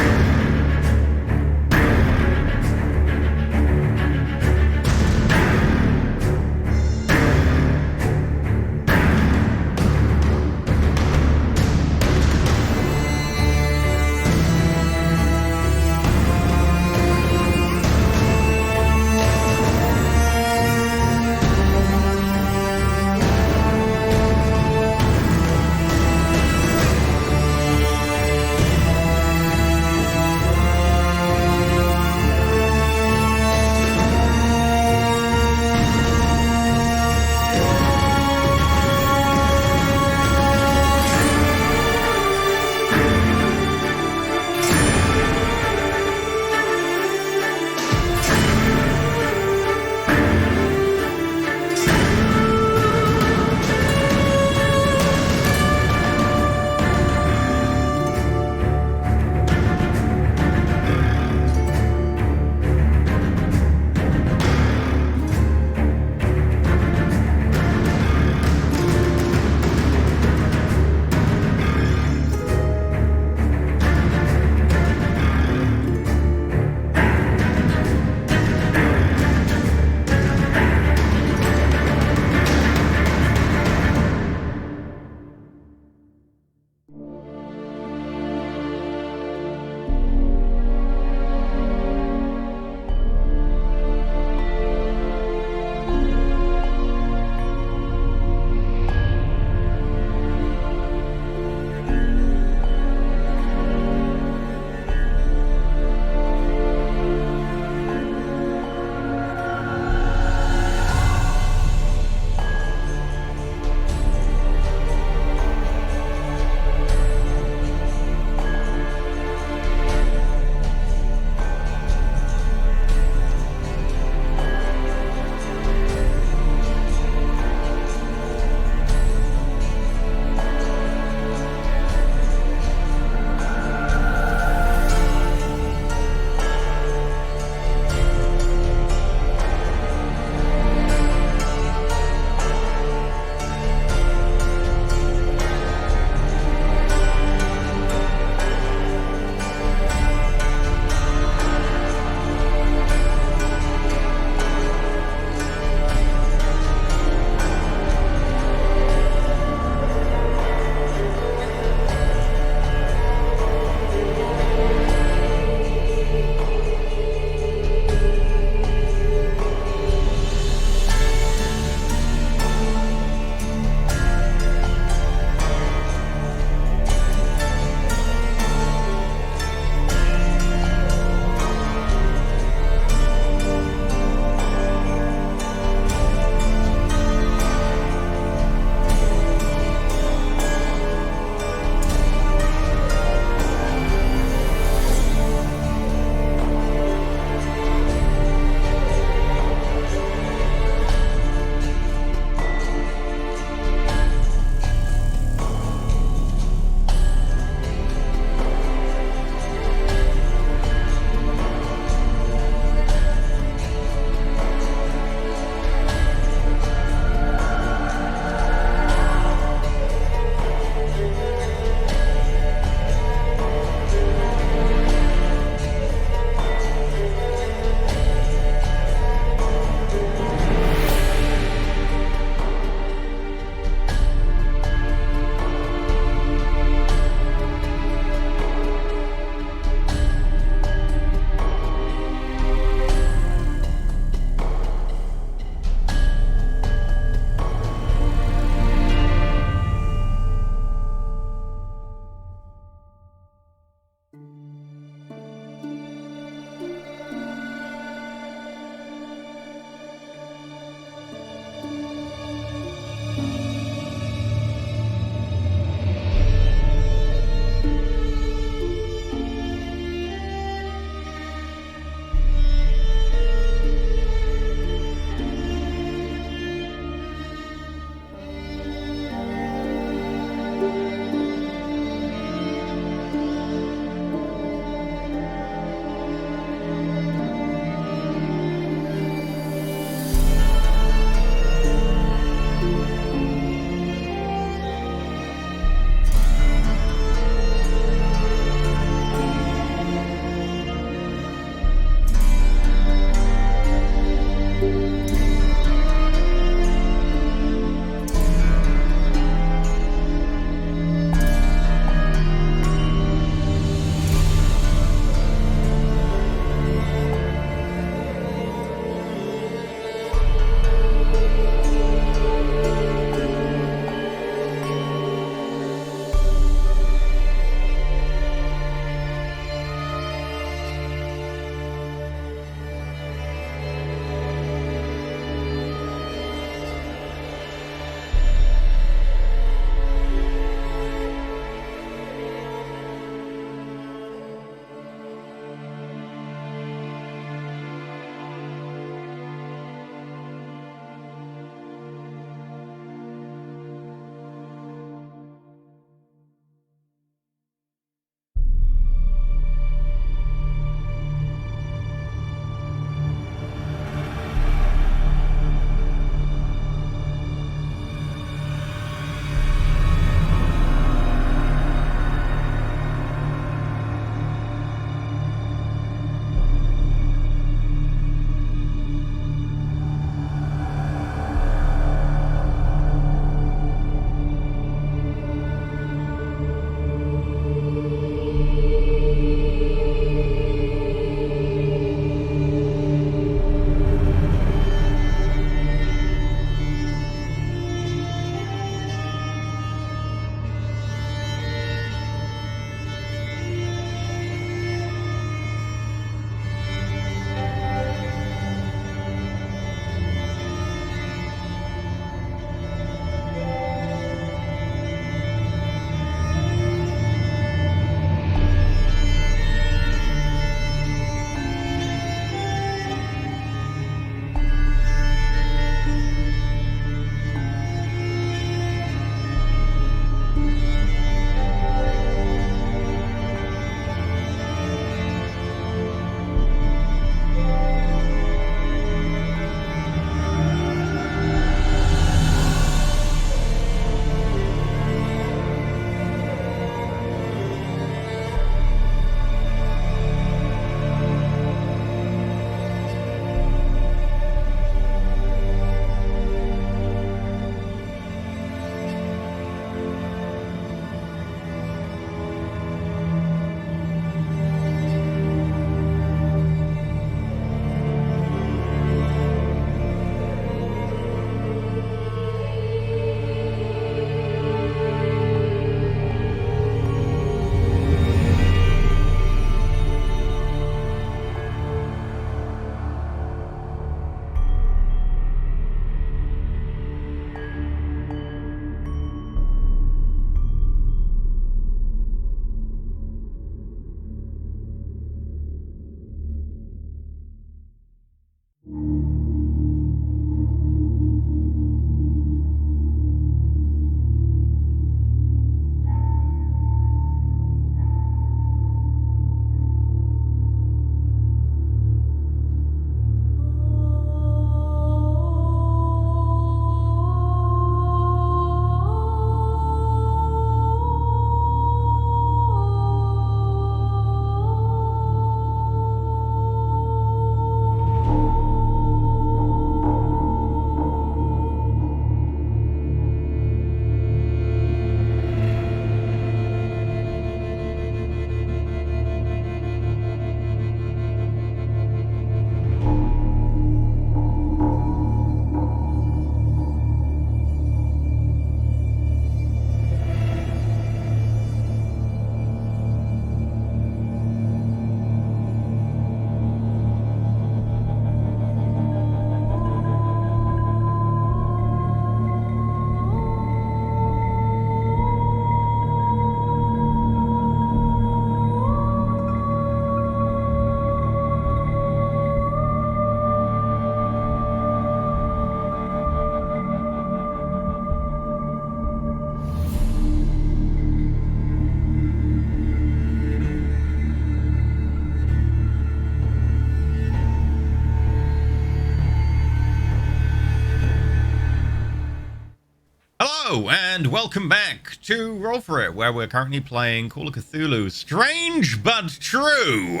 S1: Hello, and welcome back to Roll For It, where we're currently playing Call of Cthulhu. Strange but true.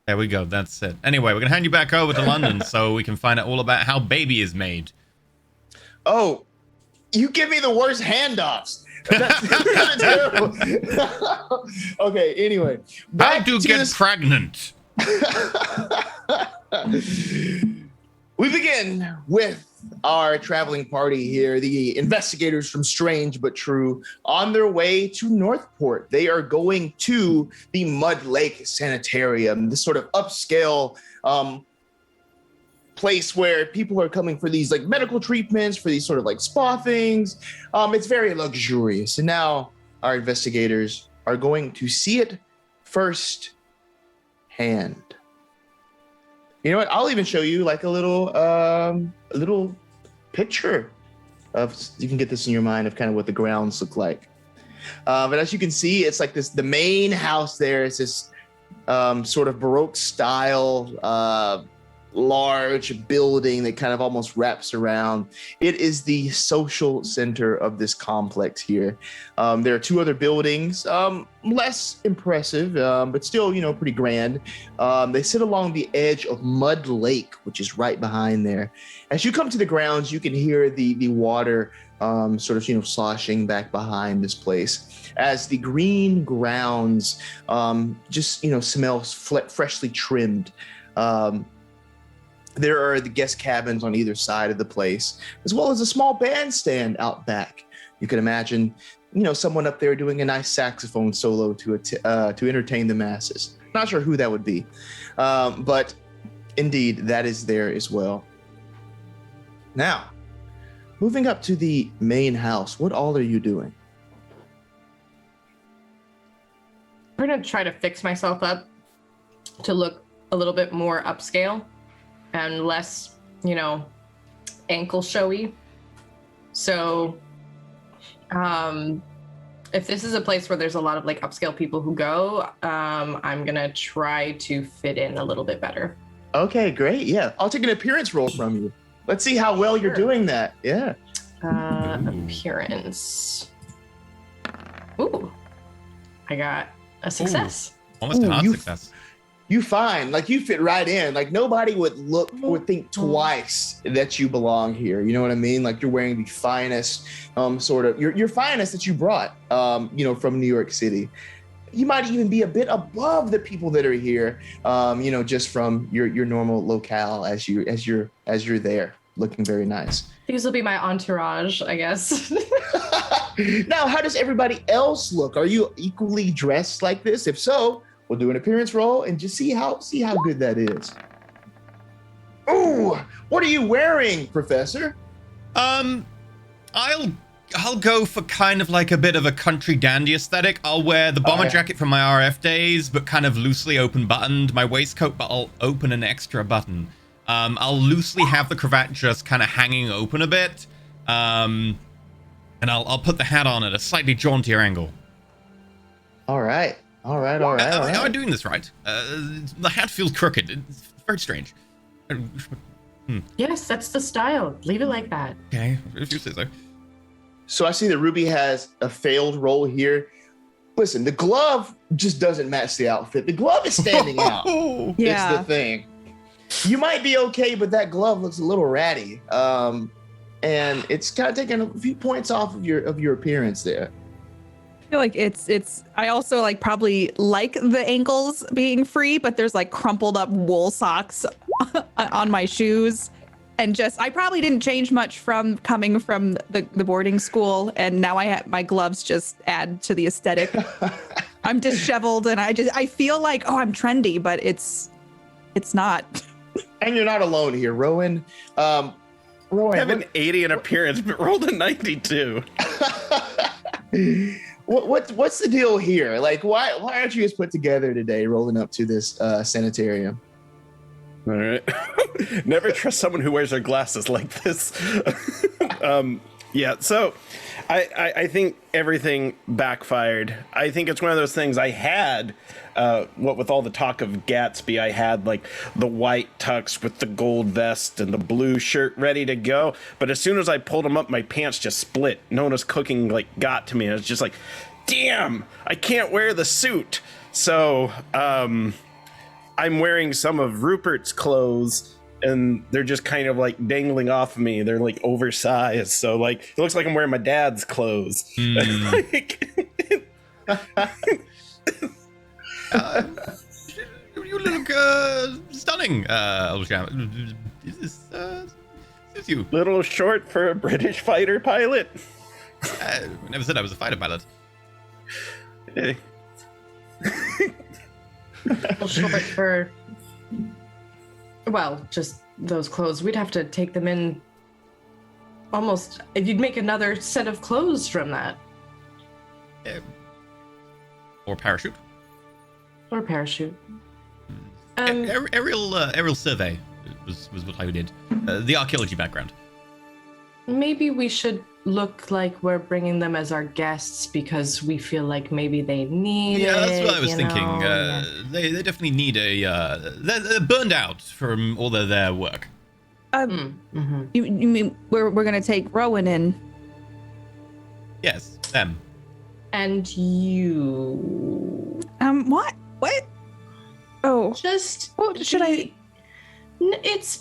S1: There we go, that's it. Anyway, we're going to hand you back over to London so we can find out all about how baby is made.
S2: Oh, you give me the worst handoffs. That's terrible. Okay, anyway.
S1: How to get pregnant.
S2: We begin with our traveling party here, the investigators from Strange But True, on their way to Northport. They are going to the Mud Lake Sanitarium, this sort of upscale place where people are coming for these like medical treatments, for these sort of like spa things. It's very luxurious. And now our investigators are going to see it first hand. You know what? I'll even show you like a little picture of, you can get this in your mind, of kind of what the grounds look like. But as you can see, it's like this, the main house there is this sort of Baroque style, large building that kind of almost wraps around. It is the social center of this complex here. There are two other buildings, less impressive, but still, you know, pretty grand. They sit along the edge of Mud Lake, which is right behind there. As you come to the grounds, you can hear the water sort of, you know, sloshing back behind this place as the green grounds just, you know, smells freshly trimmed. There are the guest cabins on either side of the place, as well as a small bandstand out back. You can imagine, you know, someone up there doing a nice saxophone solo to entertain the masses. Not sure who that would be, but indeed, that is there as well. Now, moving up to the main house, what all are you doing?
S5: I'm going to try to fix myself up to look a little bit more upscale and less, you know, ankle showy. So if this is a place where there's a lot of like upscale people who go, I'm gonna try to fit in a little bit better.
S2: Okay, great. Yeah, I'll take an appearance roll from you. Let's see how well you're doing that. Yeah.
S5: Appearance. Ooh, I got a success.
S1: Almost a hard success.
S2: You fine, like you fit right in. Like nobody would think twice that you belong here. You know what I mean? Like you're wearing the finest, sort of your finest that you brought, you know, from New York City. You might even be a bit above the people that are here, you know, just from your normal locale as you're there, looking very nice.
S5: These will be my entourage, I guess.
S2: Now, how does everybody else look? Are you equally dressed like this? If so, we'll do an appearance roll and just see how good that is. Ooh, what are you wearing, Professor?
S1: I'll go for kind of like a bit of a country dandy aesthetic. I'll wear the bomber jacket from my RF days, but kind of loosely open buttoned. My waistcoat, but I'll open an extra button. I'll loosely have the cravat just kind of hanging open a bit. And I'll put the hat on at a slightly jauntier angle.
S2: All right.
S1: Am I doing this right? The hat feels crooked. It's very strange.
S5: Yes, that's the style. Leave it like that.
S1: Okay, if you say so.
S2: So I see that Ruby has a failed roll here. Listen, the glove just doesn't match the outfit. The glove is standing out.
S4: Yeah.
S2: It's the thing. You might be okay, but that glove looks a little ratty. And it's kind of taking a few points off of your appearance there.
S4: I feel like it's I also like probably like the ankles being free, but there's like crumpled up wool socks on my shoes. And just, I probably didn't change much from coming from the boarding school. And now my gloves just add to the aesthetic. I'm disheveled and I feel like, oh, I'm trendy, but it's not. And
S2: you're not alone here, Rowan. Rowan,
S3: I have an 80 in appearance, but rolled a 92.
S2: What's the deal here? Like, why aren't you guys put together today, rolling up to this sanitarium?
S3: All right. Never trust someone who wears their glasses like this. Yeah, so I think everything backfired. I think it's one of those things I had, what with all the talk of Gatsby, I had like the white tux with the gold vest and the blue shirt ready to go. But as soon as I pulled them up, my pants just split. Nona's cooking like got to me. I was just like, damn, I can't wear the suit. So I'm wearing some of Rupert's clothes. And they're just kind of like dangling off of me. They're like oversized. So like, it looks like I'm wearing my dad's clothes. Like,
S1: you look stunning, Oldsham. Is this suits you?
S3: little short for a British fighter pilot.
S1: I never said I was a fighter pilot.
S3: Eh.
S5: Well, short for, well, just those clothes. We'd have to take them in almost, you'd make another set of clothes from that.
S1: Or parachute.
S5: Or parachute.
S1: Aerial survey was what I did. The archaeology background.
S5: Maybe we should look like we're bringing them as our guests because we feel like maybe they need it.
S1: Yeah, that's what I was
S5: you
S1: thinking.
S5: know? Yeah.
S1: They definitely need they're burned out from all of their work.
S4: You mean we're gonna take Rowan in?
S1: Yes, them.
S5: And you
S4: What? What? Oh,
S5: just
S4: what should I?
S5: It's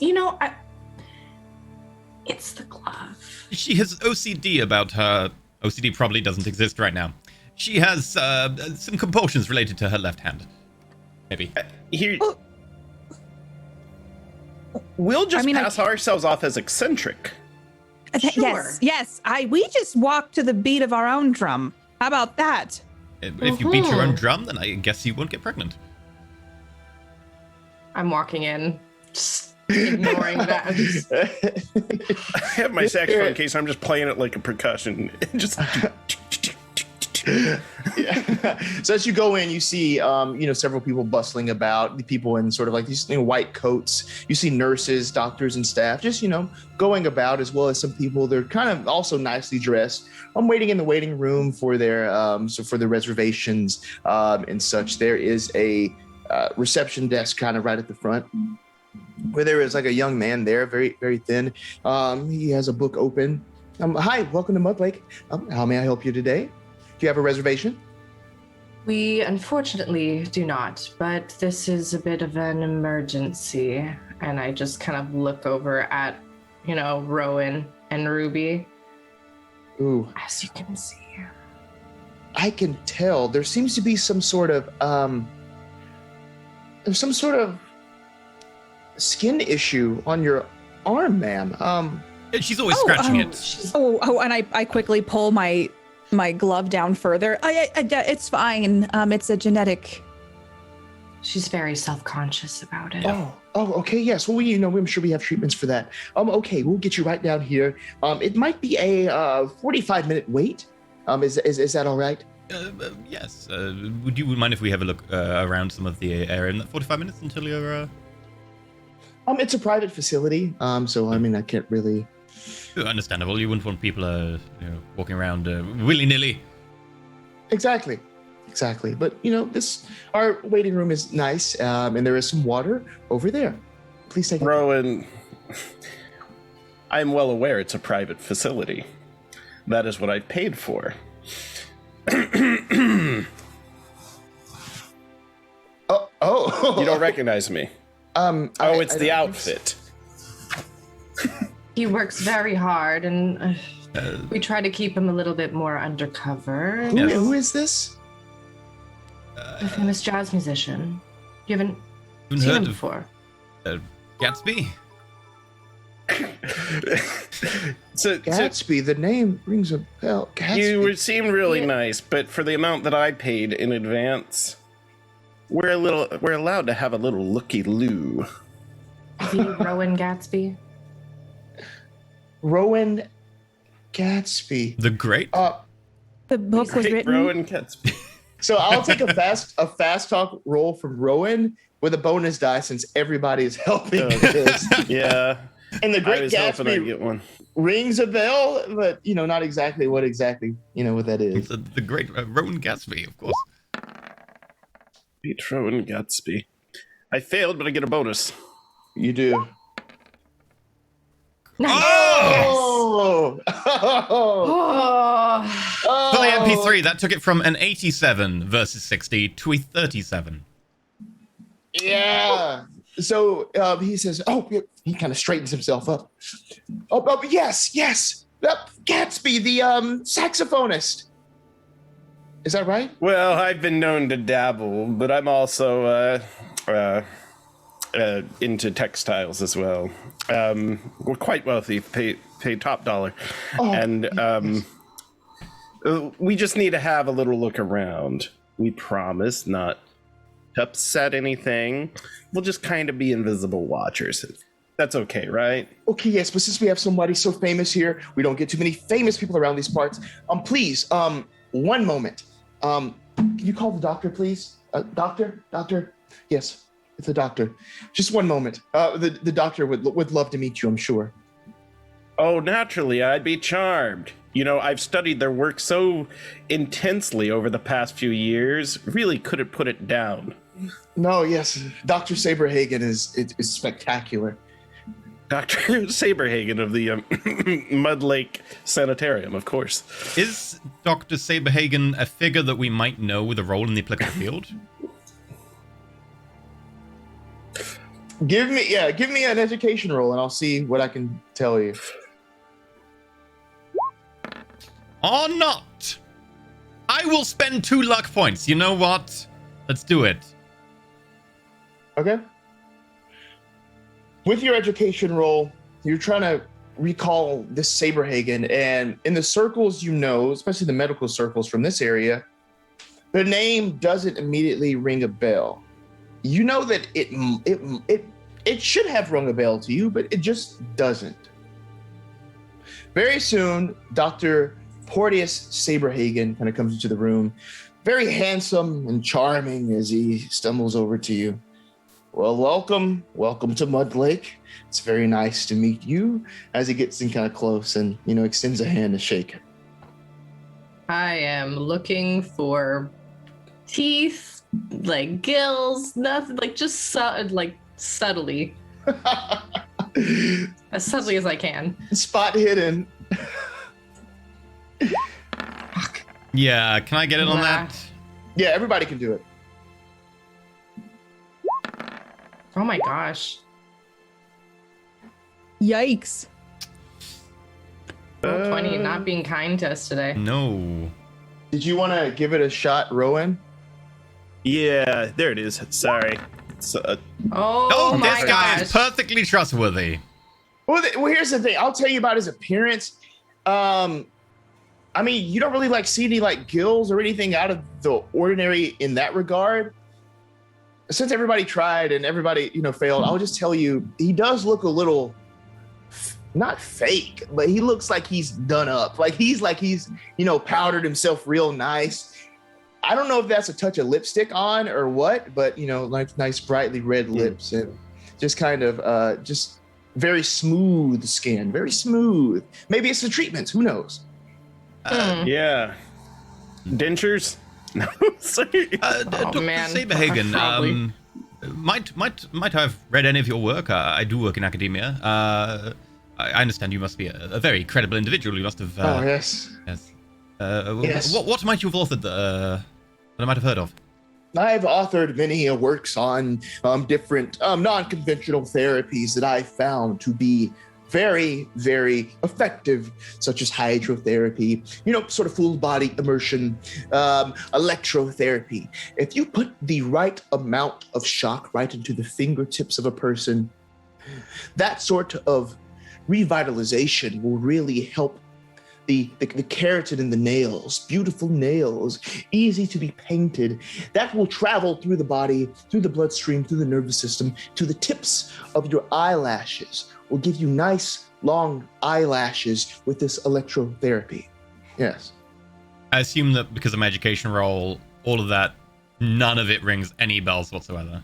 S5: it's the glove.
S1: She has OCD about her. OCD probably doesn't exist right now. She has some compulsions related to her left hand. Maybe.
S3: Here,
S4: Oh.
S3: we'll just
S4: I mean,
S3: pass ourselves off as eccentric.
S5: Sure.
S4: Yes. We just walk to the beat of our own drum. How about that?
S1: If you beat your own drum, then I guess you won't get pregnant.
S5: I'm walking in, just ignoring that. I'm just-
S3: I have my saxophone case. I'm just playing it like a percussion. Just
S2: Yeah. So as you go in, you see, several people bustling about. The people in sort of like these white coats. You see nurses, doctors, and staff just going about, as well as some people. They're kind of also nicely dressed. I'm waiting in the waiting room for their for the reservations and such. There is a reception desk kind of right at the front, where there is like a young man there, very very thin. He has a book open. Hi, welcome to Mud Lake. How may I help you today? Do you have a reservation?
S5: We unfortunately do not, but this is a bit of an emergency. And I just kind of look over at, Rowan and Ruby.
S2: Ooh,
S5: As you can see.
S2: I can tell there seems to be some sort of there's some sort of skin issue on your arm, ma'am.
S1: She's always scratching it.
S4: And I quickly pull my glove down further. It's fine. It's a genetic.
S5: She's very self-conscious about it.
S2: Oh, okay, yes. Well, I'm sure we have treatments for that. Okay, we'll get you right down here. It might be a 45-minute wait. Is that all right?
S1: Yes. Would you mind if we have a look around some of the area in that 45 minutes until you're...
S2: It's a private facility. So I mean, I can't really.
S1: Understandable. You wouldn't want people, walking around willy-nilly.
S2: Exactly. But our waiting room is nice, and there is some water over there. Please take it.
S3: Rowan, I'm well aware it's a private facility. That is what I paid for.
S2: Oh.
S3: You don't recognize me? It's the outfit.
S5: He works very hard, and we try to keep him a little bit more undercover.
S2: Who is this?
S5: A famous jazz musician. You haven't
S1: Haven't
S5: seen
S1: heard
S5: him
S1: of
S5: before.
S1: Gatsby?
S2: Gatsby. The name rings a bell. Gatsby.
S3: You seem really nice, but for the amount that I paid in advance, we're allowed to have a little looky-loo.
S5: Is he Rowan Gatsby?
S2: Rowan Gatsby.
S1: The Great?
S4: The book was written.
S3: Rowan Gatsby.
S2: So I'll take a fast talk roll from Rowan with a bonus die since everybody is helping this.
S3: Yeah.
S2: And the
S3: I
S2: Great
S3: was hoping I'd
S2: Gatsby
S3: get one.
S2: rings a bell, but not exactly what what that is.
S1: The great Rowan Gatsby, of course.
S3: Petro and Gatsby. I failed, but I get a bonus.
S2: You do.
S5: Nice.
S2: Oh!
S5: Oh.
S1: For the MP3, that took it from an 87 versus 60 to a 37.
S2: Yeah. So he says, he kind of straightens himself up. Yes. Gatsby, the saxophonist. Is that right?
S3: Well, I've been known to dabble, but I'm also into textiles as well. We're quite wealthy, pay top dollar. And we just need to have a little look around. We promise not to upset anything. We'll just kind of be invisible watchers. That's okay, right?
S2: Okay, yes, but since we have somebody so famous here, we don't get too many famous people around these parts. Please, one moment. Can you call the doctor, please? Doctor? Yes, it's the doctor. Just one moment. The doctor would love to meet you, I'm sure.
S3: Oh, naturally, I'd be charmed. I've studied their work so intensely over the past few years, really couldn't put it down.
S2: No, yes, Dr. Saberhagen is spectacular.
S3: Dr. Saberhagen of the Mud Lake Sanitarium, of course.
S1: Is Dr. Saberhagen a figure that we might know with a role in the applicable field?
S2: Give me an education roll and I'll see what I can tell you.
S1: Or not? I will spend 2 luck points. You know what? Let's do it.
S2: Okay. With your education roll, you're trying to recall this Saberhagen, and in the circles especially the medical circles from this area, the name doesn't immediately ring a bell. You know that it should have rung a bell to you, but it just doesn't. Very soon, Dr. Porteous Saberhagen kind of comes into the room, very handsome and charming as he stumbles over to you. Well, welcome to Mud Lake. It's very nice to meet you. As he gets in kind of close and extends a hand to shake it.
S5: I am looking for teeth, like gills, nothing, like just subtly, as subtly as I can.
S2: Spot hidden.
S1: Yeah, can I get in on
S5: Nah.
S1: that?
S2: Yeah, everybody can do it.
S5: Oh my gosh.
S4: Yikes.
S5: Roll 20 not being kind to us today.
S1: No.
S2: Did you want to give it a shot, Rowan?
S3: Yeah, there it is. Sorry.
S5: Oh my
S1: this guy
S5: gosh.
S1: is perfectly trustworthy.
S2: Well, here's the thing. I'll tell you about his appearance. I mean, you don't really see any gills or anything out of the ordinary in that regard. Since everybody tried and everybody, failed, I'll just tell you, he does look a little, not fake, but he looks like he's done up. He's powdered himself real nice. I don't know if that's a touch of lipstick on or what, but, nice brightly red lips and just kind of, just very smooth skin, very smooth. Maybe it's the treatments, who knows?
S3: Yeah. Dentures? No, sorry.
S1: Dr.
S5: man.
S1: Saberhagen,
S5: Probably.
S1: might have read any of your work. I do work in academia. I understand you must be a very credible individual. You must have.
S2: Oh, yes.
S1: Yes.
S2: Yes.
S1: What might you have authored that I might have heard of?
S2: I've authored many works on different non-conventional therapies that I found to be very, very effective, such as hydrotherapy, sort of full body immersion, electrotherapy. If you put the right amount of shock right into the fingertips of a person, that sort of revitalization will really help the keratin in the nails, beautiful nails, easy to be painted. That will travel through the body, through the bloodstream, through the nervous system, to the tips of your eyelashes. Will give you nice, long eyelashes with this electrotherapy. Yes.
S1: I assume that because of my education role, all of that, none of it rings any bells whatsoever.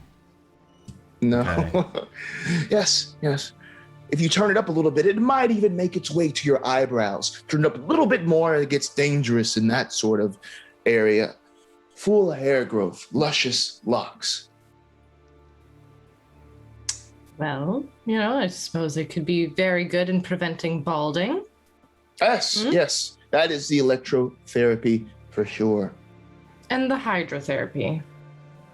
S2: No.
S1: Okay.
S2: Yes. If you turn it up a little bit, it might even make its way to your eyebrows. Turn it up a little bit more, it gets dangerous in that sort of area. Full hair growth, luscious locks.
S5: Well, I suppose it could be very good in preventing balding.
S2: Yes, yes. That is the electrotherapy for sure.
S5: And the hydrotherapy.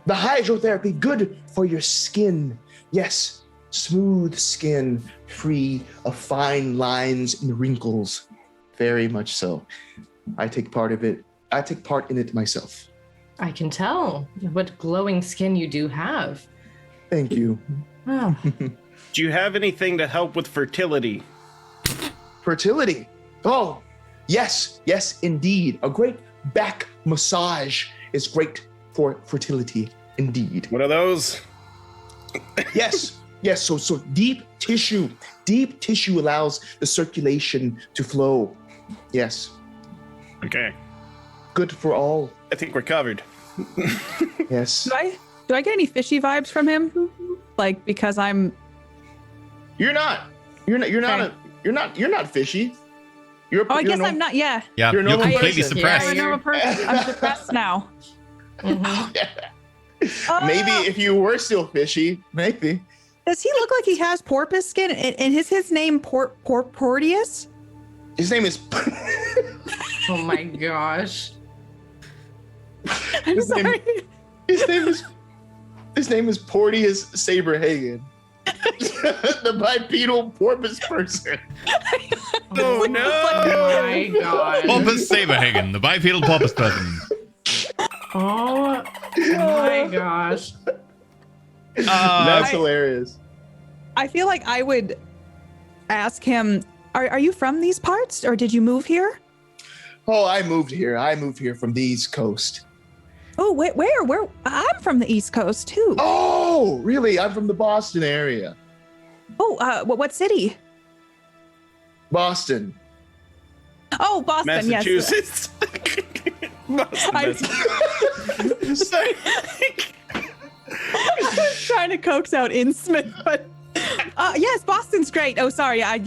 S2: The hydrotherapy, good for your skin. Yes, smooth skin, free of fine lines and wrinkles. Very much so. I take part in it myself.
S5: I can tell what glowing skin you do have.
S2: Thank you.
S5: Oh.
S3: Do you have anything to help with fertility?
S2: Fertility. Oh, yes, indeed. A great back massage is great for fertility, indeed.
S3: One of those?
S2: Yes. So deep tissue allows the circulation to flow. Yes.
S3: Okay.
S2: Good for all.
S3: I think we're covered.
S2: Yes.
S4: Do I get any fishy vibes from him? Like, because I'm.
S2: You're not fishy.
S4: I guess I'm not. Yeah.
S1: Yeah,
S2: You're a
S1: you're
S2: normal
S1: completely
S2: person.
S1: suppressed.
S4: I'm a normal person. I'm depressed now.
S2: Maybe if you were still fishy, maybe.
S4: Does he look like he has porpoise skin? And is his name Porteous?
S2: His name is.
S5: Oh my gosh.
S4: I'm sorry.
S2: His name is Porteous Saberhagen. The bipedal porpoise person.
S3: Oh no!
S5: Oh my god.
S1: Porpoise Saberhagen, the bipedal porpoise person.
S5: Oh my gosh.
S2: That's hilarious.
S4: I feel like I would ask him, are you from these parts or did you move here?
S2: Oh, I moved here from the East Coast.
S4: Oh, where? I'm from the East Coast too.
S2: Oh, really? I'm from the Boston area.
S4: Oh, what city?
S2: Boston.
S4: Oh, Boston,
S3: Massachusetts.
S4: yes.
S2: Sorry.
S4: I was trying to coax out in Smith, but yes, Boston's great. Oh, sorry. I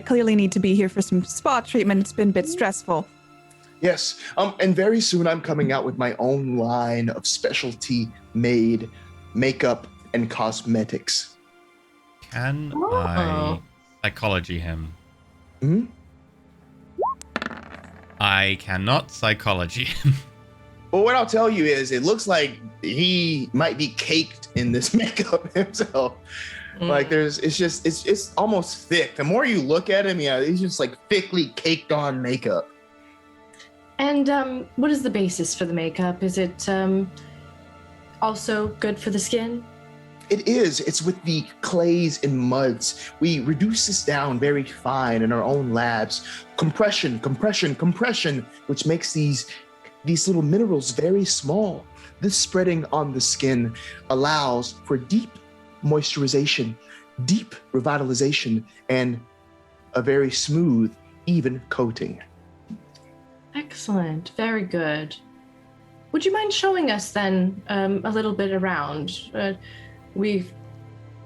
S4: clearly need to be here for some spa treatment. It's been a bit stressful.
S2: Yes. And very soon I'm coming out with my own line of specialty made makeup and cosmetics.
S1: Can I psychology him?
S2: Hmm?
S1: I cannot psychology him.
S2: Well, what I'll tell you is it looks like he might be caked in this makeup himself. Like it's almost thick. The more you look at him, he's just like thickly caked on makeup.
S5: And what is the basis for the makeup? Is it also good for the skin?
S2: It is. It's with the clays and muds. We reduce this down very fine in our own labs. Compression, which makes these little minerals very small. This spreading on the skin allows for deep moisturization, deep revitalization, and a very smooth, even coating.
S5: Excellent. Very good. Would you mind showing us then a little bit around? We've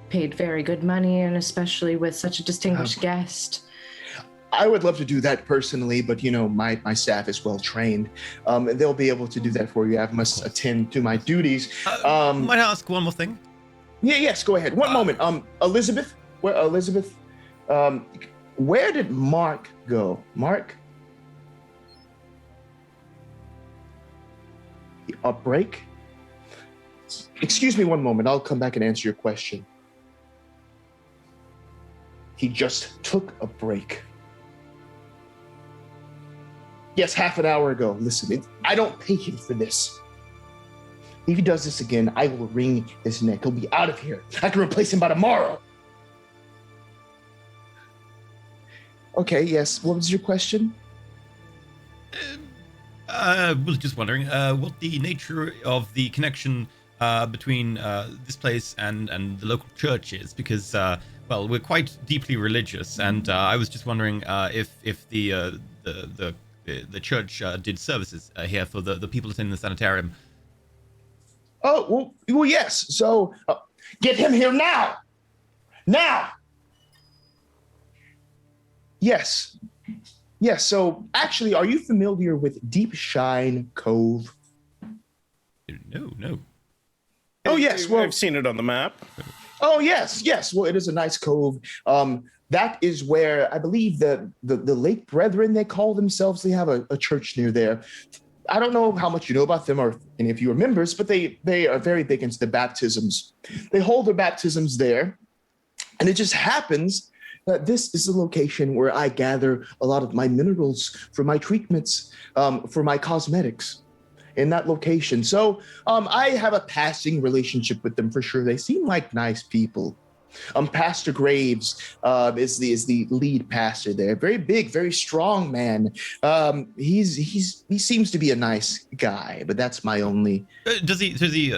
S5: paid very good money, and especially with such a distinguished guest.
S2: I would love to do that personally, but my staff is well trained. They'll be able to do that for you. I must attend to my duties.
S1: Might I ask one more thing?
S2: Yes, go ahead. One moment. Elizabeth, where did Mark go? Mark? A break? Excuse me one moment. I'll come back and answer your question. He just took a break. Yes, half an hour ago. Listen, I don't pay him for this. If he does this again, I will wring his neck. He'll be out of here. I can replace him by tomorrow. Okay, yes. What was your question?
S1: Was just wondering what the nature of the connection between this place and the local church is, because we're quite deeply religious, and I was just wondering if the church did services here for the people attending the sanitarium.
S2: Oh, well, yes. So get him here now. Now. Yes. Yes. So actually, are you familiar with Deep Shine Cove?
S1: No.
S2: Oh, yes. Well,
S3: I've seen it on the map.
S2: oh, yes. Yes. Well, it is a nice cove. That is where I believe the Lake Brethren, they call themselves. They have a church near there. I don't know how much you know about them or any of you are members, but they are very big into the baptisms. They hold their baptisms there. And it just happens that this is the location where I gather a lot of my minerals for my treatments, for my cosmetics in that location. So I have a passing relationship with them for sure. They seem like nice people. Pastor Graves is the lead pastor there. Very big, very strong man. He seems to be a nice guy, but that's my only.
S1: Does he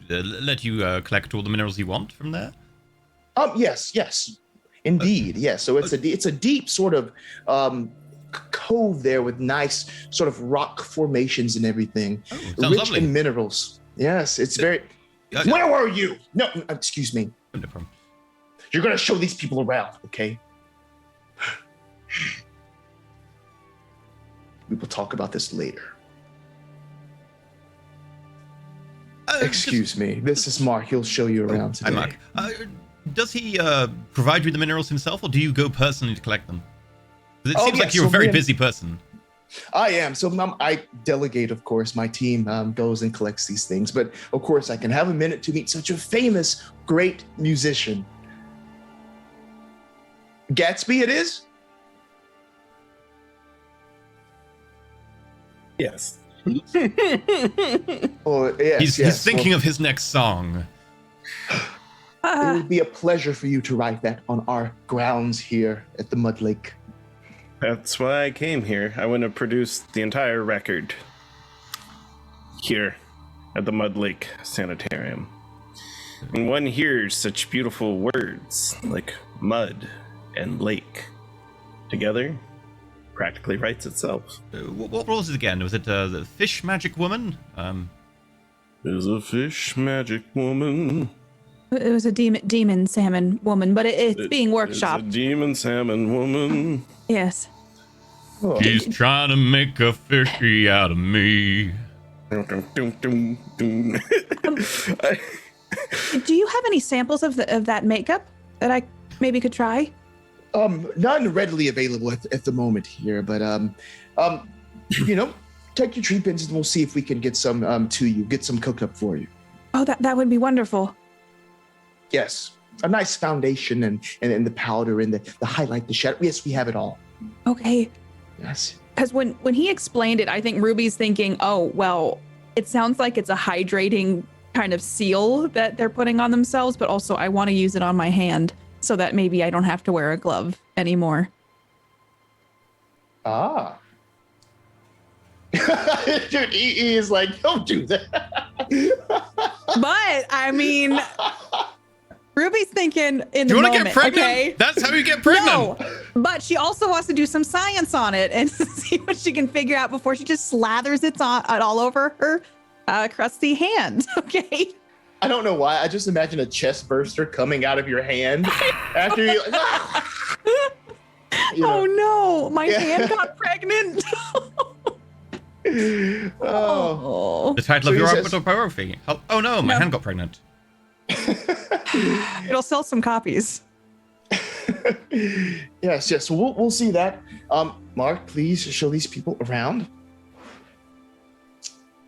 S1: let you collect all the minerals you want from there?
S2: Yes, indeed, yes. So it's a deep sort of cove there with nice sort of rock formations and everything,
S1: Sounds
S2: rich
S1: lovely.
S2: in minerals. Yes, it's very. Where were you? No, excuse me.
S1: No problem.
S2: You're gonna show these people around, okay? We will talk about this later. Excuse me. This is Mark. He'll show you around today.
S1: Hi, Mark. Does he provide you the minerals himself, or do you go personally to collect them? Because it seems like you're a very busy person.
S2: I am. So I delegate, of course. My team goes and collects these things. But, of course, I can have a minute to meet such a famous, great musician. Gatsby it is?
S3: Yes.
S2: Oh, yes,
S1: He's thinking of his next song.
S2: It would be a pleasure for you to write that on our grounds here at the Mud Lake.
S3: That's why I came here. I want to produce the entire record here at the Mud Lake Sanitarium. And one hears such beautiful words like mud and lake together, practically writes itself.
S1: What was it again? Was it the fish magic woman?
S3: There's a fish magic woman.
S4: It was a demon salmon woman, but it's being workshopped.
S3: It's a demon salmon woman.
S4: Yes.
S2: Oh.
S1: She's trying to make a fishy out of me.
S3: Dum, dum.
S4: Do you have any samples of that makeup that I maybe could try?
S2: None readily available at the moment here, but take your treatments and we'll see if we can get some to you, get some cooked up for you.
S4: Oh, that would be wonderful.
S2: Yes, a nice foundation and the powder and the highlight, the shadow. Yes, we have it all.
S4: Okay.
S2: Yes.
S4: Because when he explained it, I think Ruby's thinking, oh, well, it sounds like it's a hydrating kind of seal that they're putting on themselves, but also I want to use it on my hand so that maybe I don't have to wear a glove anymore.
S2: Ah. Dude, he is like, don't do that.
S4: But, I mean, Ruby's thinking in
S1: Do
S4: the
S1: you want
S4: moment,
S1: to get pregnant?
S4: okay?
S1: That's how you get pregnant.
S4: No, but she also wants to do some science on it and see what she can figure out before she just slathers it all over her crusty hand, okay?
S2: I don't know why. I just imagine a chest burster coming out of your hand after you.
S4: Oh no, my hand got pregnant.
S2: Oh.
S1: The title
S2: So
S1: of your
S2: he says-
S1: autobiography. Oh no, my hand got pregnant.
S4: It'll sell some copies.
S2: Yes. We'll see that. Mark, please show these people around.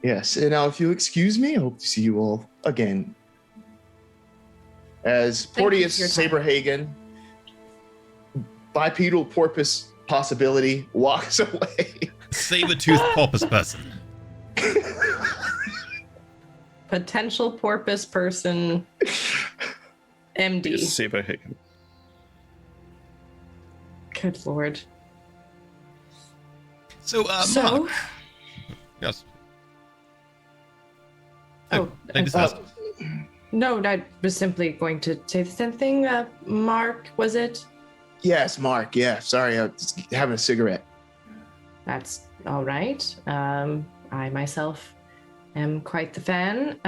S2: Yes, and now if you'll excuse me, I hope to see you all again. As
S5: Thank you
S2: Porteous
S5: for your time.
S2: Saberhagen, bipedal porpoise possibility, walks away.
S1: Saber-toothed porpoise person.
S5: Potential porpoise person. MD.
S3: Saberhagen.
S5: Good lord.
S1: So, Mark. Yes.
S5: Oh,
S1: ladies first.
S5: No, I was simply going to say the same thing. Mark, was it?
S2: Yes, Mark. Yeah, sorry, I was having a cigarette.
S5: That's all right. I myself am quite the fan.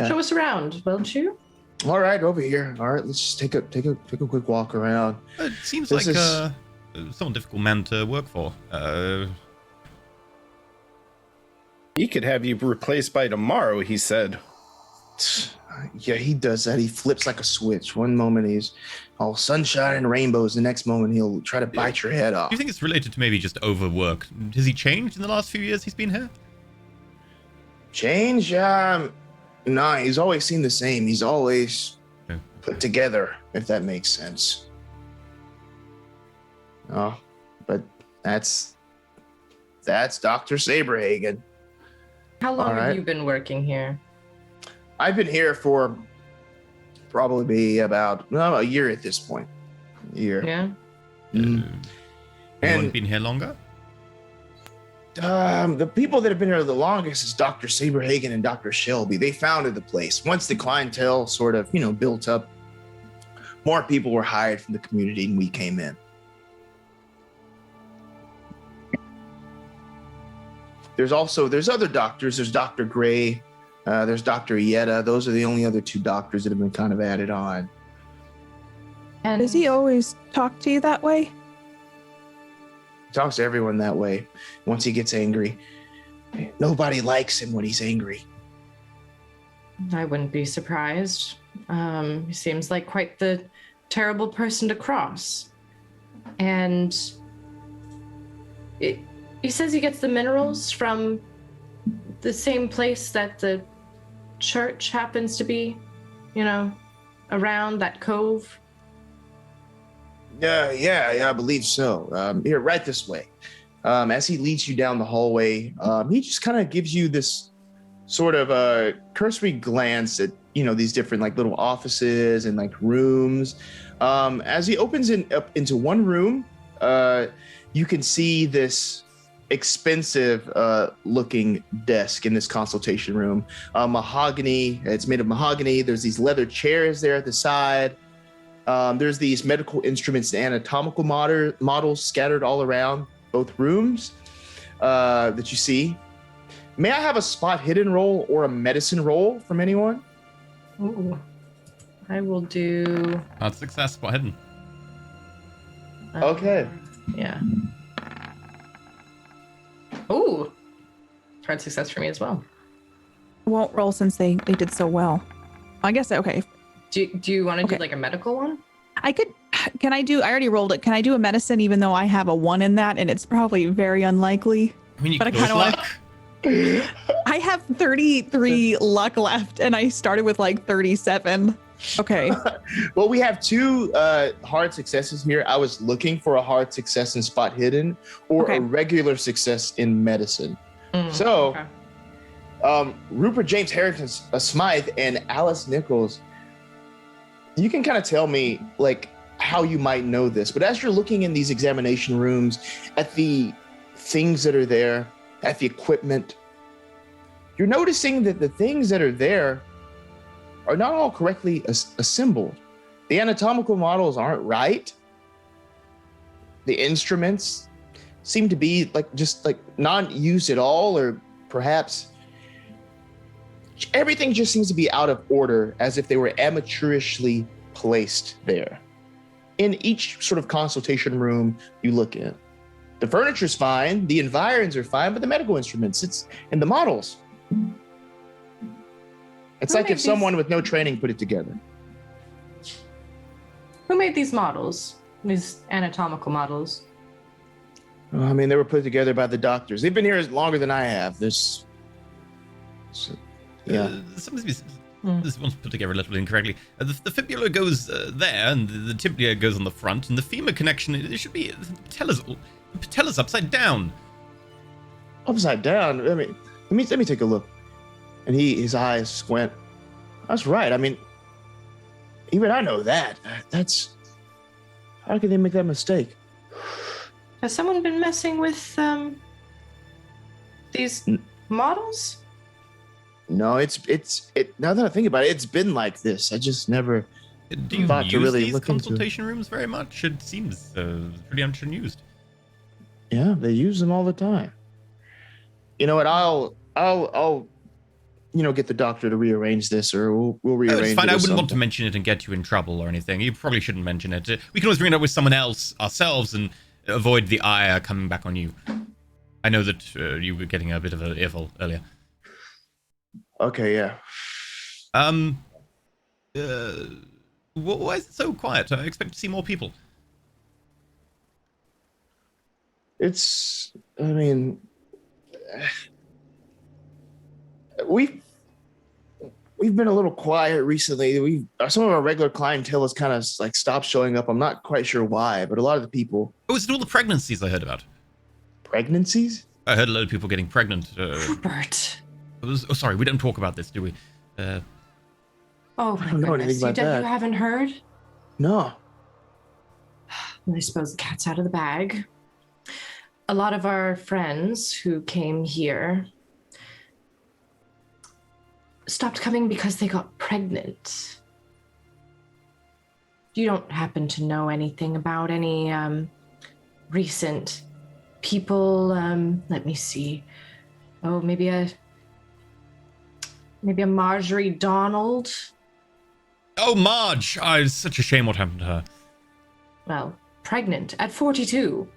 S5: Show us around, won't you?
S2: All right, over here. All right, let's just take a quick walk around.
S1: It seems
S2: This
S1: like
S2: is-
S1: somewhat difficult man to work for.
S3: He could have you replaced by tomorrow, he said.
S2: Yeah, he does that. He flips like a switch. One moment he's all sunshine and rainbows. The next moment he'll try to bite your head off.
S1: Do you think it's related to maybe just overwork? Has he changed in the last few years he's been here?
S2: Change? Nah, he's always seemed the same. He's always
S1: Okay.
S2: put together, if that makes sense. Oh, but that's Dr. Saberhagen.
S5: How long
S2: All right.
S5: have you been working here?
S2: I've been here for probably about a year at this point. A year.
S5: Yeah.
S2: Mm.
S1: Anyone
S2: And-
S1: been here longer?
S2: The people that have been here the longest is Dr. Saberhagen and Dr. Shelby. They founded the place. Once the clientele sort of, built up, more people were hired from the community and we came in. There's other doctors. There's Dr. Gray. There's Dr. Yetta. Those are the only other two doctors that have been kind of added on.
S5: And
S4: Does he always talk to you that way?
S2: He talks to everyone that way once he gets angry. Nobody likes him when he's angry.
S5: I wouldn't be surprised. He seems like quite the terrible person to cross. And he says he gets the minerals from the same place that the church happens to be, around that cove.
S2: Yeah, I believe so. Here, right this way. As he leads you down the hallway, he just kind of gives you this sort of cursory glance at these different little offices and rooms. As he opens up into one room, you can see this expensive looking desk in this consultation room. Mahogany. It's made of mahogany. There's these leather chairs there at the side. There's these medical instruments and anatomical models scattered all around both rooms that you see. May I have a spot hidden roll or a medicine roll from anyone?
S5: Ooh. I will do.
S1: Hard success, spot hidden.
S2: Okay.
S5: Yeah. Ooh. Hard success for me as well.
S4: I won't roll since they did so well. I guess, okay.
S5: Do you want to
S4: Okay.
S5: do a medical one?
S4: I already rolled it. Can I do a medicine even though I have a 1 in that and it's probably very unlikely?
S1: I mean, you
S4: But I
S1: could always
S4: kinda
S1: luck.
S4: I have 33 luck left and I started with 37. Okay.
S2: Well, we have two hard successes here. I was looking for a hard success in spot hidden or
S4: Okay.
S2: a regular success in medicine.
S5: Mm,
S2: So-
S5: okay.
S2: Rupert James Harrington, Smythe, and Alice Nichols, you can kind of tell me how you might know this, but as you're looking in these examination rooms at the things that are there, at the equipment, you're noticing that the things that are there are not all correctly assembled. The anatomical models aren't right. The instruments seem to be just not used at all, or perhaps everything just seems to be out of order, as if they were amateurishly placed there. In each sort of consultation room you look in, the furniture's fine, the environs are fine, but the medical instruments, and the models. It's
S5: Who
S2: like
S5: made
S2: if someone
S5: these?
S2: with no training put it together.
S5: Who made these models? These anatomical models?
S2: I mean, they were put together by the doctors. They've been here longer than I have. Yeah.
S1: This one's put together a little incorrectly. The fibula goes there, and the tibia goes on the front, and the femur connection, it should be the patella's upside down.
S2: Upside down. I mean, let me take a look. And his eyes squint. That's right. I mean, even I know that. How can they make that mistake?
S5: Has someone been messing with these models?
S2: No, it. Now that I think about it, it's been like this. I just never.
S1: Do you
S2: Thought to
S1: use
S2: really
S1: these
S2: look into it.
S1: consultation rooms very much? It seems pretty unused.
S2: Yeah, they use them all the time. You know what? I'll get the doctor to rearrange this, or we'll
S1: Oh,
S2: rearrange
S1: it's fine.
S2: it.
S1: I
S2: or
S1: wouldn't want to
S2: something.
S1: mention it and get you in trouble or anything. You probably shouldn't mention it. We can always bring it up with someone else ourselves and avoid the ire coming back on you. I know that you were getting a bit of an earful earlier.
S2: Okay, yeah.
S1: Why is it so quiet? I expect to see more people.
S2: I mean, we've been a little quiet recently. Some of our regular clientele has kind of like stopped showing up. I'm not quite sure why, but a lot of the people.
S1: Oh, is it all the pregnancies I heard about?
S2: Pregnancies?
S1: I heard a lot of people getting pregnant.
S5: Rupert.
S1: Sorry, we don't talk about this, do we?
S5: Oh my
S2: don't know
S5: goodness.
S2: anything about that.
S5: You haven't heard?
S2: No.
S5: I suppose the cat's out of the bag. A lot of our friends who came here stopped coming because they got pregnant. You don't happen to know anything about any recent people? Let me see. Oh, maybe a Marjorie Donald?
S1: Oh, Marge! Oh, it's such a shame what happened to her.
S5: Well, pregnant at 42.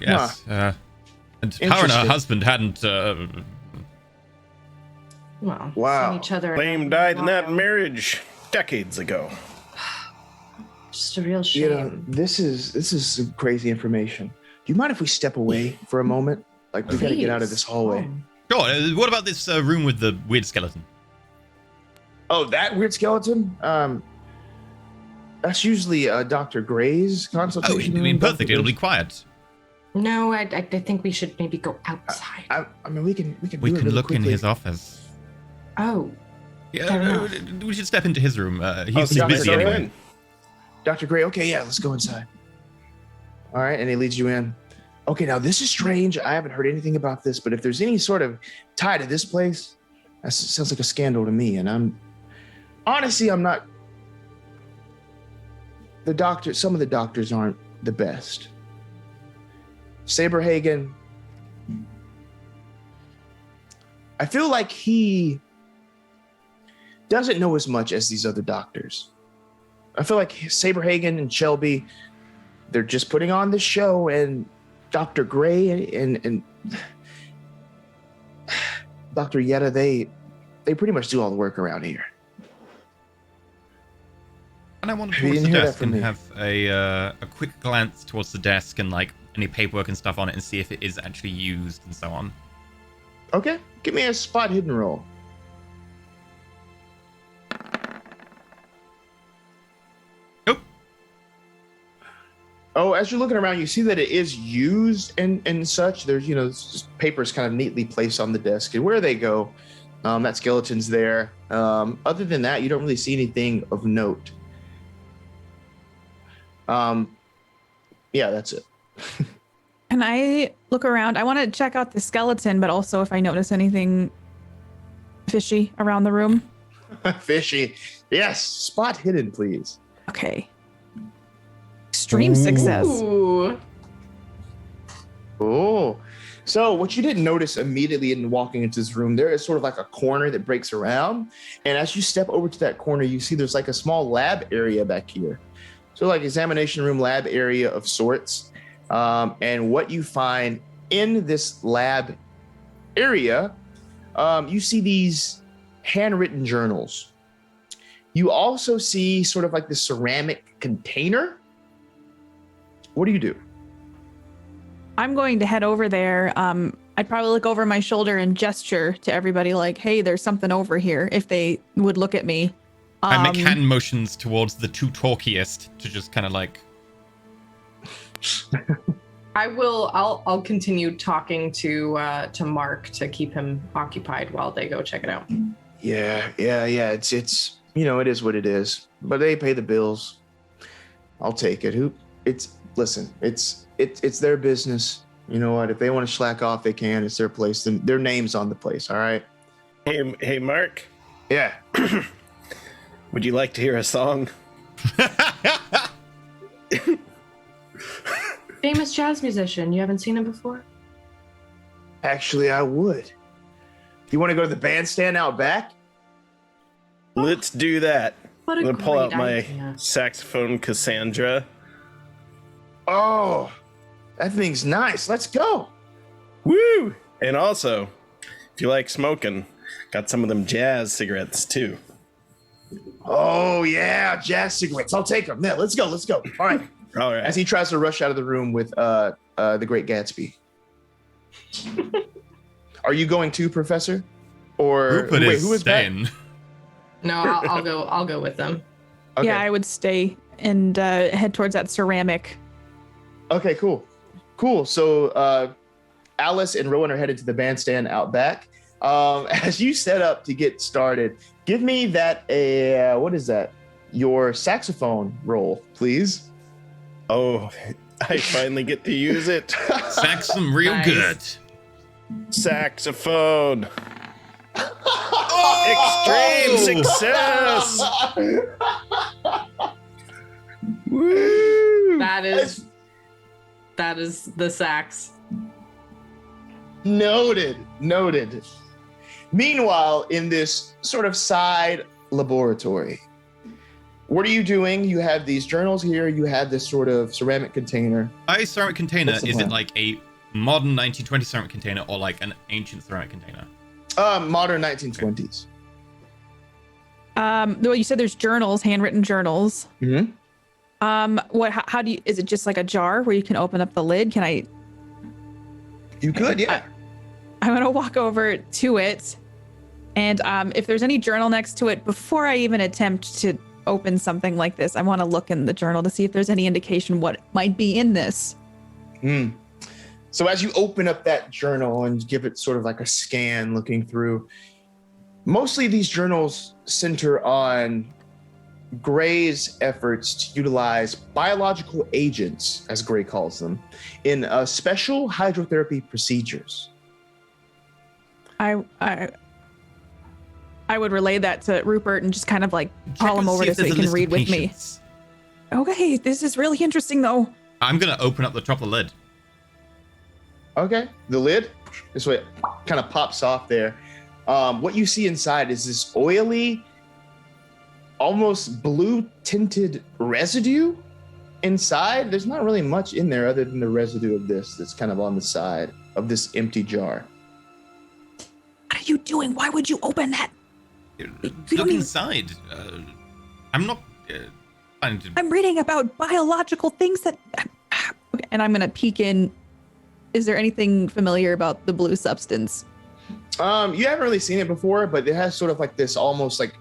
S1: Yes. And her and her
S2: Interesting.
S1: husband hadn't...
S5: Well,
S2: Wow.
S5: seen each other.
S3: Flame died in that marriage decades ago.
S5: Just a real shame.
S2: This is some crazy information. Do you mind if we step away for a moment? Like, we gotta get out of this hallway.
S1: Sure, what about this room with the weird skeleton?
S2: Oh, that weird skeleton? That's usually Dr. Gray's
S1: Oh,
S2: consultation
S1: I mean,
S2: room.
S1: perfect.
S2: Dr.
S1: It'll be
S2: Gray's.
S1: quiet.
S5: No, I think we should maybe go outside.
S2: I mean, we can
S1: We
S2: do it
S1: can
S2: really
S1: look in
S2: quickly.
S1: his office.
S5: Oh,
S1: Yeah,
S5: Fair enough.
S1: we should step into his room. He's
S2: Dr.
S1: busy
S2: Gray?
S1: anyway.
S2: Dr. Gray, okay, yeah, let's go inside. All right, and he leads you in. Okay, now this is strange. I haven't heard anything about this, but if there's any sort of tie to this place, that sounds like a scandal to me. And I'm not. Some of the doctors aren't the best. Saberhagen, I feel like he doesn't know as much as these other doctors. I feel like Saberhagen and Shelby, they're just putting on this show, and Dr. Gray and Dr. Yetta, they pretty much do all the work around here.
S1: And I want to
S2: You
S1: towards the
S2: didn't hear that
S1: desk
S2: from
S1: and
S2: me.
S1: have a quick glance towards the desk and like any paperwork and stuff on it and see if it is actually used and so on.
S2: Okay, give me a spot hidden roll.
S1: Nope.
S2: Oh, as you're looking around, you see that it is used and such. There's, just papers kind of neatly placed on the desk. And where they go, that skeleton's there. Other than that, you don't really see anything of note. Yeah, that's it.
S4: Can I look around? I want to check out the skeleton, but also if I notice anything fishy around the room.
S2: Fishy. Yes, spot hidden, please.
S4: Okay. Extreme success.
S5: ooh.
S2: Oh, so what you didn't notice immediately in walking into this room, there is sort of like a corner that breaks around. And as you step over to that corner, you see there's like a small lab area back here. So like examination room, lab area of sorts. And what you find in this lab area, you see these handwritten journals. You also see sort of like the ceramic container. What do you do?
S4: I'm going to head over there. I'd probably look over my shoulder and gesture to everybody like, hey, there's something over here, if they would look at me.
S1: I make hand motions towards the two talkiest to just kind of like...
S5: I'll continue talking to Mark to keep him occupied while they go check it out.
S2: Yeah. It's it is what it is. But they pay the bills. I'll take it. Listen, it's their business. You know what? If they want to slack off, they can. It's their place. Then their name's on the place. All right.
S3: Hey, Mark.
S2: Yeah.
S3: Would you like to hear a song?
S5: Famous jazz musician. You haven't seen him before?
S2: Actually, I would. You want to go to the bandstand out back?
S3: Let's do that.
S5: What a
S3: I'm gonna pull out
S5: great
S3: my
S5: idea.
S3: saxophone Cassandra.
S2: Oh, that thing's nice. Let's go.
S3: Woo! And also, if you like smoking, got some of them jazz cigarettes too.
S2: Oh yeah, jazz cigarettes. I'll take them. Yeah, let's go. Let's go. All right.
S3: All right.
S2: As he tries to rush out of the room with the Great Gatsby. Are you going too, Professor? Or
S1: Rupert
S2: wait,
S1: is
S2: who is back?
S1: staying.
S5: No, I'll go. I'll go with them.
S2: Okay.
S4: Yeah, I would stay and head towards that ceramic.
S2: Okay, cool. So Alice and Rowan are headed to the bandstand out back. As you set up to get started, give me that what is that? Your saxophone roll, please.
S3: Oh, I finally get to use it.
S1: Sax them real
S5: Nice.
S1: good.
S3: Saxophone.
S1: Oh!
S3: Extreme success. Woo!
S5: That is the sax.
S2: Noted. Meanwhile, in this sort of side laboratory, what are you doing? You have these journals here. You have this sort of ceramic container.
S1: A ceramic container,
S2: What's the
S1: is
S2: plan?
S1: it like a modern 1920 ceramic container or like an ancient ceramic container?
S2: Modern 1920s.
S4: Well, you said there's journals, handwritten journals.
S2: Mm-hmm.
S4: How do you, is it just like a jar where you can open up the lid? Can I,
S2: You could, yeah.
S4: I'm going to walk over to it. And if there's any journal next to it, before I even attempt to open something like this, I want to look in the journal to see if there's any indication what might be in this.
S2: So as you open up that journal and give it sort of like a scan looking through, mostly these journals center on Gray's efforts to utilize biological agents, as Gray calls them, in special hydrotherapy procedures.
S4: I would relay that to Rupert and just kind of like call him
S1: and
S4: over
S1: see if
S4: so he
S1: there's a
S4: can
S1: list
S4: read
S1: of
S4: with me.
S1: patients.
S4: Okay, this is really interesting though.
S1: I'm gonna open up the top of the lid.
S2: Okay, the lid, this way, kind of pops off there. What you see inside is this oily, almost blue tinted residue inside. There's not really much in there other than the residue of this that's kind of on the side of this empty jar.
S4: What are you doing? Why would you open that?
S1: Look
S4: don't even-
S1: inside. I'm not planning to.
S4: I'm reading about biological things that. Okay, and I'm gonna peek in. Is there anything familiar about the blue substance?
S2: You haven't really seen it before, but it has sort of like this almost like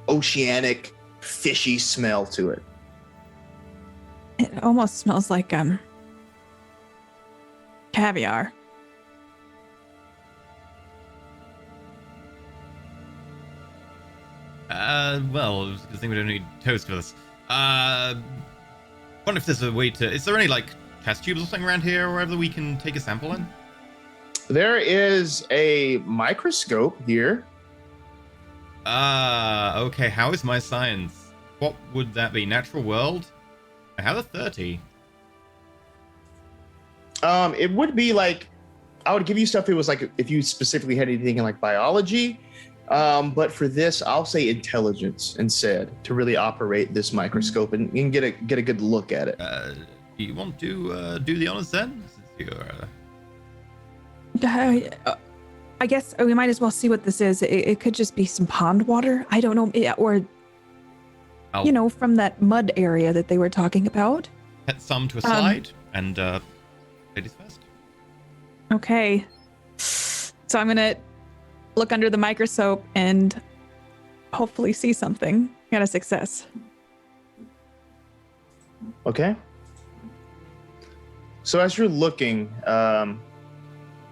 S2: oceanic, fishy smell to it.
S4: It almost smells like caviar.
S1: Well, I think we don't need toast for this. Wonder if there's a way to. Is there any like test tubes or something around here, or wherever we can take a sample in?
S2: There is a microscope here.
S1: Okay. How is my science? What would that be? Natural world? I have a 30.
S2: It would be like, I would give you stuff. It was like if you specifically had anything in like biology. But for this, I'll say intelligence instead to really operate this microscope and get a good look at it.
S1: Do you want to do the honors then? Since you're,
S4: I guess we might as well see what this is. It could just be some pond water. I don't know, or
S1: I'll
S4: you know, from that mud area that they were talking about.
S1: set some to a side and ladies first.
S4: Okay, so I'm gonna look under the microscope and hopefully see something. Got a success.
S2: Okay. So as you're looking,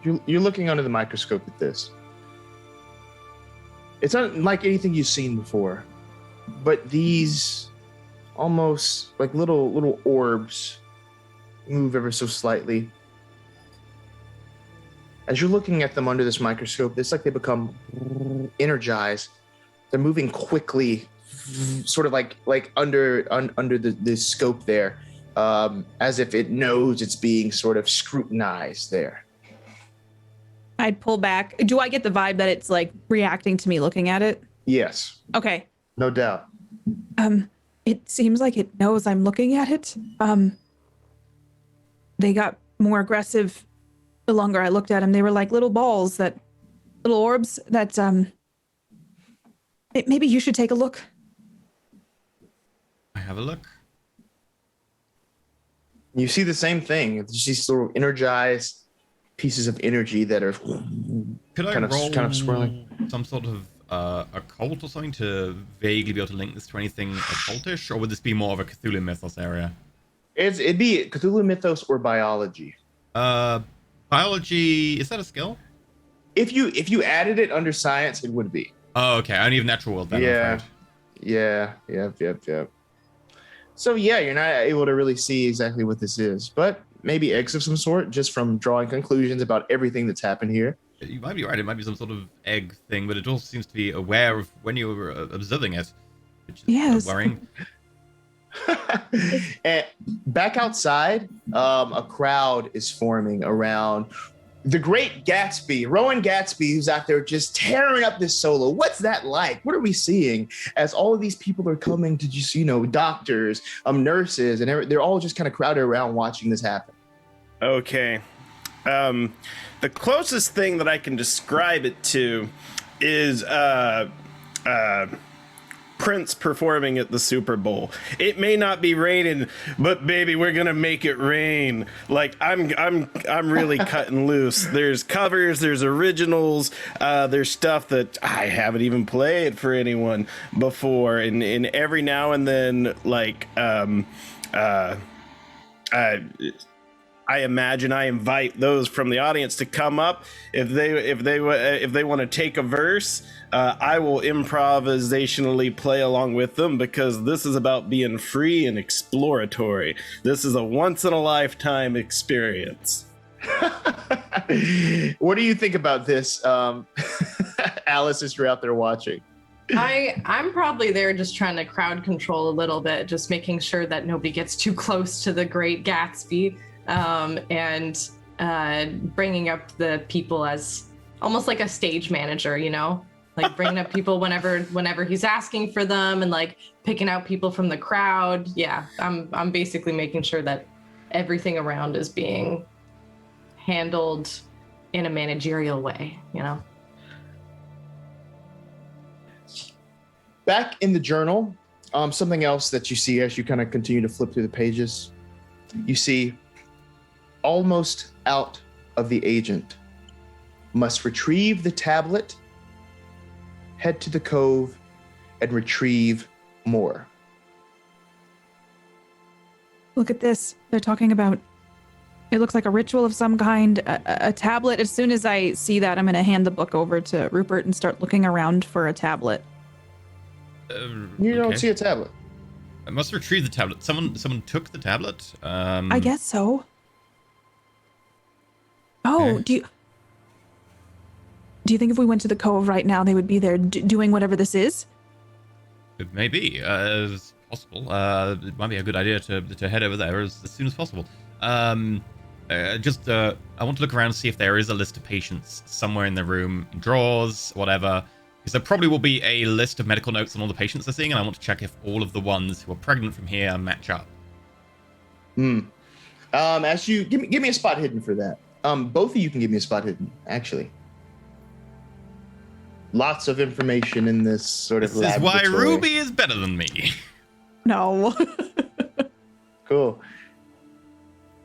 S2: you're looking under the microscope at this. It's not like anything you've seen before, but these almost like little orbs move ever so slightly. As you're looking at them under this microscope, it's like they become energized. They're moving quickly, sort of like under the scope there, as if it knows it's being sort of scrutinized there.
S4: I'd pull back. Do I get the vibe that it's like reacting to me looking at it?
S2: Yes,
S4: Okay.
S2: no doubt.
S4: It seems like it knows I'm looking at it. They got more aggressive the longer I looked at them. They were like little balls little orbs that, maybe you should take a look.
S1: I have a look.
S2: You see the same thing. It's these sort of energized pieces of energy that are
S1: Could I
S2: kind of swirling.
S1: some sort of occult or something to vaguely be able to link this to anything occultish, or would this be more of a Cthulhu mythos area?
S2: It'd be Cthulhu mythos or biology.
S1: Biology, is that a skill?
S2: If you added it under science, it would be.
S1: Oh, okay. I only have natural world then. I'm afraid.
S2: Yep. So yeah, you're not able to really see exactly what this is, but maybe eggs of some sort, just from drawing conclusions about everything that's happened here.
S1: You might be right. It might be some sort of egg thing, but it also seems to be aware of when you were observing it, which is
S4: Yes.
S1: worrying.
S2: And back outside, a crowd is forming around the Great Gatsby, Rowan Gatsby, who's out there just tearing up this solo. What's that like? What are we seeing as all of these people are coming to just, doctors, nurses, and they're all just kind of crowded around watching this happen.
S3: Okay. The closest thing that I can describe it to is Prince performing at the Super Bowl. It may not be raining, but baby, we're gonna make it rain. Like I'm really cutting loose. There's covers, there's originals, there's stuff that I haven't even played for anyone before, and every now and then, like I imagine I invite those from the audience to come up if they want to take a verse. I will improvisationally play along with them, because this is about being free and exploratory. This is a once in a lifetime experience.
S2: What do you think about this, Alice, as you're out there watching?
S5: I'm probably there just trying to crowd control a little bit, just making sure that nobody gets too close to the Great Gatsby, and bringing up the people as almost like a stage manager, like bringing up people whenever he's asking for them, and like picking out people from the crowd. Yeah, I'm basically making sure that everything around is being handled in a managerial way,
S2: Back in the journal, something else that you see as you kind of continue to flip through the pages, you see almost out of the agent. Must retrieve the tablet, head to the cove, and retrieve more.
S4: Look at this. They're talking about, it looks like a ritual of some kind, a tablet. As soon as I see that, I'm going to hand the book over to Rupert and start looking around for a tablet.
S2: You don't see a tablet.
S1: I must retrieve the tablet. Someone took the tablet?
S4: I guess so. Oh,
S1: Okay.
S4: do you think if we went to the cove right now, they would be there doing whatever this is?
S1: It may be. It's possible. It might be a good idea to head over there as soon as possible. I want to look around and see if there is a list of patients somewhere in the room, in drawers, whatever. Because there probably will be a list of medical notes on all the patients they're seeing, and I want to check if all of the ones who are pregnant from here match up.
S2: As you give me a spot hidden for that. Both of you can give me a spot hidden, actually. Lots of information in this sort of
S1: This is
S2: laboratory.
S1: why Ruby is better than me.
S4: No.
S2: Cool.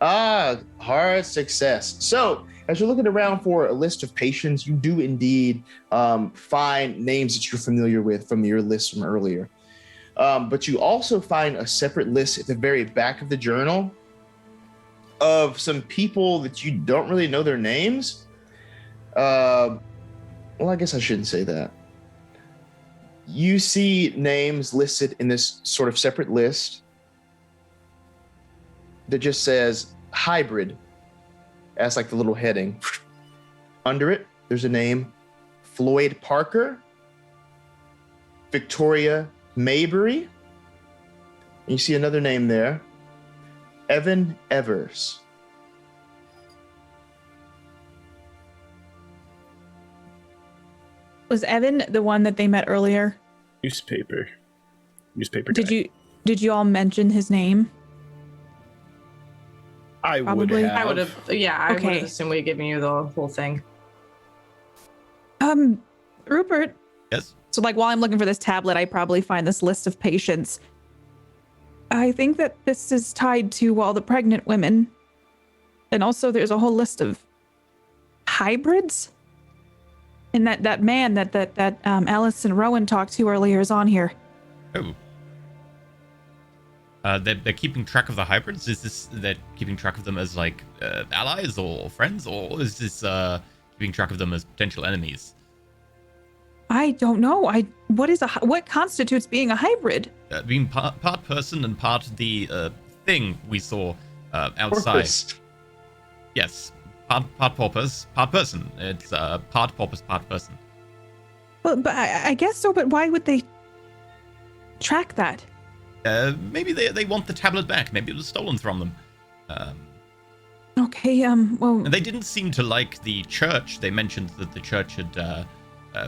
S2: Hard success. So, as you're looking around for a list of patients, you do indeed find names that you're familiar with from your list from earlier. But you also find a separate list at the very back of the journal of some people that you don't really know their names. Well, I guess I shouldn't say that. You see names listed in this sort of separate list that just says hybrid as like the little heading. Under it, there's a name, Floyd Parker, Victoria Maybury. And you see another name there, Evan Evers.
S4: Was Evan the one that they met earlier?
S3: Newspaper
S4: Did
S3: guy.
S4: you all mention his name?
S3: I
S4: Probably.
S3: would have.
S5: I would have, yeah, I would
S4: Okay.
S5: have assumed we'd given you the whole thing.
S4: Rupert.
S1: Yes.
S4: So like while I'm looking for this tablet, I probably find this list of patients. I think that this is tied to all the pregnant women. And also there's a whole list of hybrids. And that man that Allison Rowan talked to earlier is on here.
S1: Oh. They're keeping track of the hybrids? Is this they're keeping track of them as like allies or friends, or is this keeping track of them as potential enemies?
S4: I don't know. What constitutes being a hybrid?
S1: Being part person and part of the thing we saw outside.
S2: Porpoise.
S1: Yes, part porpoise, part person. It's part porpoise, part person.
S4: Well, but I guess so. But why would they track that?
S1: Maybe they want the tablet back. Maybe it was stolen from them.
S4: Okay. Well,
S1: And they didn't seem to like the church. They mentioned that the church had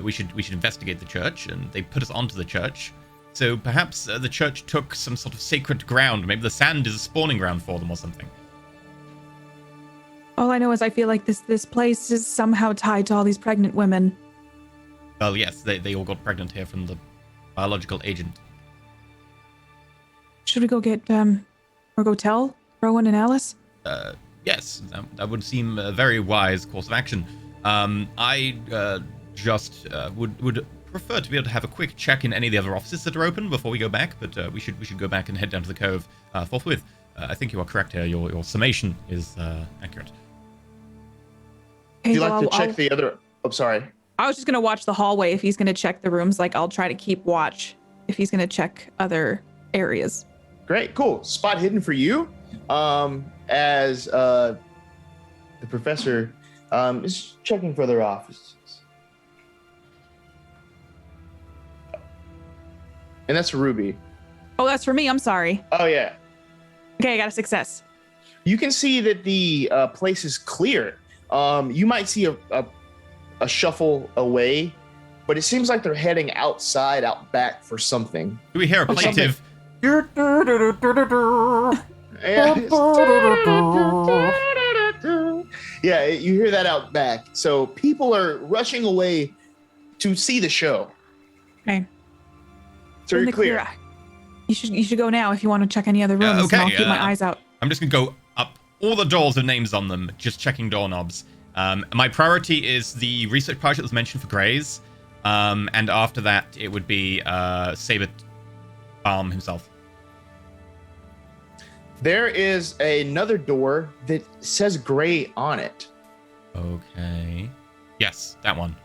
S1: we should investigate the church, and they put us onto the church. So perhaps the church took some sort of sacred ground. Maybe the sand is a spawning ground for them or something.
S4: all I know is I feel like this place is somehow tied to all these pregnant women.
S1: Well, yes, they all got pregnant here from the biological agent.
S4: Should we go get or go tell Rowan and Alice?
S1: Yes, that would seem a very wise course of action. I just would prefer to be able to have a quick check in any of the other offices that are open before we go back, but we should go back and head down to the cove forthwith. I think you are correct here. Your summation is accurate.
S4: Okay,
S2: Do you like
S4: well,
S2: to check the other? Oh, sorry.
S4: I was just gonna watch the hallway. If he's gonna check the rooms, like I'll try to keep watch. If he's gonna check other areas.
S2: Great, cool. Spot hidden for you. As the professor is checking for other offices. And that's for Ruby.
S4: Oh, that's for me. I'm sorry.
S2: Oh, yeah.
S4: Okay, I got a success.
S2: You can see that the place is clear. You might see a shuffle away, but it seems like they're heading outside, out back for something.
S1: Do we hear a plaintive?
S2: Yeah. Yeah, you hear that out back. So people are rushing away to see the show.
S4: Okay.
S2: So
S4: In
S2: you're
S4: the
S2: clear.
S4: You should go now if you want to check any other rooms.
S1: okay,
S4: And I'll keep my eyes out.
S1: I'm just gonna go up all the doors with names on them, just checking doorknobs. My priority is the research project that was mentioned for Grays, and after that it would be Sabat Balm himself.
S2: There is another door that says gray on it.
S1: Okay. Yes, that one.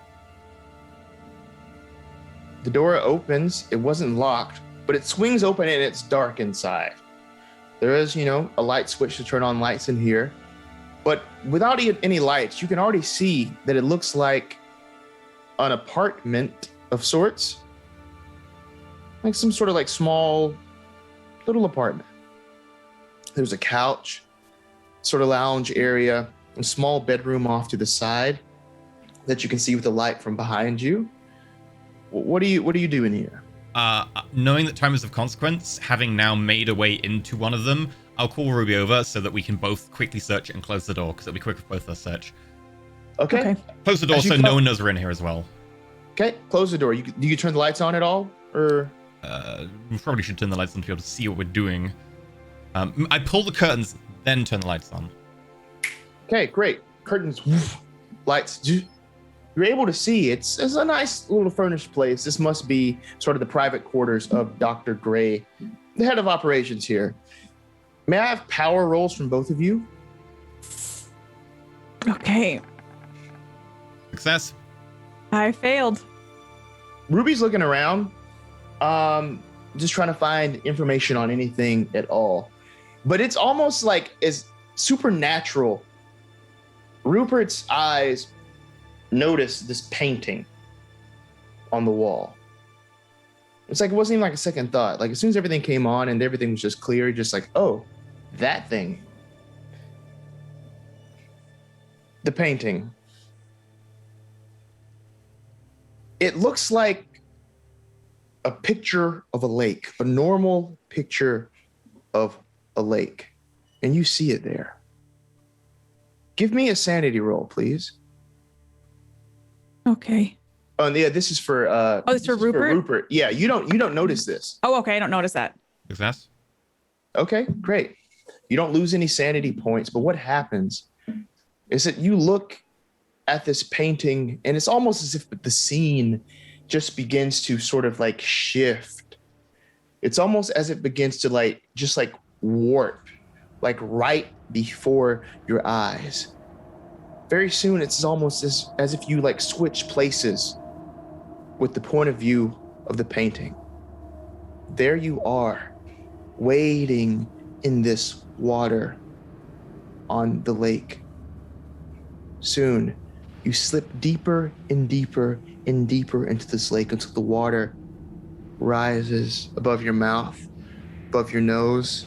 S2: The door opens. It wasn't locked, but it swings open and it's dark inside. There is, a light switch to turn on lights in here. But without any lights, you can already see that it looks like an apartment of sorts. Like some sort of like small little apartment. There's a couch, sort of lounge area, a small bedroom off to the side that you can see with the light from behind you. What are you doing here?
S1: Knowing that time is of consequence, having now made a way into one of them, I'll call Ruby over so that we can both quickly search and close the door, because it'll be quicker for both of us search.
S2: Okay.
S1: Close the door
S2: As you
S1: so
S2: come-
S1: no one knows we're in here as well.
S2: Okay, close the door. Do you turn the lights on at all? Or
S1: We probably should turn the lights on to be able to see what we're doing. I pull the curtains, then turn the lights on.
S2: okay, great. Curtains, woof, lights. You're able to see it's a nice little furnished place. This must be sort of the private quarters of Dr. Gray, the head of operations here. May I have power rolls from both of you?
S4: Okay.
S1: Success.
S4: I failed.
S2: Ruby's looking around, just trying to find information on anything at all. But it's almost like it's supernatural. Rupert's eyes notice this painting on the wall. It's like it wasn't even like a second thought. Like as soon as everything came on and everything was just clear, just like, oh, that thing. The painting. It looks like a picture of a lake, a normal picture of a lake. And you see it there. Give me a sanity roll, please.
S4: Okay.
S2: Oh, yeah, this is for
S4: this is for Rupert?
S2: Yeah, you don't notice this.
S4: Oh, okay. I don't notice that.
S1: Success.
S2: Okay, great. You don't lose any sanity points, but what happens is that you look at this painting and it's almost as if the scene just begins to sort of like shift. It's almost as it begins to like just like warp, like right before your eyes. Very soon, it's almost as if you like switch places with the point of view of the painting. There you are, wading in this water on the lake. Soon, you slip deeper and deeper and deeper into this lake until the water rises above your mouth, above your nose,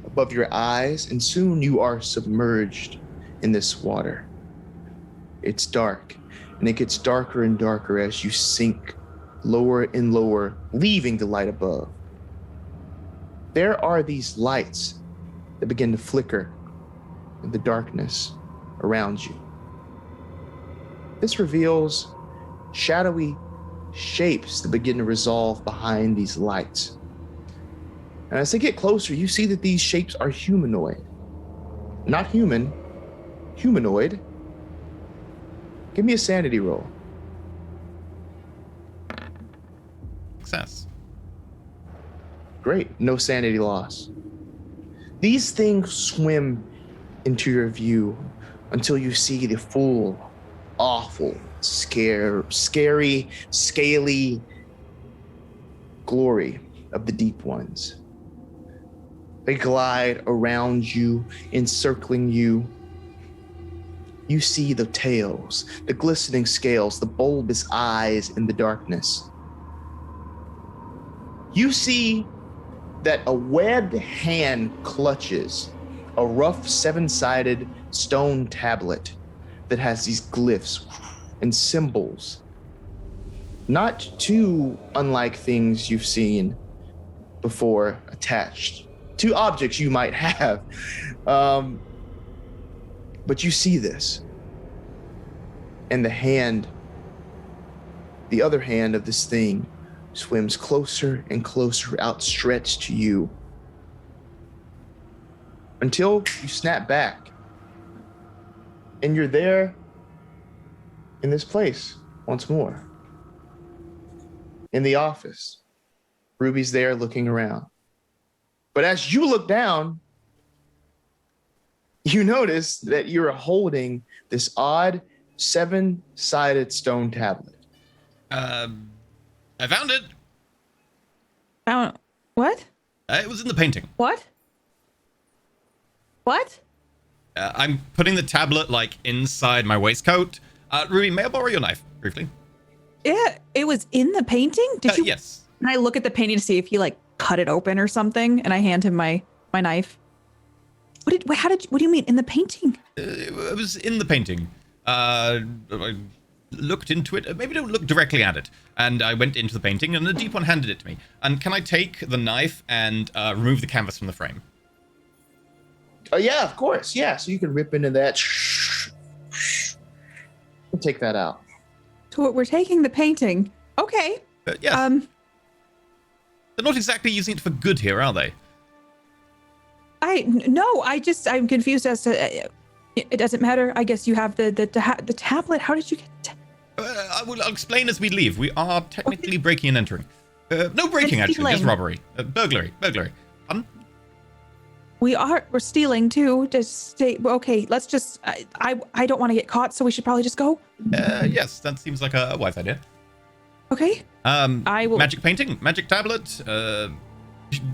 S2: above your eyes, and soon you are submerged in this water. It's dark, and it gets darker and darker as you sink lower and lower, leaving the light above. There are these lights that begin to flicker in the darkness around you. This reveals shadowy shapes that begin to resolve behind these lights. And as they get closer, you see that these shapes are humanoid. Not human, humanoid. Give me a sanity roll.
S1: Success.
S2: Great, no sanity loss. These things swim into your view until you see the full, awful, scary, scaly glory of the deep ones. They glide around you, encircling you. You see the tails, the glistening scales, the bulbous eyes in the darkness. You see that a webbed hand clutches a rough seven-sided stone tablet that has these glyphs and symbols, not too unlike things you've seen before attached to objects you might have. But you see this. And the other hand of this thing swims closer and closer outstretched to you until you snap back. And you're there in this place once more. In the office. Ruby's there looking around. But as you look down, you notice that you're holding this odd seven-sided stone tablet.
S1: I found it.
S4: What?
S1: It was in the painting.
S4: What? What?
S1: I'm putting the tablet like inside my waistcoat. Ruby, may I borrow your knife briefly?
S4: Yeah, it was in the painting? Did you?
S1: Yes.
S4: Can I look at the painting to see if he like cut it open or something? And I hand him my knife. What do you mean in the painting?
S1: It was in the painting. I looked into it. Maybe don't look directly at it. And I went into the painting, and the deep one handed it to me. And can I take the knife and remove the canvas from the frame?
S2: Oh, yeah, of course. Yeah, so you can rip into that. And take that out.
S4: So we're taking the painting. Okay.
S1: Yes. They're not exactly using it for good here, are they?
S4: I'm confused as to. It doesn't matter. I guess you have the tablet. How did you get?
S1: I'll explain as we leave. We are technically breaking and entering. No breaking, actually, just robbery. Burglary.
S4: We're stealing too. Just stay. Okay, let's just. I don't want to get caught, so we should probably just go.
S1: Yes, that seems like a wise idea.
S4: Okay. I will.
S1: Magic painting, magic tablet.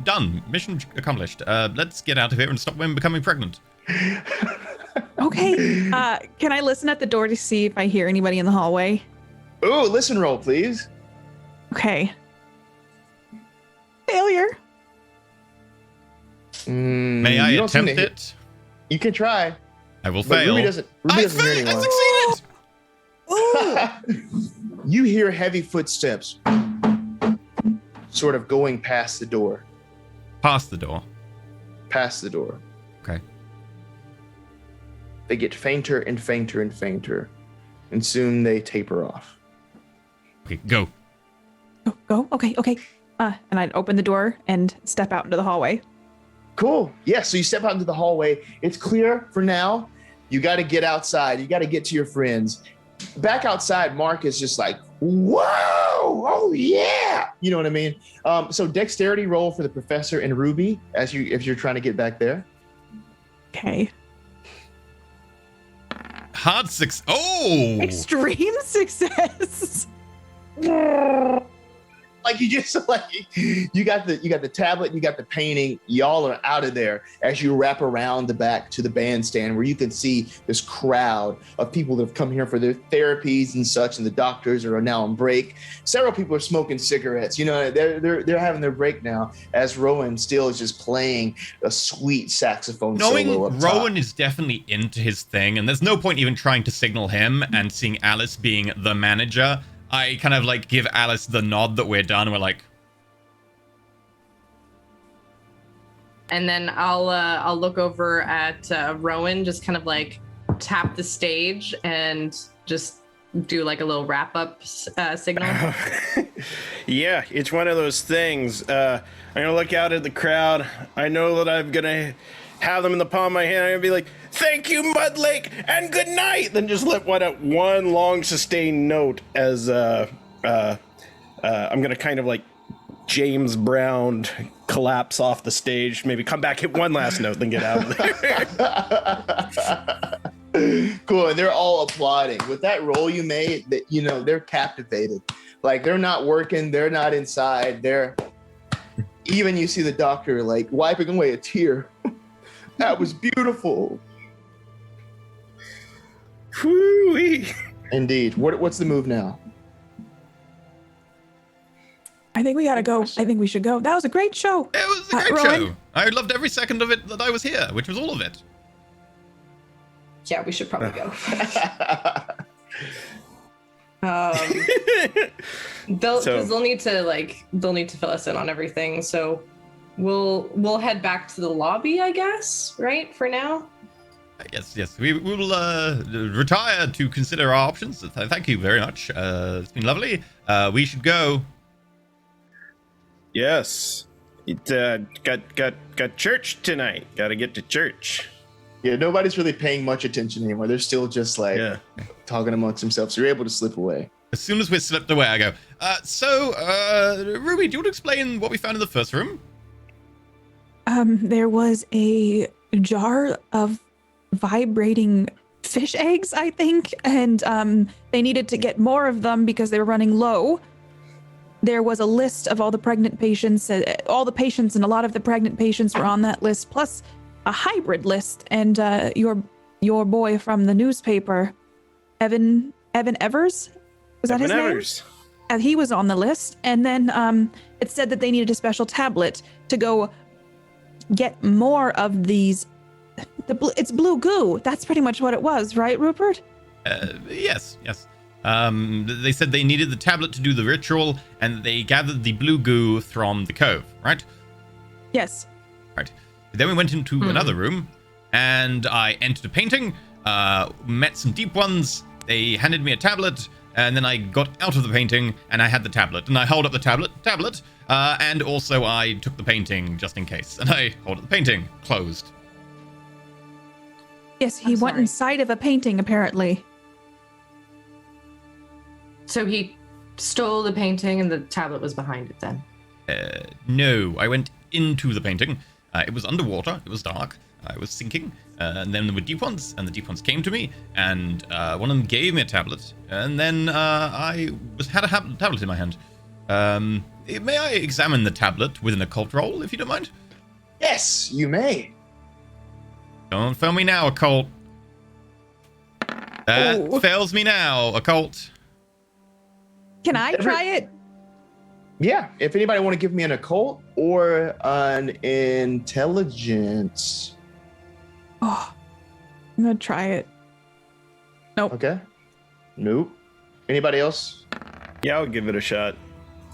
S1: Done. Mission accomplished. Let's get out of here and stop women becoming pregnant.
S4: Okay. Can I listen at the door to see if I hear anybody in the hallway?
S2: Ooh, listen roll, please.
S4: Okay. Failure.
S1: May I attempt it?
S2: You can try.
S1: I will
S2: But
S1: fail.
S2: Ruby doesn't hear anyone.
S1: I succeeded!
S4: Ooh.
S2: You hear heavy footsteps sort of going past the door.
S1: Past the door.
S2: Past the door.
S1: Okay.
S2: They get fainter and fainter and fainter, and soon they taper off.
S1: Okay, go.
S4: Go. Okay. And I'd open the door and step out into the hallway.
S2: Cool. Yeah, so you step out into the hallway. It's clear for now. You got to get outside. You got to get to your friends. Back outside, Mark is just like, whoa, oh yeah. You know what I mean? So dexterity roll for the professor and Ruby if you're trying to get back there.
S4: Okay.
S1: Hard six. Oh!
S4: Extreme success.
S2: Like you just you got the tablet, you got the painting, y'all are out of there as you wrap around the back to the bandstand where you can see this crowd of people that have come here for their therapies and such, and the doctors are now on break. Several people are smoking cigarettes. You know, they're having their break now as Rowan still is just playing a sweet saxophone
S1: Knowing
S2: solo up top.
S1: Rowan is definitely into his thing, and there's no point even trying to signal him, and seeing Alice being the manager, I kind of like give Alice the nod that we're done. We're like,
S5: And then I'll look over at Rowan, just kind of like tap the stage and just do like a little wrap up signal.
S3: Yeah, it's one of those things. I'm gonna look out at the crowd. I know that I'm gonna have them in the palm of my hand. I'm gonna be like, "Thank you, Mud Lake, and good night." Then just let one long sustained note as I'm gonna kind of like James Brown collapse off the stage. Maybe come back, hit one last note, then get out of there.
S2: Cool, and they're all applauding with that role you made. That they're captivated, like they're not working, they're not inside. They're even you see the doctor like wiping away a tear. That was beautiful.
S3: Whoo-wee.
S2: Indeed. What's the move now?
S4: I think we gotta go. I think we should go. That was a great show.
S1: it was a great
S4: Rowan?
S1: show. I loved every second of it that I was here, which was all of it.
S5: Yeah, we should probably go. They'll need to fill us in on everything. So we'll head back to the lobby, I guess, right? For now.
S1: Yes. We will retire to consider our options. Thank you very much. It's been lovely. We should go.
S3: Yes, it got church tonight. Got to get to church.
S2: Yeah, nobody's really paying much attention anymore. They're still just like talking amongst themselves. So you're able to slip away.
S1: As soon as we're slipped away, I go, Ruby, do you want to explain what we found in the first room?
S4: There was a jar of vibrating fish eggs, I think, and they needed to get more of them because they were running low. There was a list of all the pregnant patients, all the patients, and a lot of the pregnant patients were on that list, plus a hybrid list. And your boy from the newspaper, Evan Evers, was that his name? And he was on the list. And then it said that they needed a special tablet to go get more of these. It's blue goo. That's pretty much what it was, right, Rupert?
S1: Yes. They said they needed the tablet to do the ritual, and they gathered the blue goo from the cove, right?
S4: Yes.
S1: Right. Then we went into another room, and I entered a painting, met some deep ones. They handed me a tablet, and then I got out of the painting, and I had the tablet, and I held up the tablet, and also I took the painting just in case, and I hold up the painting, closed.
S4: Yes, he went inside of a painting, apparently.
S5: So he stole the painting and the tablet was behind it then?
S1: No, I went into the painting. It was underwater, it was dark, I was sinking, and then there were deep ones, and the deep ones came to me, and one of them gave me a tablet, and then I had a tablet in my hand. May I examine the tablet with an occult roll, if you don't mind?
S2: Yes, you may.
S1: Don't fail me now, occult. That fails me now, occult.
S4: Can I try it?
S2: Yeah, if anybody want to give me an occult or an intelligence.
S4: Oh, I'm gonna try it. Nope.
S2: Okay. Nope. Anybody else?
S3: Yeah, I'll give it a shot.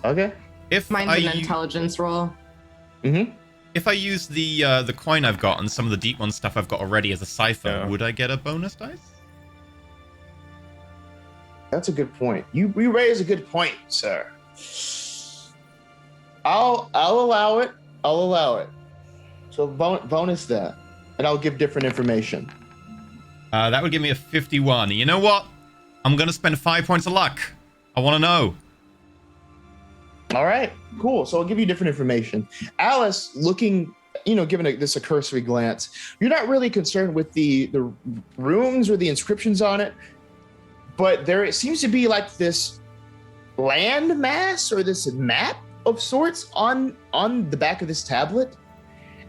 S2: Okay.
S1: If
S5: Mine's
S1: I
S5: an intelligence roll.
S2: Mm-hmm.
S1: if I use the coin I've got and some of the deep one stuff I've got already as a cipher,
S3: Yeah.
S1: would I get a bonus dice?
S2: That's a good point. You raise a good point, sir. I'll allow it. I'll allow it. So bonus that, and I'll give different information.
S1: That would give me a 51. You know what? I'm gonna spend 5 points of luck. I want to know.
S2: All right, cool. So I'll give you different information. Alice, looking, giving this a cursory glance, you're not really concerned with the runes or the inscriptions on it, but there seems to be like this land mass or this map of sorts on the back of this tablet,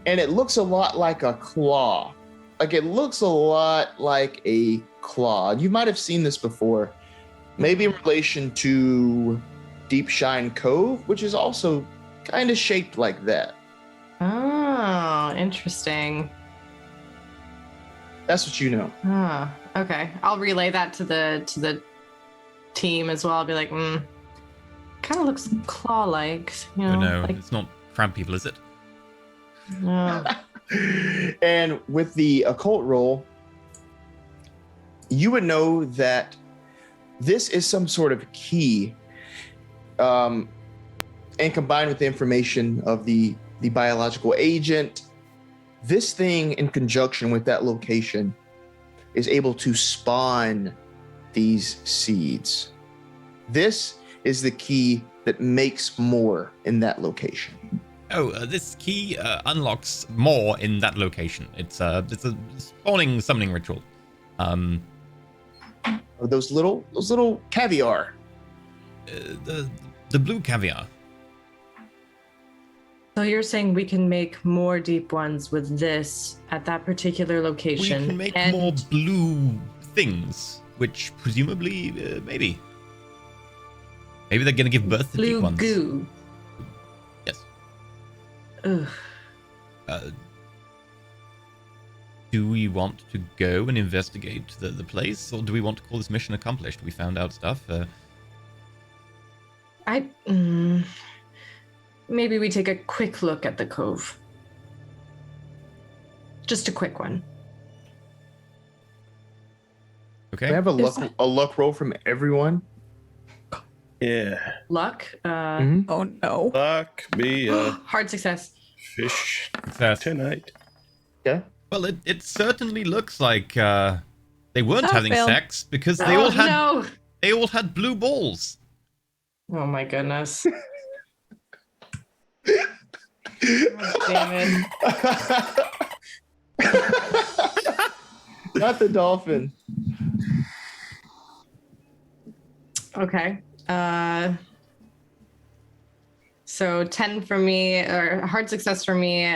S2: and it looks a lot like a claw. Like it looks a lot like a claw. You might have seen this before, maybe in relation to Deep Shine Cove, which is also kind of shaped like that.
S5: Oh, interesting.
S2: That's what you know.
S5: Ah, okay. I'll relay that to the team as well. I'll be like, kind of looks claw-like.
S1: Oh no,
S5: like,
S1: it's not crab people, is it?
S5: no.
S2: And with the occult roll, you would know that this is some sort of key, and combined with the information of the biological agent, this thing in conjunction with that location is able to spawn these seeds. This is the key that makes more in that location.
S1: Oh, this key unlocks more in that location. It's a spawning summoning ritual.
S2: Those little caviar.
S1: The blue caviar.
S5: So you're saying we can make more deep ones with this at that particular location?
S1: We can make
S5: and
S1: more blue things, which presumably maybe they're gonna give birth to
S5: blue
S1: deep ones.
S5: goo.
S1: Yes.
S5: Ugh.
S1: Do we want to go and investigate the place, or do we want to call this mission accomplished? We found out stuff.
S5: Maybe we take a quick look at the cove. Just a quick one.
S1: Okay.
S2: Can I have a luck roll from everyone?
S3: Yeah.
S5: Luck.
S4: Oh no.
S3: Luck be a
S5: Hard success.
S3: fish
S1: Success.
S3: tonight.
S2: Yeah.
S1: Well, it certainly looks like they weren't having
S4: failed.
S1: sex because
S5: Oh,
S1: they all had blue balls.
S5: Oh my goodness. God damn it.
S2: Not the dolphin.
S5: Okay. So 10 for me, or hard success for me.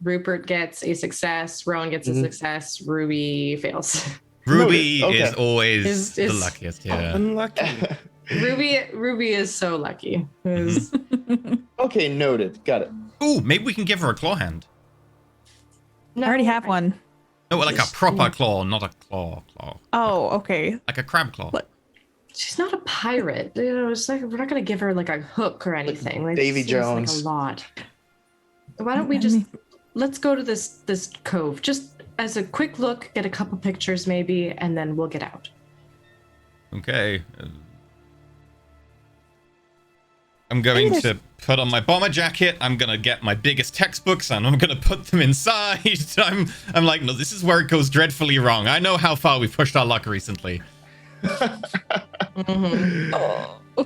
S5: Rupert gets a success. Rowan gets a success. Ruby fails.
S1: Ruby
S2: Noted. Okay.
S1: is always
S5: Is-
S1: the luckiest here.
S3: Unlucky.
S5: Ruby is so lucky. Is-
S2: Okay, noted. Got it.
S1: Ooh, maybe we can give her a claw hand.
S4: I already have one.
S1: No, like a proper claw, not a claw.
S4: Oh, okay.
S1: Like a crab claw.
S4: What?
S5: She's not a pirate. It's like we're not gonna give her like a hook or anything. Like,
S2: Davy
S5: it seems
S2: Jones.
S5: Like a lot. Why don't we just let's go to this cove just as a quick look, get a couple pictures maybe, and then we'll get out.
S1: Okay. I'm going to put on my bomber jacket. I'm going to get my biggest textbooks and I'm going to put them inside. I'm like, no, this is where it goes dreadfully wrong. I know how far we've pushed our luck recently.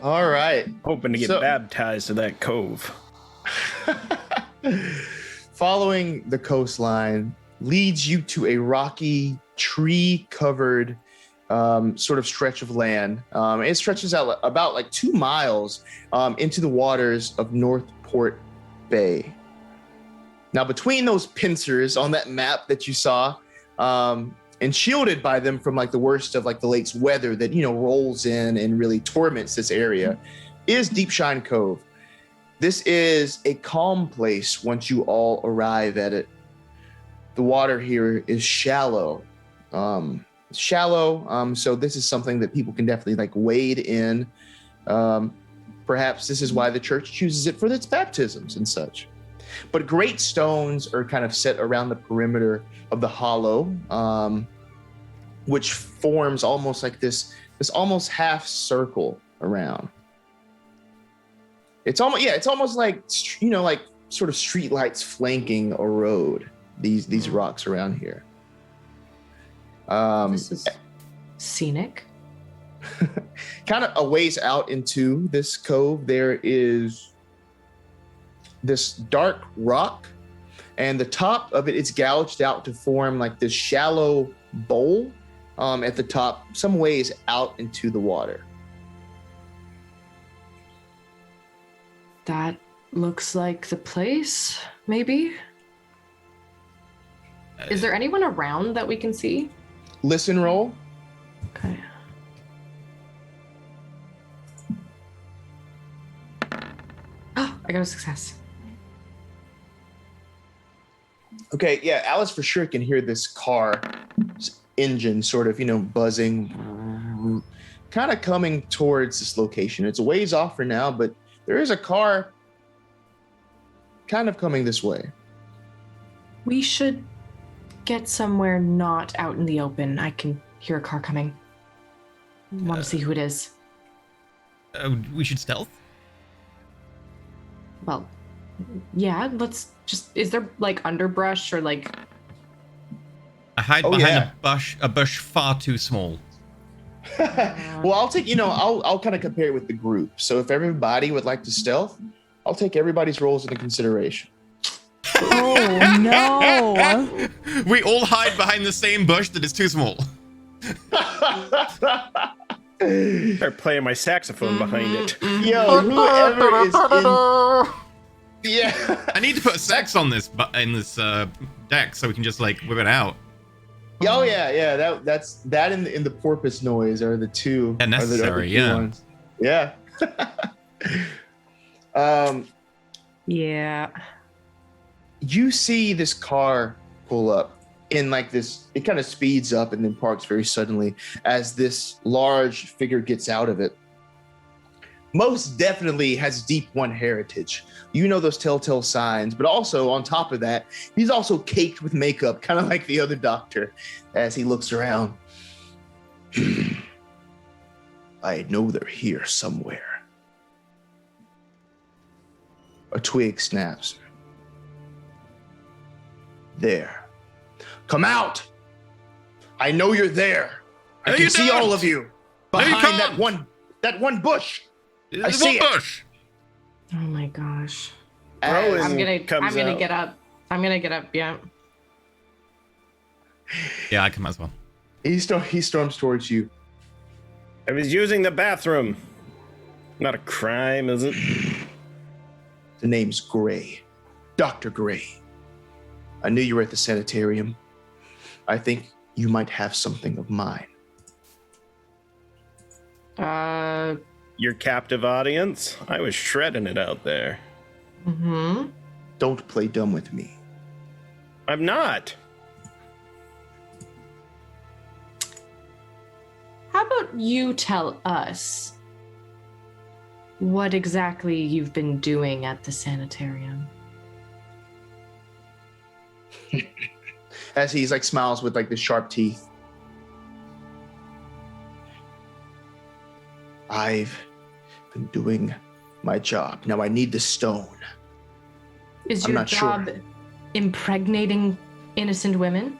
S2: All right.
S3: Hoping to get
S2: So-
S3: baptized to that cove.
S2: Following the coastline leads you to a rocky, tree-covered sort of stretch of land. It stretches out about like 2 miles into the waters of Northport Bay. Now, between those pincers on that map that you saw, and shielded by them from like the worst of like the lake's weather that, rolls in and really torments this area, is Deep Shine Cove. This is a calm place once you all arrive at it. The water here is shallow. It's shallow, so this is something that people can definitely like wade in. Perhaps this is why the church chooses it for its baptisms and such. But great stones are kind of set around the perimeter of the hollow, which forms almost like this almost half circle around. It's almost like, you know, like sort of street lights flanking a road. These rocks around here.
S5: This is scenic.
S2: Kind of a ways out into this cove, there is this dark rock, and the top of it is gouged out to form like this shallow bowl at the top, some ways out into the water.
S5: That looks like the place, maybe? Is there anyone around that we can see?
S2: Listen roll.
S5: Okay. Oh, I got a success.
S2: Okay, yeah, Alice for sure can hear this car engine sort of, you know, buzzing, kind of coming towards this location. It's a ways off for now, but there is a car kind of coming this way.
S5: We should get somewhere not out in the open. I can hear a car coming. Want to see who it is?
S1: We should stealth?
S5: Well, yeah, let's just... Is there, like, underbrush or, like...
S1: I hide behind a bush far too small.
S2: Well, I'll take, you know, I'll kind of compare it with the group. So if everybody would like to stealth, I'll take everybody's roles into consideration.
S4: Oh, no.
S1: We all hide behind the same bush that is too small.
S3: Start playing my saxophone behind it.
S2: Yo, whoever is in... Yeah.
S1: I need to put a sax on this in this deck so we can just like whip it out.
S2: Oh yeah. That's that in the porpoise noise are the two.
S1: And necessary, yeah.
S2: Ones. Yeah.
S5: Yeah.
S2: You see this car pull up in like this. It kind of speeds up and then parks very suddenly as this large figure gets out of it. Most definitely has Deep One heritage. You know those telltale signs, but also on top of that, he's also caked with makeup, kind of like the other doctor, as he looks around. I know they're here somewhere. A twig snaps. There. Come out! I know you're there. I can see all of you behind that one bush. I see it.
S1: Bush.
S5: Oh my gosh.
S3: Rowan
S5: I'm gonna
S3: comes out.
S5: get up. I'm gonna get up, yeah.
S1: Yeah, I come as well.
S2: He storms towards you.
S3: I was using the bathroom. Not a crime, is it?
S2: The name's Gray. Dr. Gray. I knew you were at the sanitarium. I think you might have something of mine.
S3: Your captive audience? I was shredding it out there.
S5: Mm-hmm.
S2: Don't play dumb with me.
S3: I'm not.
S5: How about you tell us what exactly you've been doing at the sanitarium?
S2: As he's like smiles with like the sharp teeth. I've been doing my job. Now I need the stone.
S5: Is
S2: I'm
S5: your
S2: not
S5: job
S2: sure.
S5: impregnating innocent women?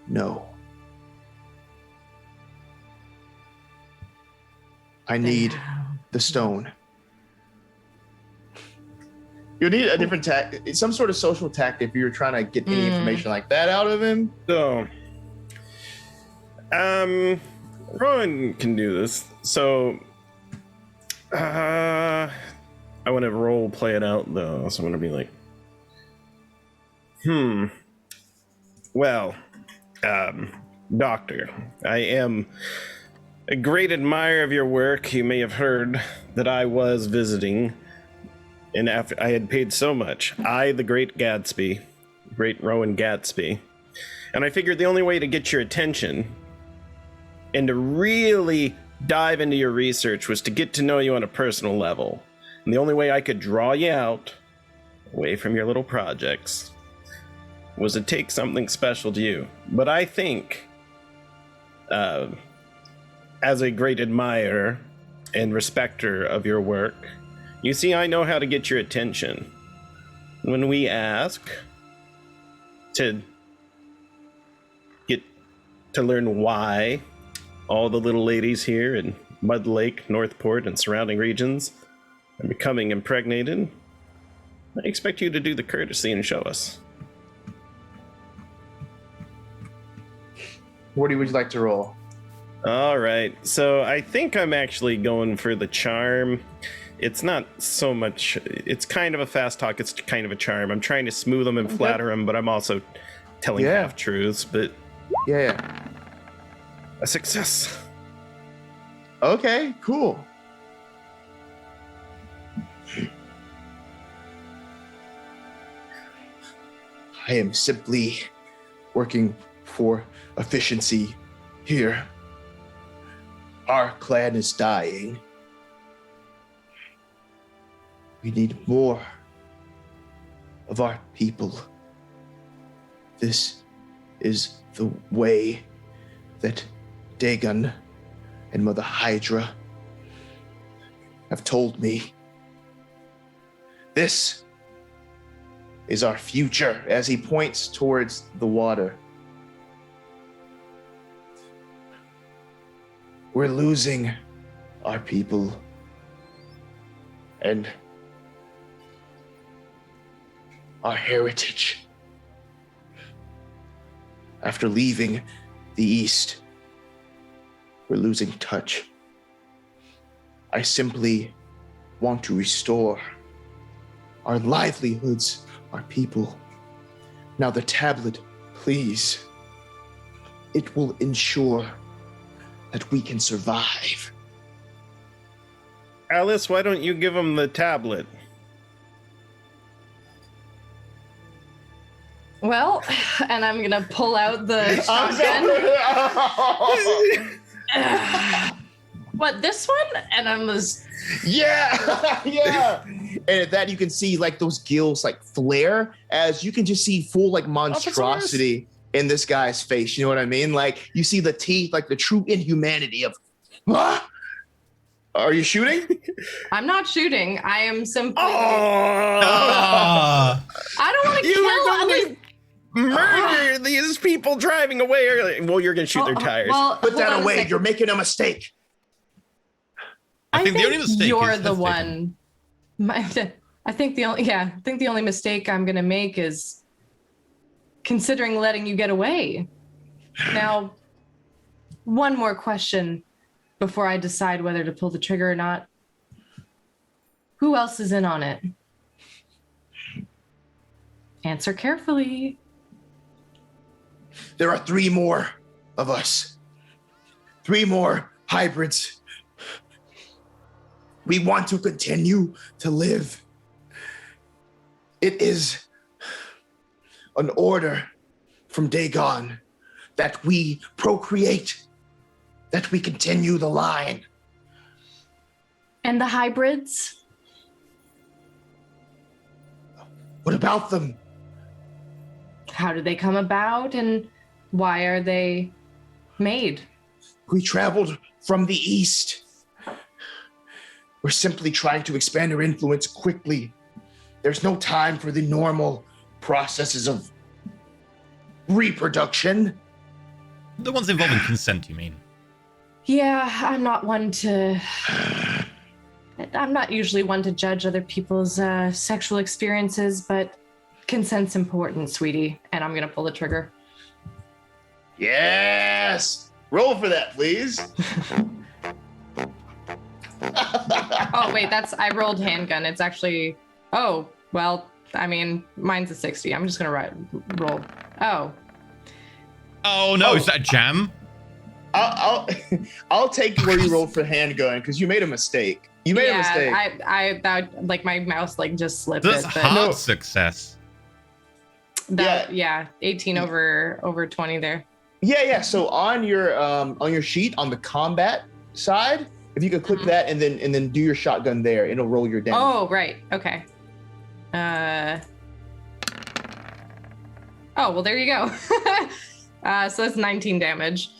S2: No. I need the stone. You need a different some sort of social tactic if you're trying to get any information like that out of him.
S3: So, Rowan can do this. So, I want to role play it out though. So I'm gonna be like, well, Doctor, I am a great admirer of your work. You may have heard that I was visiting And after I had paid so much, I, the great Gatsby, great Rowan Gatsby, and I figured the only way to get your attention and to really dive into your research was to get to know you on a personal level. And the only way I could draw you out, away from your little projects, was to take something special to you. But I think, as a great admirer and respecter of your work, you see, I know how to get your attention. When we ask to get to learn why all the little ladies here in Mud Lake, Northport, and surrounding regions are becoming impregnated, I expect you to do the courtesy and show us.
S2: What would you like to roll?
S3: All right, so I think I'm actually going for the charm. It's not so much, it's kind of a fast talk, it's kind of a charm. I'm trying to smooth them and flatter them, but I'm also telling half-truths, but...
S2: Yeah.
S3: A success.
S2: Okay, cool. I am simply working for efficiency here. Our clan is dying. We need more of our people. This is the way that Dagon and Mother Hydra have told me. This is our future, as he points towards the water. We're losing our people, and our heritage. After leaving the East, we're losing touch. I simply want to restore our livelihoods, our people. Now the tablet, please. It will ensure that we can survive.
S3: Alice, why don't you give him the tablet?
S5: Well, and I'm gonna pull out the shotgun. What, this one? And I'm just...
S2: Yeah, yeah. And at that, you can see like those gills like flare as you can just see full like monstrosity in this guy's face. You know what I mean? Like you see the teeth, like the true inhumanity of, huh? Are you shooting?
S5: I'm not shooting. I am simply...
S3: I
S5: don't want to kill...
S3: Murder these people driving away early. Well, you're going to shoot their tires.
S5: Well,
S2: Put that away. You're making a mistake.
S1: I think the only mistake
S5: you're
S1: is
S5: the one. I think the only mistake I'm going to make is considering letting you get away. Now, one more question before I decide whether to pull the trigger or not. Who else is in on it? Answer carefully.
S2: There are 3 more of us. 3 more hybrids. We want to continue to live. It is an order from Dagon that we procreate, that we continue the line.
S5: And the hybrids?
S2: What about them?
S5: How did they come about and why are they made?
S2: We traveled from the east. We're simply trying to expand our influence quickly. There's no time for the normal processes of reproduction.
S1: The ones involving consent, you mean?
S5: Yeah, I'm not usually one to judge other people's sexual experiences, but consent's important, sweetie, and I'm gonna pull the trigger.
S2: Yes! Roll for that, please.
S5: Oh, wait, I rolled handgun. It's actually, oh, well, I mean, mine's a 60. I'm just gonna roll. Oh.
S1: Oh no, is that a jam?
S2: I'll I'll take where you rolled for handgun because you made a mistake. You made a mistake.
S5: I that like my mouse like just slipped
S1: That's
S5: it.
S1: hard
S2: No.
S1: success.
S5: Yeah, 18 over 20 there.
S2: Yeah. So on your sheet on the combat side, if you could click that and then do your shotgun there, it'll roll your damage.
S5: Oh, right. Okay. Oh, well, there you go. So that's 19 damage.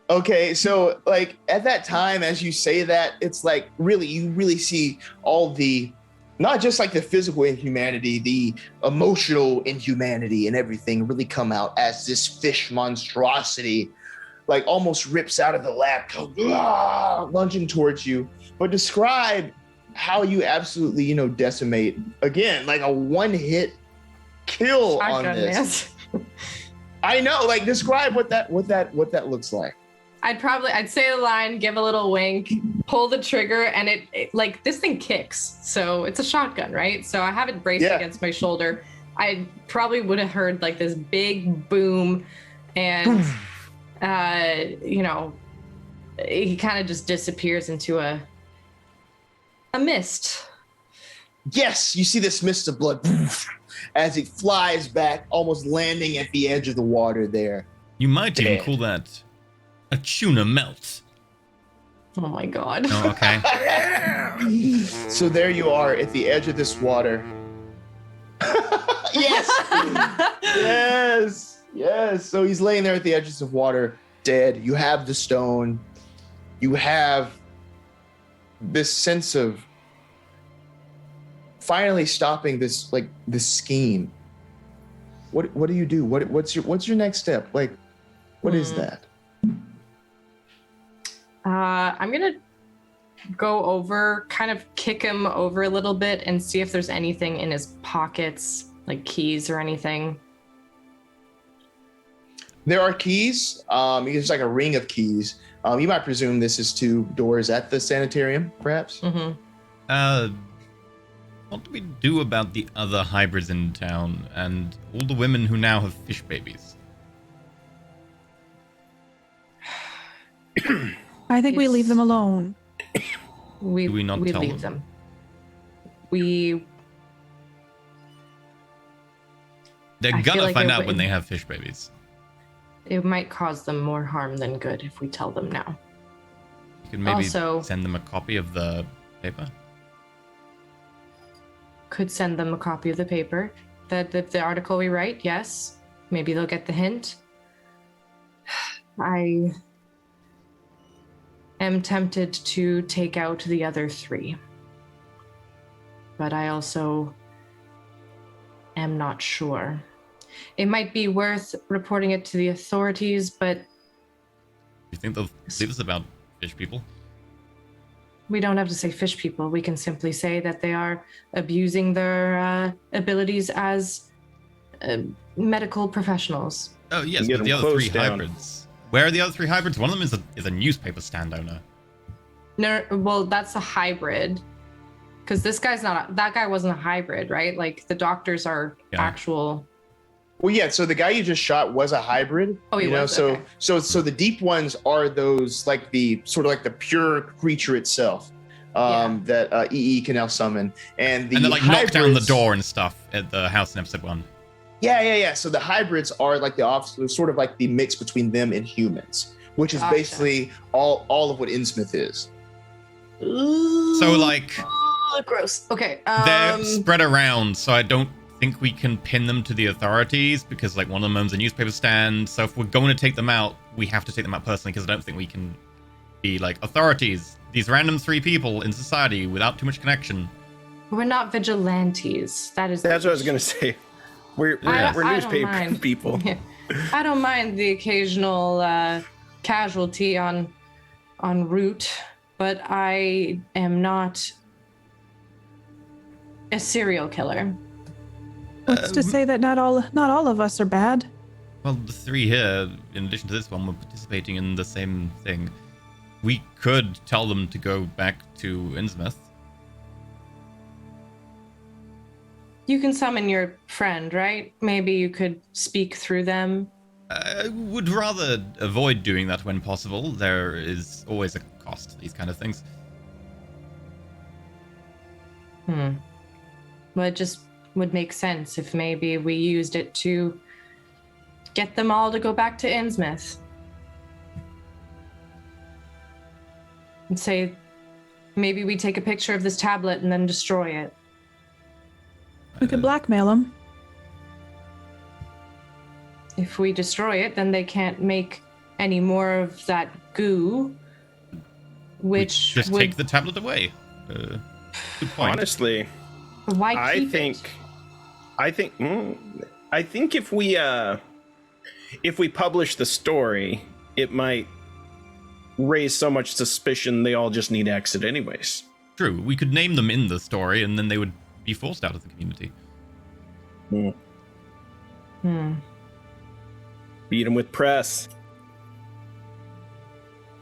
S2: Okay, so like at that time, as you say that, it's like you really see all the, not just like the physical inhumanity, the emotional inhumanity and everything really come out as this fish monstrosity, like almost rips out of the lap, lunging towards you. But describe how you absolutely, decimate again, like a one-hit kill on
S5: Shotgun,
S2: this.
S5: man.
S2: I know, like describe what that looks like.
S5: I'd say the line, give a little wink, pull the trigger, and it like this thing kicks. So it's a shotgun, right? So I have it braced against my shoulder. I probably would have heard like this big boom, and he kind of just disappears into a mist.
S2: Yes, you see this mist of blood as it flies back, almost landing at the edge of the water there.
S1: You might even call that a tuna melt.
S5: Oh my god.
S1: Oh, okay.
S2: So there you are at the edge of this water. Yes. So he's laying there at the edges of water, dead. You have the stone. You have this sense of finally stopping this scheme. What do you do? What's your next step? Like, what is that?
S5: I'm gonna go over, kind of kick him over a little bit and see if there's anything in his pockets, like keys or anything.
S2: There are keys. It's like a ring of keys. You might presume this is 2 doors at the sanitarium, perhaps.
S5: Mm-hmm.
S1: What do we do about the other hybrids in town and all the women who now have fish babies?
S4: I think we leave them alone.
S5: We
S1: Do we not tell
S5: leave
S1: them? They're
S5: I feel
S1: gonna
S5: like
S1: find
S5: it
S1: out when
S5: would-
S1: they have fish babies.
S5: It might cause them more harm than good if we tell them now.
S1: You could maybe
S5: Also-
S1: send them a copy of the paper.
S5: Could send them a copy of the paper, the article we write. Yes, maybe they'll get the hint. I am tempted to take out the other 3, but I also am not sure. It might be worth reporting it to the authorities, but
S1: You think they'll believe us about fish people?
S5: we don't have to say fish people. We can simply say that they are abusing their abilities as medical professionals.
S1: Oh yes,
S3: Get
S1: but the
S3: them
S1: other 3
S3: close down.
S1: hybrids. Where are the other 3 hybrids? One of them is a newspaper stand owner.
S5: No, well, that's a hybrid. Because this guy's not. That guy wasn't a hybrid, right? Like the doctors are
S1: Yeah.
S5: actual.
S2: Well, yeah. So the guy you just shot was a hybrid.
S5: Oh, he was?
S2: So
S5: Okay.
S2: so the deep ones are those like the sort of like the pure creature itself that EE can now summon, and
S1: And they like knock down the
S2: hybrids-
S1: door and stuff at the house in episode 1.
S2: Yeah. So the hybrids are like the opposite, sort of like the mix between them and humans, which is
S5: Gotcha.
S2: basically all of what Innsmouth is.
S1: So like
S5: Gross. Okay.
S1: they're spread around, so I don't think we can pin them to the authorities because like one of them owns a newspaper stand. So if we're going to take them out, we have to take them out personally because I don't think we can be like authorities. These random 3 people in society without too much connection.
S5: We're not vigilantes.
S3: That's what I was gonna say. We're
S5: I don't
S3: newspaper
S5: mind.
S3: people.
S5: I don't mind the occasional casualty on route, but I am not a serial killer.
S4: What's to say that not all of us are bad?
S1: Well, the 3 here, in addition to this one, were participating in the same thing. We could tell them to go back to Innsmouth.
S5: You can summon your friend, right? Maybe you could speak through them.
S1: I would rather avoid doing that when possible. There is always a cost to these kind of things.
S5: Well, it just would make sense if maybe we used it to get them all to go back to Innsmouth. And say, maybe we take a picture of this tablet and then destroy it.
S4: We could blackmail them.
S5: If we destroy it, then they can't make any more of that goo, which
S1: Just
S5: would...
S1: take the tablet away. Good point.
S3: Honestly,
S5: Why
S3: I
S5: keep
S3: think if we publish the story, it might raise so much suspicion they all just need exit anyways.
S1: True, we could name them in the story, and then they would be forced out of the community.
S3: Beat them with press.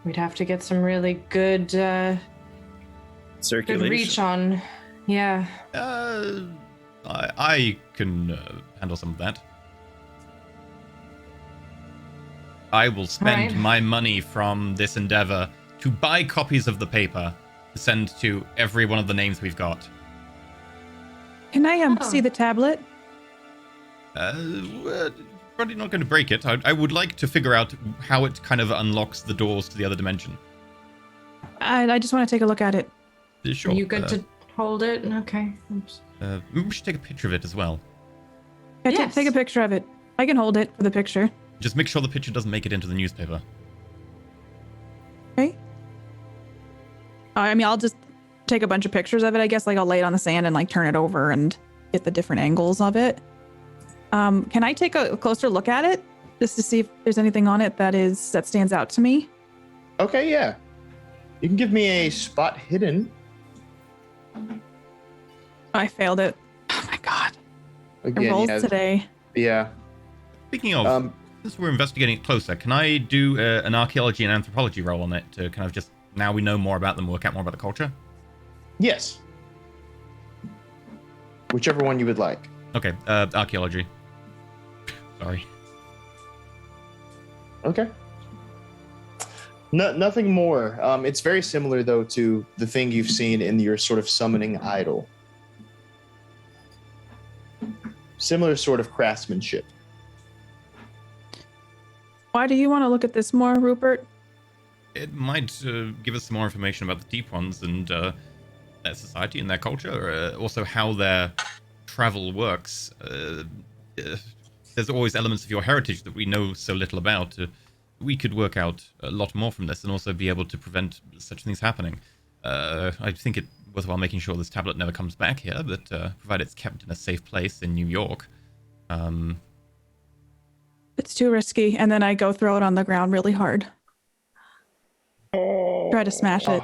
S5: We'd have to get some really good
S3: Circulation.
S5: reach on. Yeah.
S1: I can handle some of that. I will spend
S5: Right.
S1: my money from this endeavor to buy copies of the paper to send to every one of the names we've got.
S4: Can I
S5: Oh.
S4: see the tablet?
S1: We're probably not going to break it. I would like to figure out how it kind of unlocks the doors to the other dimension.
S4: I just want to take a look at it.
S1: Sure.
S5: Are you good to hold it? Okay. Oops.
S1: Maybe we should take a picture of it as well.
S4: Yeah,
S5: Yes.
S4: take a picture of it. I can hold it for the picture.
S1: Just make sure the picture doesn't make it into the newspaper.
S4: Okay. I mean, I'll just take a bunch of pictures of it. I guess like I'll lay it on the sand and like turn it over and get the different angles of it. Can I take a closer look at it just to see if there's anything on it that stands out to me?
S2: Okay, yeah. You can give me a spot hidden.
S4: I failed it. Oh my god.
S2: Again,
S4: I rolled
S2: yeah.
S4: today.
S2: Yeah.
S1: Speaking of, since we're investigating it closer, can I do an archaeology and anthropology roll on it to kind of just, now we know more about them, work out more about the culture?
S2: Yes. Whichever one you would like.
S1: Okay, archaeology. Sorry.
S2: Okay. No, nothing more. It's very similar, though, to the thing you've seen in your sort of summoning idol. Similar sort of craftsmanship.
S4: Why do you want to look at this more, Rupert?
S1: It might give us some more information about the Deep Ones and their society and their culture, also how their travel works. There's always elements of your heritage that we know so little about. We could work out a lot more from this and also be able to prevent such things happening. I think it worthwhile making sure this tablet never comes back here, but provided it's kept in a safe place in New York.
S4: It's too risky. And then I go throw it on the ground really hard. Try to smash it.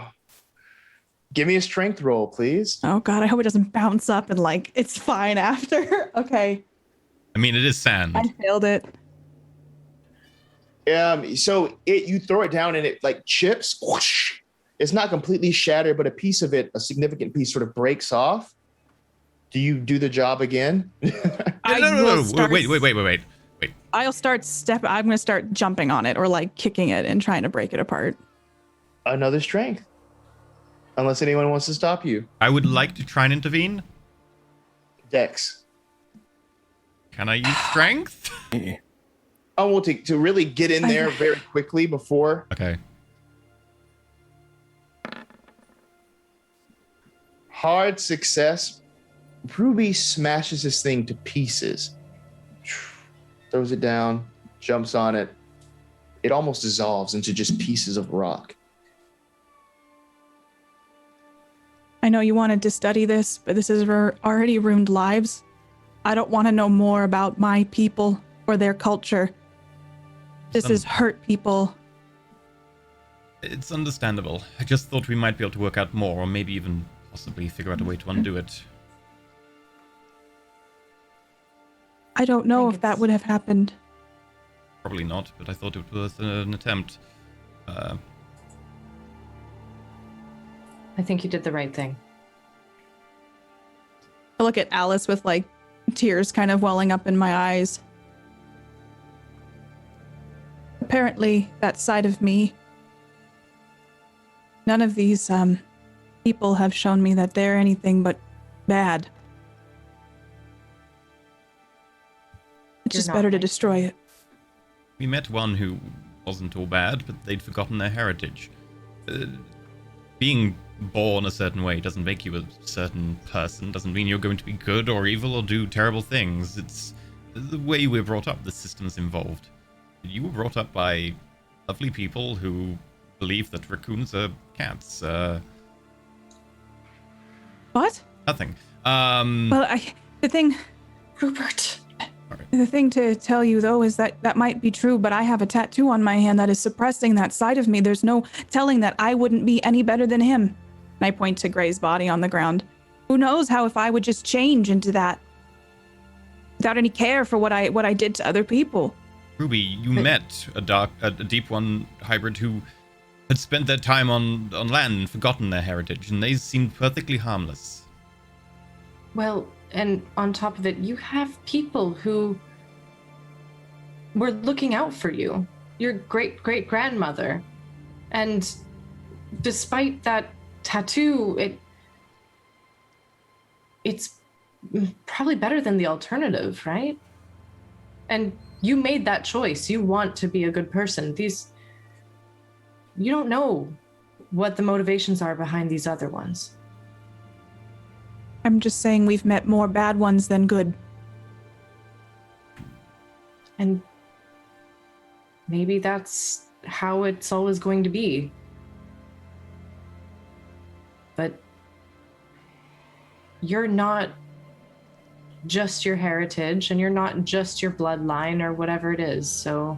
S2: Give me a strength roll, please.
S4: Oh god, I hope it doesn't bounce up and like it's fine after. Okay.
S1: I mean, it is sand.
S4: I failed it.
S2: So you throw it down and it like chips. Whoosh. It's not completely shattered, but a piece of it, a significant piece, sort of breaks off. Do you do the job again?
S1: No. Wait.
S4: I'll start I'm gonna start jumping on it or like kicking it and trying to break it apart.
S2: Another strength. Unless anyone wants to stop you.
S1: I would like to try and intervene.
S2: Dex.
S1: Can I use strength?
S2: I want to really get in there very quickly before.
S1: Okay.
S2: Hard success. Ruby smashes this thing to pieces. Throws it down, jumps on it. It almost dissolves into just pieces of rock.
S4: I know you wanted to study this, but this has already ruined lives. I don't want to know more about my people or their culture. This has hurt people.
S1: It's understandable. I just thought we might be able to work out more, or maybe even possibly figure out a way to undo it.
S4: I don't know if that would have happened.
S1: Probably not, but I thought it was an attempt.
S5: I think you did the right thing.
S4: I look at Alice with like tears kind of welling up in my eyes. apparently that side of me, none of these people have shown me that they're anything but bad. It's
S5: You're
S4: just
S5: not
S4: better to
S5: right.
S4: destroy it.
S1: We met one who wasn't all bad, but they'd forgotten their heritage. Being born a certain way doesn't make you a certain person, doesn't mean you're going to be good or evil or do terrible things. It's the way we're brought up, the system's involved. You were brought up by lovely people who believe that raccoons are cats.
S4: What?
S1: Nothing.
S4: Well, the thing,
S5: Rupert.
S4: the thing to tell you though is that might be true, but I have a tattoo on my hand that is suppressing that side of me. There's no telling that I wouldn't be any better than him. And I point to Gray's body on the ground. Who knows how if I would just change into that without any care for what I did to other people.
S1: Ruby, you met a Deep One hybrid who had spent their time on land and forgotten their heritage, and they seemed perfectly harmless.
S5: Well, and on top of it, you have people who were looking out for you. Your great-great-grandmother. And despite that tattoo, it's probably better than the alternative, right? And you made that choice. You want to be a good person. You don't know what the motivations are behind these other ones.
S4: I'm just saying we've met more bad ones than good.
S5: And maybe that's how it's always going to be. But you're not just your heritage, and you're not just your bloodline or whatever it is, so...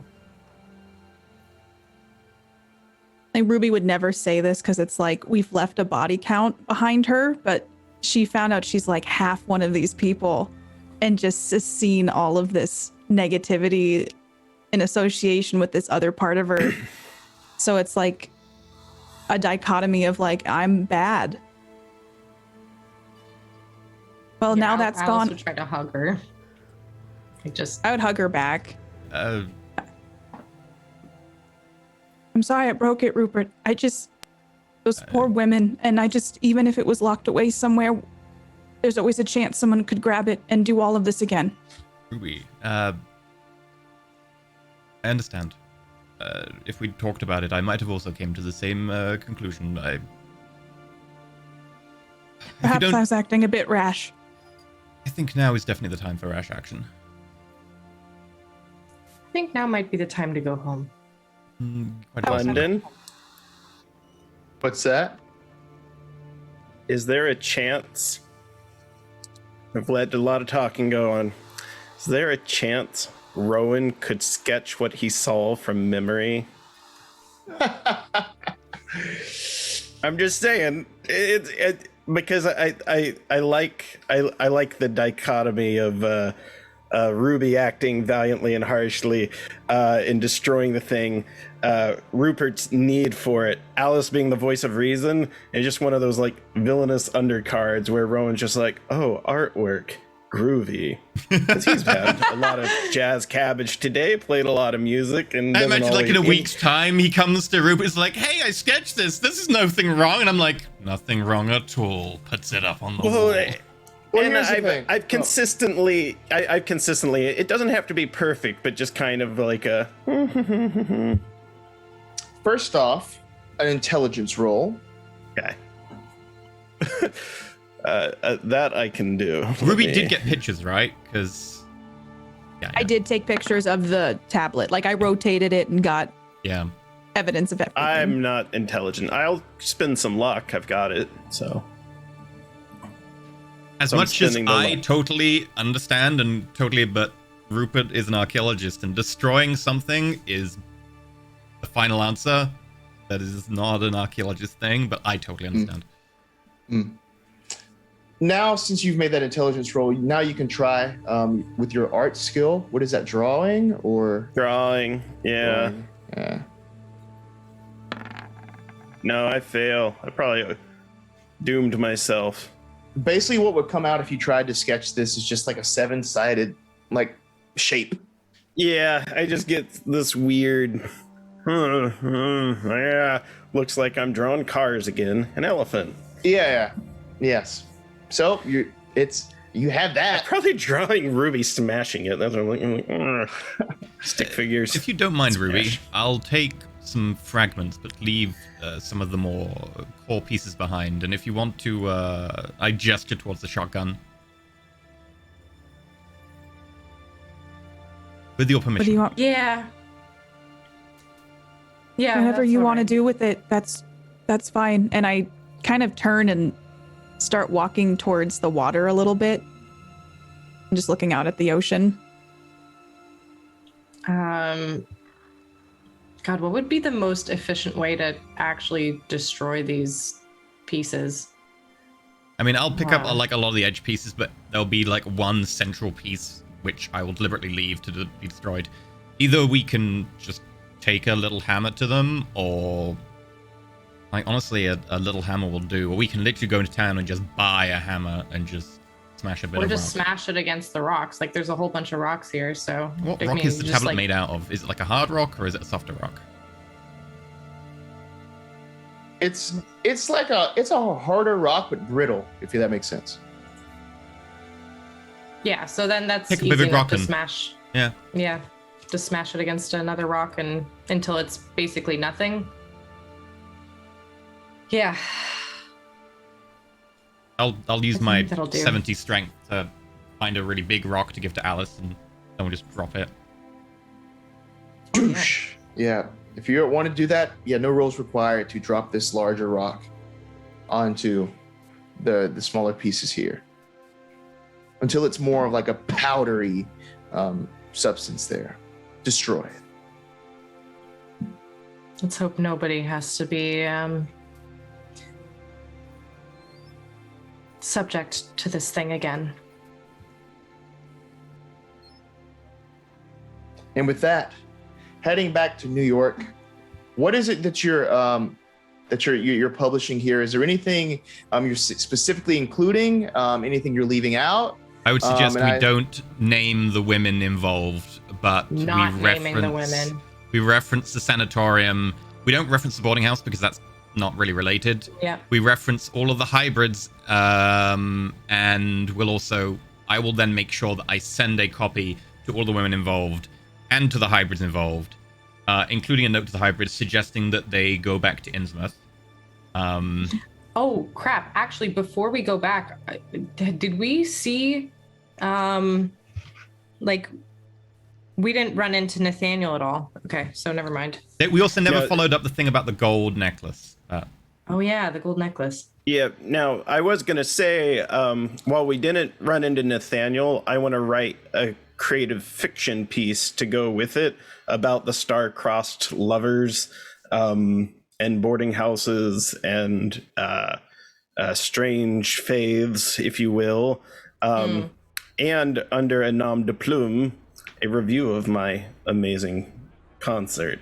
S4: And Ruby would never say this because it's like we've left a body count behind her, but she found out she's like half one of these people and just has seen all of this negativity in association with this other part of her. So it's like a dichotomy of like, I'm bad. Well,
S5: Yeah,
S4: now that's
S5: Alice
S4: gone.
S5: would try to hug her.
S4: I would hug her back.
S1: Uh,
S4: I'm sorry I broke it, Rupert. Those poor women, and even if it was locked away somewhere, there's always a chance someone could grab it and do all of this again.
S1: Ruby, I understand. If we'd talked about it, I might have also came to the same conclusion.
S4: Perhaps I was acting a bit rash.
S1: I think now is definitely the time for rash action.
S5: I think now might be the time to go home.
S1: Quite possibly.
S3: London,
S2: What's that?
S3: is there a chance? I've let a lot of talking go on. Is there a chance Rowan could sketch what he saw from memory? I'm just saying, because I like the dichotomy of Ruby acting valiantly and harshly in destroying the thing, Rupert's need for it, Alice being the voice of reason, and just one of those like villainous undercards where Rowan's just like, oh, artwork, groovy, because he's had a lot of jazz cabbage today, played a lot of music, and
S1: I
S3: doesn't
S1: imagine like in a
S3: always-
S1: week's time he comes to Rupert's like, hey, I sketched this is nothing wrong, and I'm like, nothing wrong at all, puts it up on the wall.
S2: Well,
S3: And
S2: here's the thing.
S3: I've consistently, it doesn't have to be perfect, but just kind of like a.
S2: First off, an intelligence roll.
S3: Okay. That I can do.
S1: Ruby did get pictures, right? Because
S4: I did take pictures of the tablet. Like I rotated it and got
S1: yeah.
S4: evidence of everything.
S3: I'm not intelligent. I'll spend some luck. I've got it. So.
S1: As
S3: So I'm
S1: much as
S3: spending the
S1: I
S3: luck.
S1: totally understand and but Rupert is an archaeologist, and destroying something is the final answer. That is not an archaeologist thing, but I totally understand.
S2: Now, since you've made that intelligence roll, now you can try with your art skill. What is that, drawing or?
S3: Drawing. Yeah.
S2: Drawing? Yeah.
S3: No, I fail. I probably doomed myself.
S2: Basically, what would come out if you tried to sketch this is just like a 7-sided like shape.
S3: Yeah, I just get this weird Yeah, looks like I'm drawing cars again. An elephant.
S2: Yeah. Yes. So you have that.
S3: Probably drawing Ruby smashing it. That's what I'm like. Stick figures.
S1: If you don't mind, Ruby,
S3: Smash.
S1: I'll take some fragments, but leave some of the more core pieces behind. And if you want to, I gesture towards the shotgun. With your permission.
S4: What do you want?
S5: Yeah. Yeah.
S4: Whatever
S5: that's
S4: you
S5: all
S4: want to
S5: right.
S4: do with it, that's fine. And I kind of turn and start walking towards the water a little bit. I'm just looking out at the ocean.
S5: God, what would be the most efficient way to actually destroy these pieces?
S1: I mean, I'll pick up
S5: Wow.
S1: like a lot of the edge pieces, but there'll be like one central piece which I will deliberately leave to be destroyed. Either we can just take a little hammer to them, or like honestly, a little hammer will do. Or we can literally go into town and just buy a hammer and just smash a bit
S5: Or
S1: of
S5: just
S1: rock.
S5: smash it against the rocks. Like there's a whole bunch of rocks here, so
S1: What
S5: I
S1: rock
S5: mean,
S1: is the
S5: just,
S1: tablet
S5: like,
S1: made out of? Is it like a hard rock or is it a softer rock?
S2: It's a harder rock, but brittle, if that makes sense.
S5: Yeah, so then that's
S1: Pick a
S5: easy
S1: big
S5: enough
S1: rock
S5: to
S1: and-
S5: smash.
S1: Yeah.
S5: Yeah, just smash it against another rock and until it's basically nothing. Yeah.
S1: I'll use
S5: I
S1: my
S5: think that'll do.
S1: 70 strength to find a really big rock to give to Alice, and then we'll just drop it.
S2: Whoosh. Yeah. If you want to do that, no rolls required to drop this larger rock onto the smaller pieces here until it's more of like a powdery substance there. Destroy it.
S5: Let's hope nobody has to be subject to this thing again.
S2: And with that, heading back to New York, what is it that you're publishing here? Is there anything you're specifically including? Anything you're leaving out?
S1: I would suggest
S2: and
S1: we don't name the women involved, but
S5: Not
S1: we
S5: naming the
S1: reference
S5: women.
S1: we reference the sanitarium. We don't reference the boarding house because that's not really related.
S5: Yeah.
S1: We reference all of the hybrids, and I will then make sure that I send a copy to all the women involved and to the hybrids involved, including a note to the hybrids suggesting that they go back to Innsmouth.
S5: Oh crap! Actually, before we go back, did we see, like, we didn't run into Nathaniel at all? Okay, so never mind.
S1: We also never
S3: Yeah.
S1: followed up the thing about the gold necklace.
S5: Oh yeah, the gold necklace.
S3: Yeah, now I was going to say, while we didn't run into Nathaniel, I want to write a creative fiction piece to go with it about the star-crossed lovers and boarding houses and strange faiths, if you will. And under a nom de plume, a review of my amazing concert.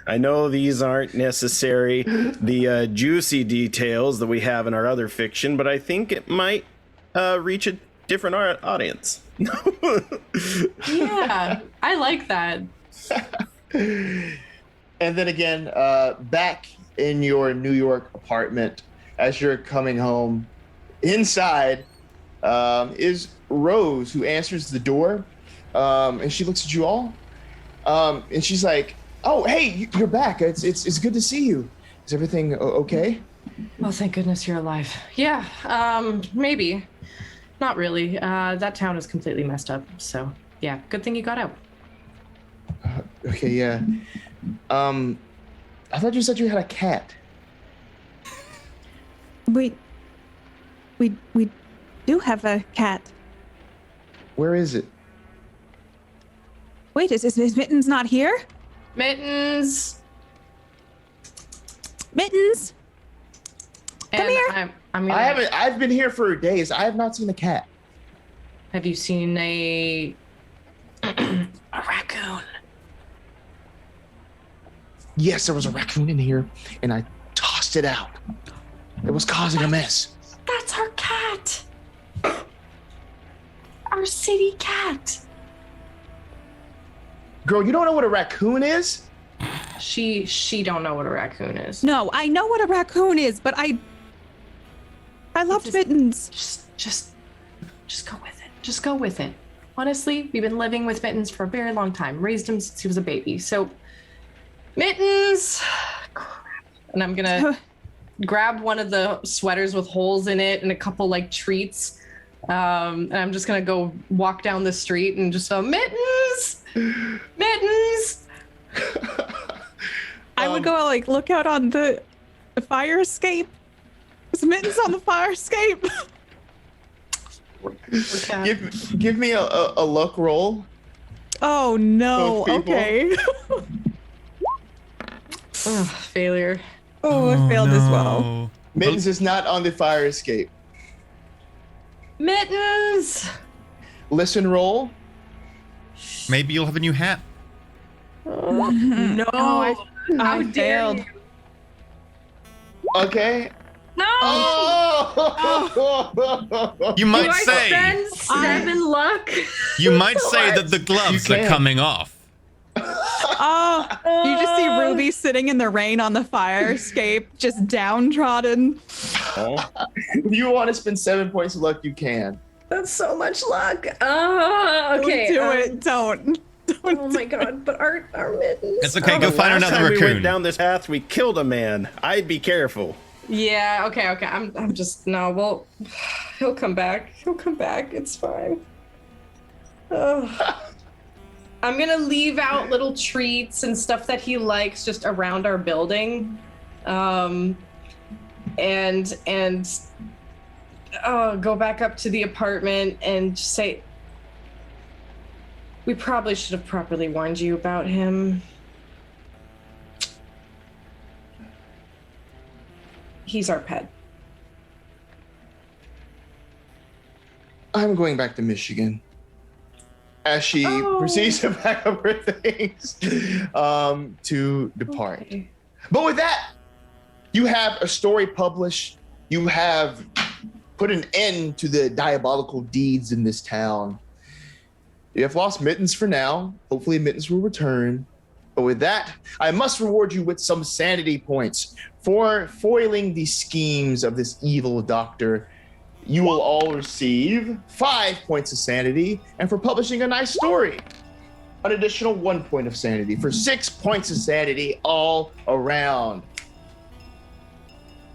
S3: I know these aren't necessary, the juicy details that we have in our other fiction, but I think it might reach a different audience.
S5: Yeah, I like that.
S2: And then again, back in your New York apartment, as you're coming home, inside is Rose, who answers the door, and she looks at you all, and she's like, "Oh, hey, you're back. It's good to see you. Is everything okay?"
S5: Oh, thank goodness you're alive. Yeah, maybe. Not really. That town is completely messed up. So, yeah, good thing you got out.
S2: Okay, yeah. I thought you said you had a cat.
S4: We do have a cat.
S2: Where is it?
S4: Wait, is Mittens not here?
S5: Mittens!
S4: Mittens? Come
S5: And
S4: here.
S5: I'm gonna,
S2: I've been here for days. I have not seen a cat.
S5: Have you seen a raccoon?
S2: Yes, there was a raccoon in here, and I tossed it out. It was causing a mess.
S5: That's our cat. Our city cat.
S2: Girl, you don't know what a raccoon is?
S5: She don't know what a raccoon is.
S4: No, I know what a raccoon is, but I loved Mittens.
S5: Just go with it. Just go with it. Honestly, we've been living with Mittens for a very long time. Raised him since he was a baby. So, Mittens. Crap. And I'm gonna grab one of the sweaters with holes in it and a couple like treats. And I'm just gonna go walk down the street and just go, Mittens! Mittens!
S4: I would go like look out on the fire escape. Is Mittens on the fire escape?
S2: Give me a luck roll.
S4: Oh no. Okay.
S5: Failure.
S4: Oh, I failed as well.
S1: No.
S2: Mittens is not on the fire escape.
S5: Mittens!
S2: Listen roll.
S1: Maybe you'll have a new hat.
S5: No.
S4: I
S5: How dare
S4: failed.
S5: you?
S2: Okay.
S5: No!
S2: Oh!
S1: You
S5: Do
S1: might
S5: I
S1: say
S5: spend 7 luck?
S1: you might say that the gloves
S2: You
S1: are
S2: can.
S1: coming off.
S4: Oh, you just see Ruby sitting in the rain on the fire escape, just downtrodden.
S2: If you want to spend 7 points of luck, you can.
S5: That's so much luck. Okay.
S4: Don't.
S5: Oh my god, but our mittens.
S1: It's okay. Go find
S3: Last
S1: another
S3: time we went
S1: raccoon.
S3: down this path, we killed a man. I'd be careful.
S5: Yeah, okay. I'm just no, well he'll come back. It's fine. Ugh. I'm gonna leave out little treats and stuff that he likes just around our building. And go back up to the apartment and just say, we probably should have properly warned you about him. He's our pet.
S2: I'm going back to Michigan. As she proceeds to pack up her things to depart.
S5: Okay.
S2: But with that, you have a story published. You have put an end to the diabolical deeds in this town. You have lost Mittens for now. Hopefully Mittens will return. But with that, I must reward you with some sanity points for foiling the schemes of this evil doctor. You will all receive 5 points of sanity, and for publishing a nice story, an additional 1 point of sanity for 6 points of sanity all around.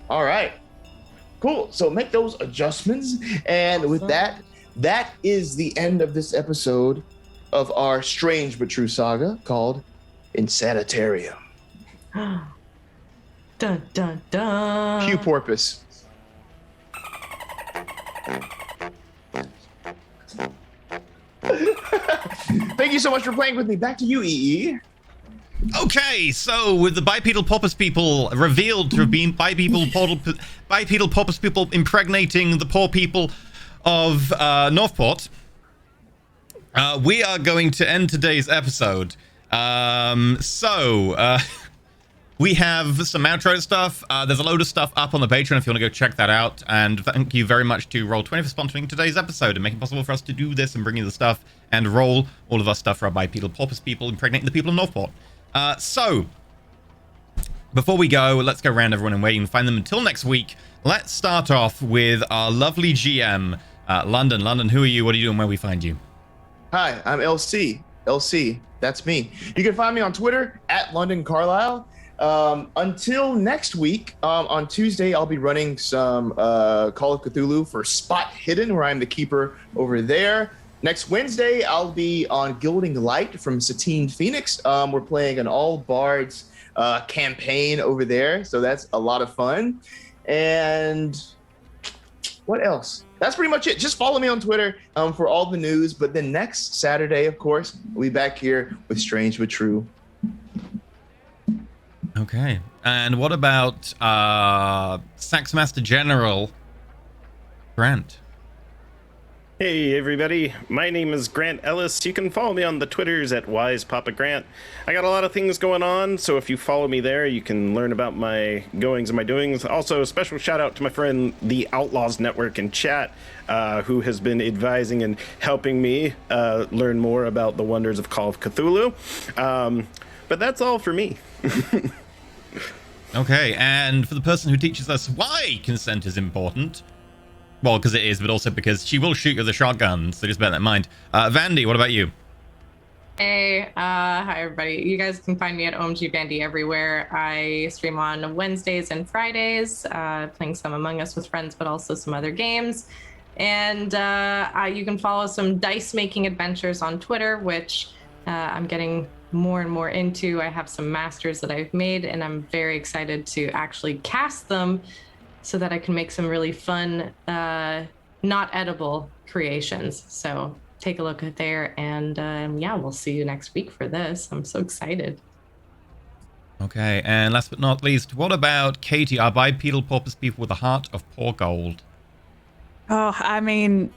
S2: All right, cool. So make those adjustments, and with that, that is the end of this episode of our strange but true saga called Insanitarium.
S5: Dun dun dun.
S2: Cue Porpoise. Thank you so much for playing with me. Back to you, EE.
S1: Okay, so with the bipedal porpoise people revealed to have been bipedal porpoise people impregnating the poor people of Northport, we are going to end today's episode. We have some outro stuff. There's a load of stuff up on the Patreon if you want to go check that out. And thank you very much to Roll20 for sponsoring today's episode and making it possible for us to do this and bring you the stuff and roll all of our stuff for our bipedal porpoise people impregnating the people of Northport. So, before we go, let's go around everyone and wait and find them until next week. Let's start off with our lovely GM, London. London, who are you? What are you doing? Where we find you?
S2: Hi, I'm LC. LC, that's me. You can find me on Twitter at London Carlisle. Until next week, on Tuesday, I'll be running some Call of Cthulhu for Spot Hidden, where I'm the keeper over there. Next Wednesday, I'll be on Gilding Light from Satine Phoenix. We're playing an all bards campaign over there, so that's a lot of fun. And what else? That's pretty much it. Just follow me on Twitter for all the news. But then next Saturday, of course, we'll be back here with Strange But True.
S1: Okay. And what about Saxmaster General Grant?
S3: Hey everybody, my name is Grant Ellis. You can follow me on the Twitters at WisePapaGrant. I got a lot of things going on, so if you follow me there, you can learn about my goings and my doings. Also, a special shout out to my friend, the Outlaws Network in chat, who has been advising and helping me learn more about the wonders of Call of Cthulhu. But that's all for me.
S1: Okay, and for the person who teaches us why consent is important, well, because it is, but also because she will shoot you with a shotgun, so just bear that in mind. Vandy, what about you?
S5: Hey, hi everybody. You guys can find me at OMG Bandy everywhere. I stream on Wednesdays and Fridays, playing some Among Us with friends, but also some other games. And you can follow some dice making adventures on Twitter, which I'm getting more and more into. I have some masters that I've made, and I'm very excited to actually cast them so that I can make some really fun, not edible creations. So take a look at there, and yeah, we'll see you next week for this. I'm so excited.
S1: Okay, and last but not least, what about Katie, our bipedal porpoise people with a heart of pure gold?
S4: Oh, I mean,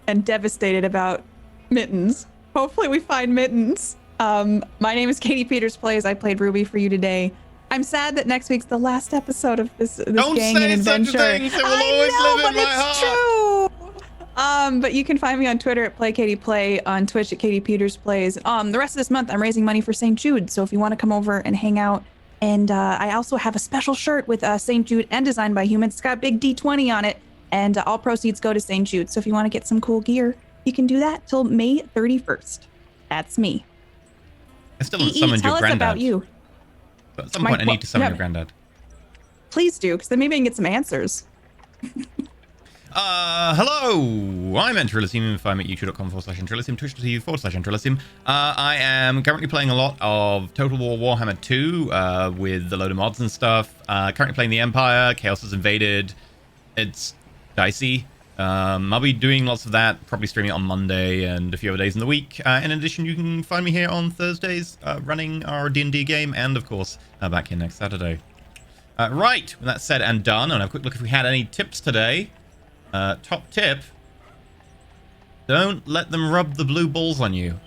S4: and devastated about Mittens. Hopefully we find Mittens. My name is Katie Peters Plays. I played Ruby for you today. I'm sad that next week's the last episode of this
S1: Don't
S4: gang
S1: say
S4: and adventure.
S1: such a thing. It will always live in my heart.
S4: True. But you can find me on Twitter at PlayKatiePlay, on Twitch at Katie Peters Plays. The rest of this month, I'm raising money for St. Jude. So if you want to come over and hang out, and I also have a special shirt with St. Jude and designed by humans. It's got big D20 on it, and all proceeds go to St. Jude. So if you want to get some cool gear, you can do that till May 31st. That's me.
S1: I still haven't summoned
S4: tell
S1: your
S4: us
S1: granddad.
S4: about you.
S1: But at some point, I need to summon your granddad.
S4: Please do, because then maybe I can get some answers.
S1: Hello, I'm Entrilissium. You can find me at youtube.com/Entrilissium, twitch.tv/Entrilissium. I am currently playing a lot of Total War Warhammer 2 with a load of mods and stuff. Currently playing the Empire. Chaos has invaded. It's dicey. I'll be doing lots of that, probably streaming it on Monday and a few other days in the week. In addition, you can find me here on Thursdays running our D&D game, and of course, back here next Saturday. Right, with that said and done, and have a quick look if we had any tips today. Top tip, don't let them rub the blue balls on you.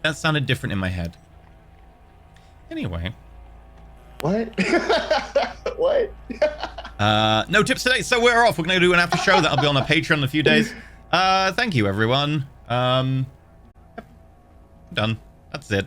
S1: That sounded different in my head. Anyway.
S2: What? What?
S1: No tips today, so we're off. We're going to do an after show that'll be on our Patreon in a few days. Thank you, everyone. Done. That's it.